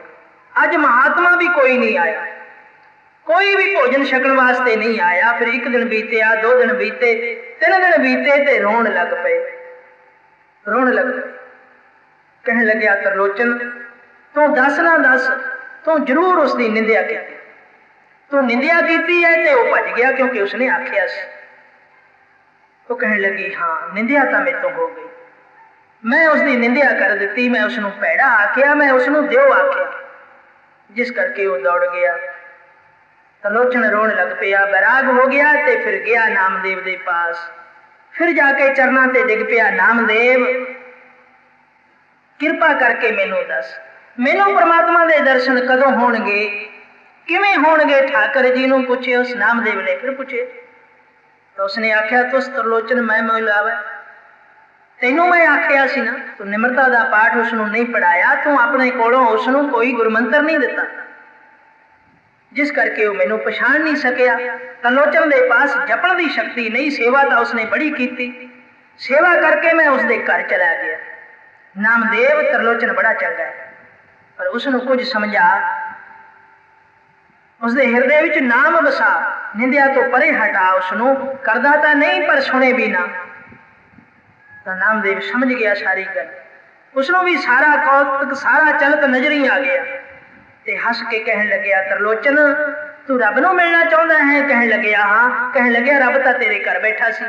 ਅੱਜ ਮਹਾਤਮਾ ਵੀ ਕੋਈ ਨਹੀਂ ਆਇਆ, ਕੋਈ ਵੀ ਭੋਜਨ ਛਕਣ ਵਾਸਤੇ ਨਹੀਂ ਆਇਆ। ਫਿਰ ਇੱਕ ਦਿਨ ਬੀਤਿਆ, 2 ਦਿਨ ਬੀਤੇ, 3 ਦਿਨ ਬੀਤੇ ਤੇ ਰੋਣ ਲੱਗ ਪਏ। ਕਹਿਣ ਲੱਗਿਆ, ਤਰਲੋਚਨ ਤੂੰ ਦੱਸ ਨਾ ਦੱਸ, ਤੂੰ ਜ਼ਰੂਰ ਉਸਦੀ ਨਿੰਦਿਆ ਕੀਤੀ, ਤੂੰ ਨਿੰਦਿਆ ਕੀਤੀ ਹੈ। ਤੇ ਉਹ ਭੱਜ ਗਿਆ, ਕਿਉਂਕਿ ਉਸਨੇ ਆਖਿਆ ਸੀ। ਉਹ ਕਹਿਣ ਲੱਗੀ, ਹਾਂ ਨਿੰਦਿਆ ਤਾਂ ਮੇਰੇ ਤੋਂ ਹੋ ਗਈ, ਮੈਂ ਉਸਦੀ ਨਿੰਦਿਆ ਕਰ ਦਿੱਤੀ, ਮੈਂ ਉਸਨੂੰ ਭੈੜਾ ਆਖਿਆ, ਮੈਂ ਉਸਨੂੰ ਦਿਓ ਆਖਿਆ, ਜਿਸ ਕਰਕੇ ਉਹ ਦੌੜ ਗਿਆ। ਤਰਲੋਚਨ ਰੋਣ ਲੱਗ ਪਿਆ, ਬੈਰਾਗ ਹੋ ਗਿਆ ਤੇ ਫਿਰ ਗਿਆ ਨਾਮਦੇਵ ਦੇ ਪਾਸ। ਫਿਰ ਜਾ ਕੇ ਚਰਨਾਂ ਤੇ ਡਿੱਗ ਪਿਆ, ਨਾਮਦੇਵ ਕਿਰਪਾ ਕਰਕੇ ਮੈਨੂੰ ਦੱਸ, ਮੈਨੂੰ ਪਰਮਾਤਮਾ ਦੇ ਦਰਸ਼ਨ ਕਦੋਂ ਹੋਣਗੇ, ਕਿਵੇਂ ਹੋਣਗੇ? ਠਾਕਰ ਜੀ ਨੂੰ ਪੁੱਛੇ। ਉਸ ਨਾਮਦੇਵ ਨੇ ਫਿਰ ਪੁੱਛੇ ਤਾਂ ਉਸਨੇ ਆਖਿਆ, ਤੁਸ ਤਰਲੋਚਨ ਮੈਂ ਮੋਹ ਲਾਵੇ, ਤੈਨੂੰ ਮੈਂ ਆਖਿਆ ਸੀ ਨਾ, ਤੂੰ ਨਿਮਰਤਾ ਦਾ ਪਾਠ ਉਸਨੂੰ ਨਹੀਂ ਪੜਾਇਆ, ਤੂੰ ਆਪਣੇ ਕੋਲੋਂ ਉਸਨੂੰ ਕੋਈ ਗੁਰਮੰਤਰ ਨਹੀਂ ਦਿੱਤਾ, ਜਿਸ ਕਰਕੇ ਉਹ ਮੈਨੂੰ ਪਛਾਣ ਨਹੀਂ ਸਕਿਆ। ਤਰਲੋਚਨ ਦੇ ਪਾਸ ਜਪਣ ਦੀ ਸ਼ਕਤੀ ਨਹੀਂ, ਸੇਵਾ ਤਾਂ ਉਸਨੇ ਬੜੀ ਕੀਤੀ, ਸੇਵਾ ਕਰਕੇ ਮੈਂ ਉਸਦੇ ਘਰ ਚਲਾ ਗਿਆ। ਨਾਮਦੇਵ ਤਰਲੋਚਨ ਬੜਾ ਚੰਗਾ ਹੈ, ਪਰ ਉਸਨੂੰ ਕੁਝ ਸਮਝਾ, ਉਸਦੇ ਹਿਰਦੇ ਵਿੱਚ ਨਾਮ ਵਸਾ, ਨਿੰਦਿਆ ਤੋਂ ਪਰੇ ਹਟਾ, ਉਸਨੂੰ ਕਰਦਾ ਤਾਂ ਨਹੀਂ ਪਰ ਸੁਣੇ ਵੀ ਨਾ। ਤਾਂ ਨਾਮਦੇਵ ਸਮਝ ਗਿਆ ਸਾਰੀ ਗੱਲ, ਉਸਨੂੰ ਵੀ ਸਾਰਾ ਕੌਤਕ, ਸਾਰਾ ਚਲਤ ਨਜ਼ਰ ਹੀ ਆ ਗਿਆ ਤੇ ਹੱਸ ਕੇ ਕਹਿਣ ਲੱਗਿਆ, ਤਰਲੋਚਨ ਤੂੰ ਰੱਬ ਨੂੰ ਮਿਲਣਾ ਚਾਹੁੰਦਾ ਹੈ? ਕਹਿਣ ਲੱਗਿਆ, ਹਾਂ। ਕਹਿਣ ਲੱਗਿਆ, ਰੱਬ ਤਾਂ ਤੇਰੇ ਘਰ ਬੈਠਾ ਸੀ।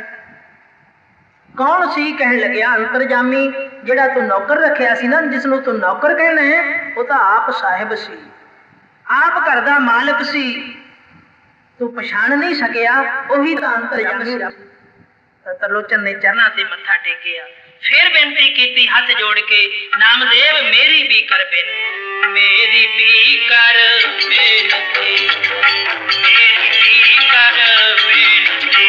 ਕੌਣ ਸੀ? ਕਹਿਣ ਲੱਗਿਆ, ਅੰਤਰਜਾਮੀ, ਜਿਹੜਾ ਤੂੰ ਨੌਕਰ ਰੱਖਿਆ ਸੀ ਨਾ, ਜਿਸਨੂੰ ਤੂੰ ਨੌਕਰ ਕਹਿਣਾ ਹੈ, ਉਹ ਤਾਂ ਆਪ ਸਾਹਿਬ ਸੀ, ਆਪ ਘਰ ਦਾ ਮਾਲਕ ਸੀ, ਤੂੰ ਪਛਾਣ ਨਹੀਂ ਸਕਿਆ, ਉਹੀ ਤਾਂ ਅੰਤਰਜਾਮੀ ਸੀ। ਤਰਲੋਚਨ ਨੇ ਚਰਨਾਂ ਤੇ ਮੱਥਾ ਟੇਕਿਆ, ਫਿਰ ਬੇਨਤੀ ਕੀਤੀ ਹੱਥ ਜੋੜ ਕੇ, ਨਾਮਦੇਵ ਮੇਰੀ ਵੀ ਕਰ ਬੇਨਤੀ, ਮੇਰੀ ਵੀ ਕਰ ਬੇਨਤੀ, ਮੇਰੀ ਵੀ ਕਰ ਬੇਨਤੀ,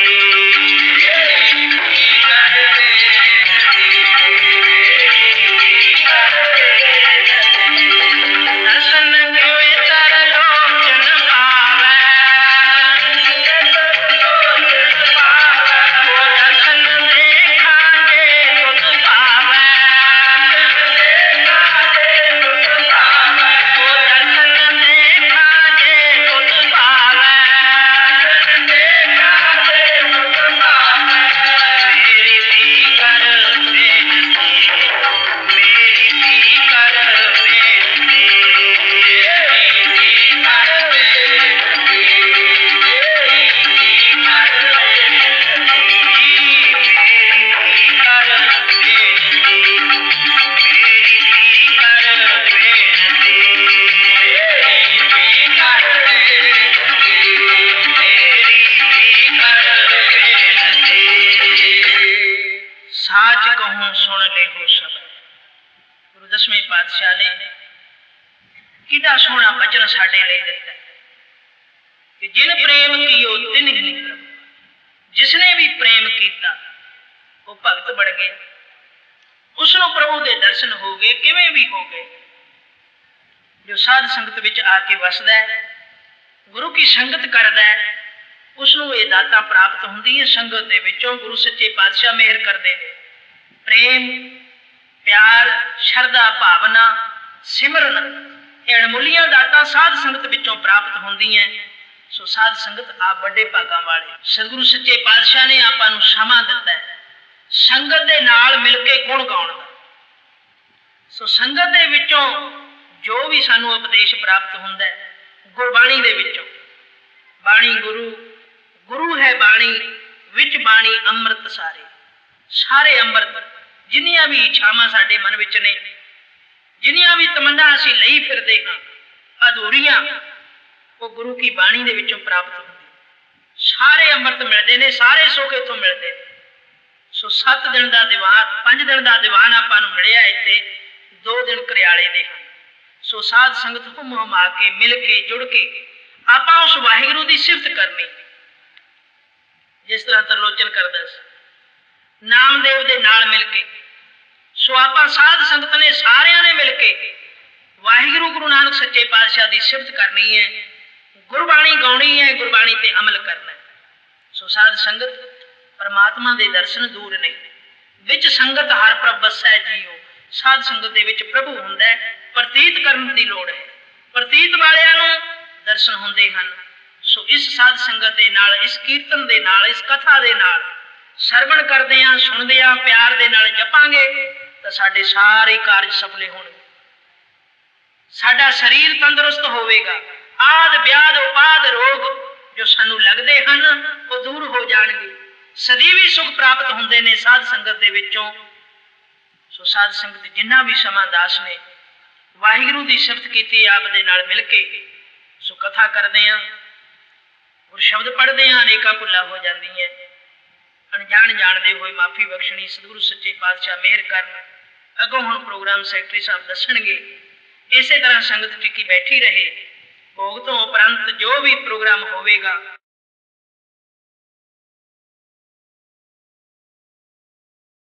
ਦਰਸ਼ਨ ਕਿਵੇਂ ਤਰਲੋਚਨ ਪਾਵੈ, ਉਹ ਦਰਸ਼ਨ ਦੇਖਾਂਗੇ ਤੁਧ ਪਾਵੈ, ਉਹ ਦਰਸ਼ਨ ਦੇਖਾਂਗੇ ਤੁਧ दसवें पातशाह ने कितना सोहना बचन साडे लई दिता कि जिन प्रेम कियो तिन ही प्रभु, जिसने भी प्रेम किया वो भगत बन गया, उसनों प्रभु के दर्शन हो गए। किवें भी हो गए। जो साध संगत विच आके वसदा है, गुरु की संगत करदा है, उसनों ये दातां प्राप्त हुंदी है। संगत दे विचों गुरु सच्चे पातशाह मेहर करदे ने। प्रेम, प्यार, शरधा, भावना, सिमरन, ये अणमुलियां दातां साध संगत विचों प्राप्त हुंदियां। सो साध संगत आप बड़े भागां वाले। सतगुरु सच्चे पातशाह ने आपां नूं समां दित्ता है संगत दे नाल मिल के गुण गाउण दा। सो संगत दे विचों जो भी सानू उपदेश प्राप्त हुंदा है, गुरबाणी दे विचों। बाणी गुरु, गुरु है बाणी, विच बाणी अमृत सारे। सारे अमृत, जिन्नियां भी इच्छावां साडे मन विच ने, जिन्नियां भी तमन्ना असीं लई फिरदे हां अधूरियां, वो गुरु की बाणी दे विचों प्राप्त हुंदी। सारे अमृत मिलदे ने, सारे सुख इत्थों मिलदे ने। सो 7 दिन का दीवान, 5 दिन का दीवान आपां नूं मिलिया इत्थे, 2 दिन घरियाले दे हन। सो साध संगत हुम हुमा के मिल के जुड़ के आपां उस वाहिगुरू की सिफत करनी, जिस तरह तरलोचन करदा सी नामदेव दे नाल मिल के। सो आपां साध संगत ने सारियां ने मिल के वाहिगुरू गुरु नानक सच्चे पातशाह की सिफत करनी है, गुरबाणी गाउणी है, गुरबाणी ते अमल करना है। सो साध संगत परमात्मा दे दर्शन दूर नहीं, विच संगत हर प्रभ बसै जीओ। साध संगत दे विच प्रभु हुंदा है, प्रतीत करन दी लोड़ है। प्रतीत वालियां नूं दर्शन हुंदे हन। सो इस साध संगत दे नाल, इस कीर्तन दे नाल, इस कथा दे नाल सरवण करदियां सुणदियां प्यार दे नाल जपांगे तां साडे सारे कारज सफले होणगे। साडा शरीर तंदुरुस्त होवेगा। आद व्याध उपाद रोग जो सानू लगदे हन वो दूर हो जाणगे। सਦੀवी सुख प्राप्त हुंदे ने साध संगत दे विचों। सो साध संगत जिन्ना भी समां दास ने वाहिगुरू की सिफत कीती आप दे नाल मिल के, सो कथा करदे हां, गुर शब्द पढ़दे हां, अनेकां भुल्लां हो जांदियां। अनजान जानदे होए माफी बख्शणी। सतगुरु सच्चे पातशाह मेहर करन। अगों हुण प्रोग्राम सैकटरी साहब दसणगे। इसे तरह संगत टिकी बैठी रहे। भोग तो उपरंत जो भी प्रोग्राम होवेगा